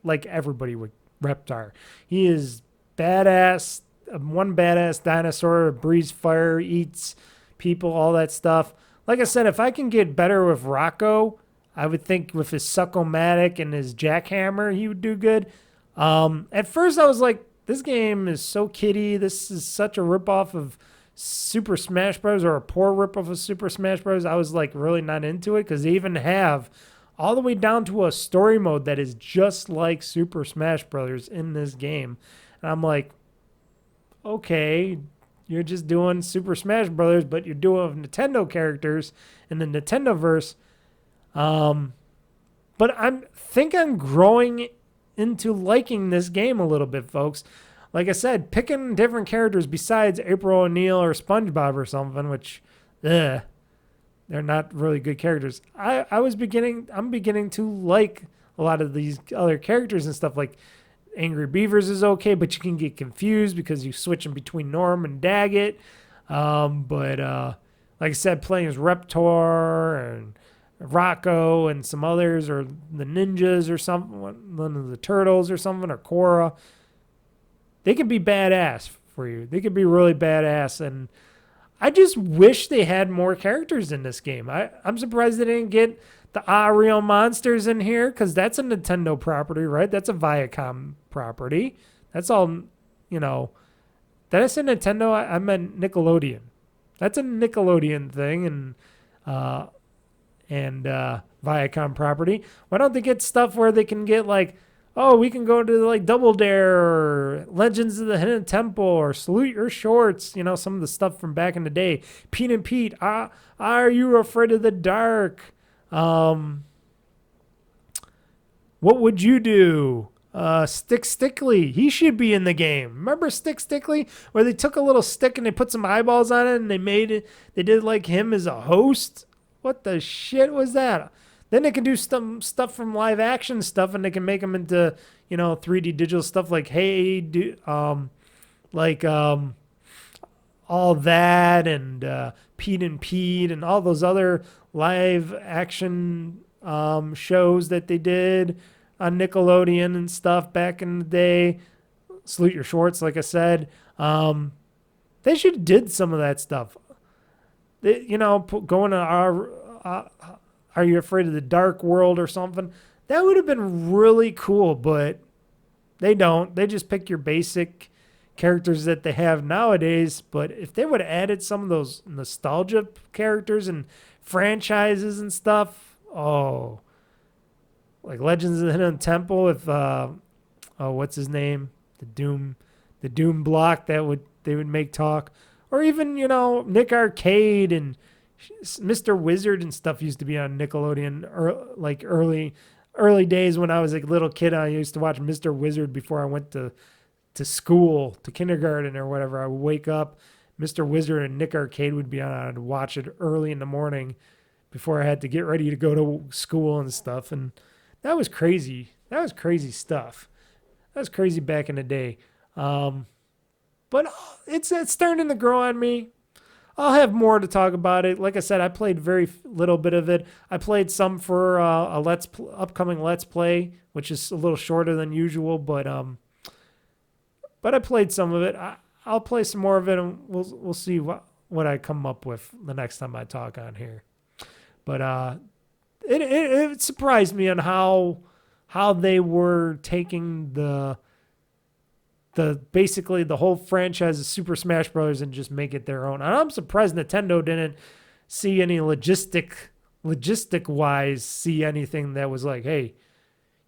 like everybody with Reptar. He is badass, one badass dinosaur, breathes fire, eats people, all that stuff. Like I said, if I can get better with Rocco, I would think with his Suck-O-Matic and his Jackhammer, he would do good. At first I was like, this game is so kiddie. This is such a ripoff of Super Smash Bros. Or a poor ripoff of Super Smash Bros. I was like really not into it because they even have all the way down to a story mode that is just like Super Smash Bros. In this game. And I'm like, okay, you're just doing Super Smash Bros., but you're doing Nintendo characters in the Nintendo verse. But I'm growing into liking this game a little bit, folks. Like I said, picking different characters besides April O'Neil or SpongeBob or something, which, they're not really good characters. I'm beginning to like a lot of these other characters and stuff. Like Angry Beavers is okay, but you can get confused because you switch in between Norm and Daggett. But like I said, playing as Reptor and Rocco and some others, or the ninjas or something, one of the turtles or something, or Korra. They could be badass for you. They could be really badass. And I just wish they had more characters in this game. I'm surprised they didn't get the Real Monsters in here, because that's a Nintendo property, right? That's a Viacom property. That's all, Did I say Nintendo? I meant Nickelodeon. That's a Nickelodeon thing, and Viacom property. Why don't they get stuff where they can get like, oh, we can go to like Double Dare or Legends of the Hidden Temple or Salute Your Shorts, some of the stuff from back in the day. Pete and Pete, Are You Afraid of the Dark? What Would You Do? Stick Stickly, he should be in the game. Remember Stick Stickly, where they took a little stick and they put some eyeballs on it and they did like him as a host? What the shit was that? Then they can do some stuff from live action stuff, and they can make them into 3D digital stuff like all that, and Pete and Pete and all those other live action shows that they did on Nickelodeon and stuff back in the day. Salute Your Shorts, like I said. They should have did some of that stuff. Going to Are You Afraid of the Dark World or something? That would have been really cool, but they don't. They just pick your basic characters that they have nowadays. But if they would have added some of those nostalgia characters and franchises and stuff, like Legends of the Hidden Temple with what's his name? The Doom block they would make talk. Or even, Nick Arcade and Mr. Wizard and stuff used to be on Nickelodeon, like early days when I was a little kid. I used to watch Mr. Wizard before I went to school, to kindergarten or whatever. I would wake up, Mr. Wizard and Nick Arcade would be on. I'd watch it early in the morning before I had to get ready to go to school and stuff. And that was crazy. That was crazy stuff. That was crazy back in the day. But it's starting to grow on me. I'll have more to talk about it. Like I said, I played very little bit of it. I played some for a upcoming Let's Play, which is a little shorter than usual, but I played some of it. I'll play some more of it, and we'll see what I come up with the next time I talk on here. But it surprised me on how they were taking basically the whole franchise of Super Smash Bros. And just make it their own. And I'm surprised Nintendo didn't see any logistic-wise see anything that was like, hey,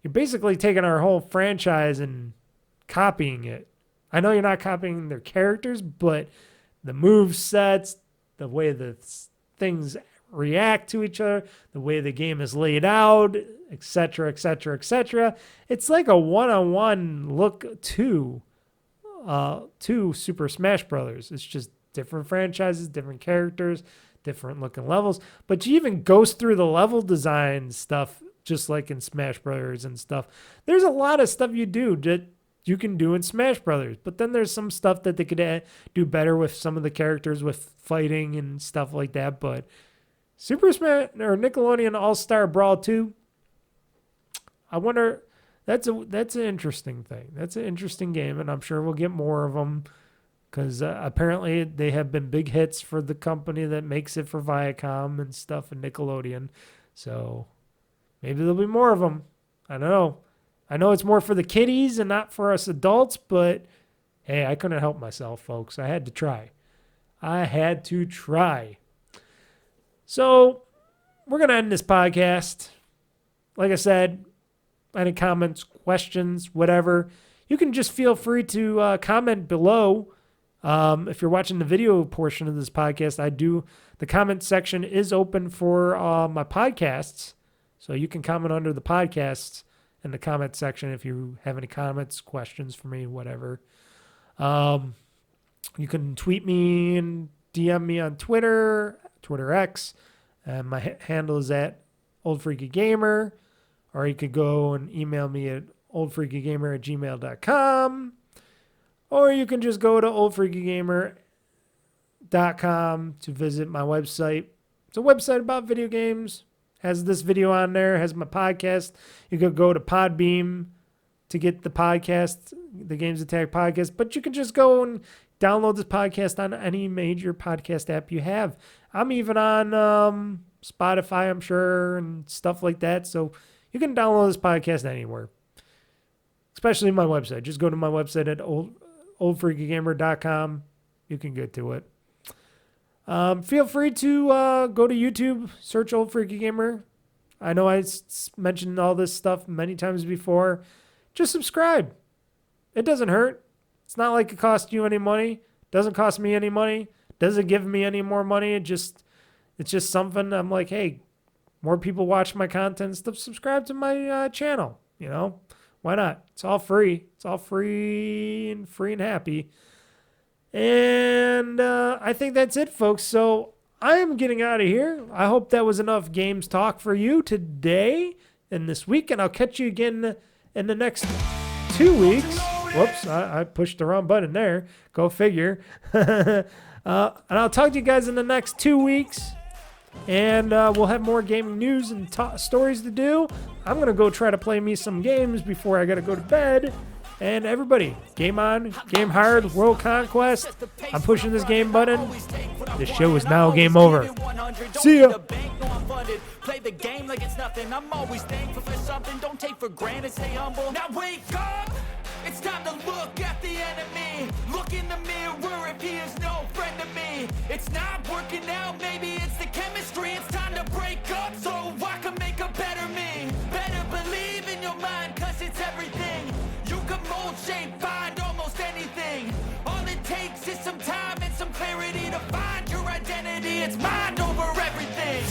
you're basically taking our whole franchise and copying it. I know you're not copying their characters, but the move sets, the way the things react to each other, the way the game is laid out, etc., etc., etc. It's like a one-on-one look to Super Smash Brothers. It's just different franchises, different characters, different looking levels. But you even goes through the level design stuff, just like in Smash Brothers and stuff. There's a lot of stuff you do that you can do in Smash Brothers, but then there's some stuff that they could do better with some of the characters, with fighting and stuff like that. But Super Smash or Nickelodeon All-Star Brawl 2, I wonder. That's an interesting thing. That's an interesting game, and I'm sure we'll get more of them, because apparently they have been big hits for the company that makes it for Viacom and stuff and Nickelodeon. So maybe there'll be more of them. I don't know. I know it's more for the kiddies and not for us adults, but Hey, I couldn't help myself, folks. I had to try. I had to try. So, we're going to end this podcast. Like I said, any comments, questions, whatever, you can just feel free to comment below. If you're watching the video portion of this podcast, the comment section is open for my podcasts. So you can comment under the podcasts in the comment section if you have any comments, questions for me, whatever. You can tweet me and DM me on Twitter X. And my handle is at OldFreakyGamer. Or you could go and email me at oldfreakygamer@gmail.com. Or you can just go to oldfreakygamer.com to visit my website. It's a website about video games. Has this video on there. Has my podcast. You could go to Podbeam to get the podcast, the GamezAttack podcast. But you can just go and download this podcast on any major podcast app you have. I'm even on Spotify, I'm sure, and stuff like that. So you can download this podcast anywhere, especially my website. Just go to my website at oldfreakygamer.com. You can get to it. Feel free to go to YouTube, search Old Freaky Gamer. I know I mentioned all this stuff many times before. Just subscribe. It doesn't hurt. It's not like it costs you any money. It doesn't cost me any money. It doesn't give me any more money. It's just something I'm like, hey, more people watch my content. Subscribe to my channel. You know, why not? It's all free. It's all free and happy. And I think that's it, folks. So I am getting out of here. I hope that was enough games talk for you today and this week. And I'll catch you again in the next 2 weeks. Whoops, I pushed the wrong button there. Go figure. And I'll talk to you guys in the next 2 weeks. And we'll have more gaming news and stories to do. I'm going to go try to play me some games before I got to go to bed. And everybody, game on, game hard, world conquest. I'm pushing this game button. This show is now game over. See ya. Play the game like it's nothing. I'm always thankful for something. Don't take for granted, stay humble. Now wake up. It's time to look at the enemy. Look in the mirror if he is no friend to me. It's not working out, maybe it's the chemistry. It's time to break up so I can make a better me. Better believe in your mind, cause it's everything. You can mold, shape, find almost anything. All it takes is some time and some clarity to find your identity. It's mind over everything.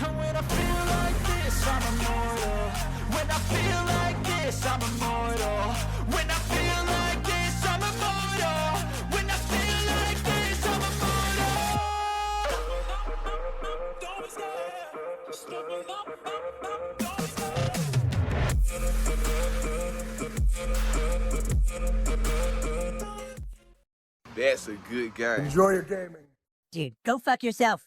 And when I feel like this, I'm immortal. When I feel like this, I'm immortal. When I feel like this, I'm immortal. When I feel like this, I'm immortal. That's a good game. Enjoy your gaming. Dude, go fuck yourself.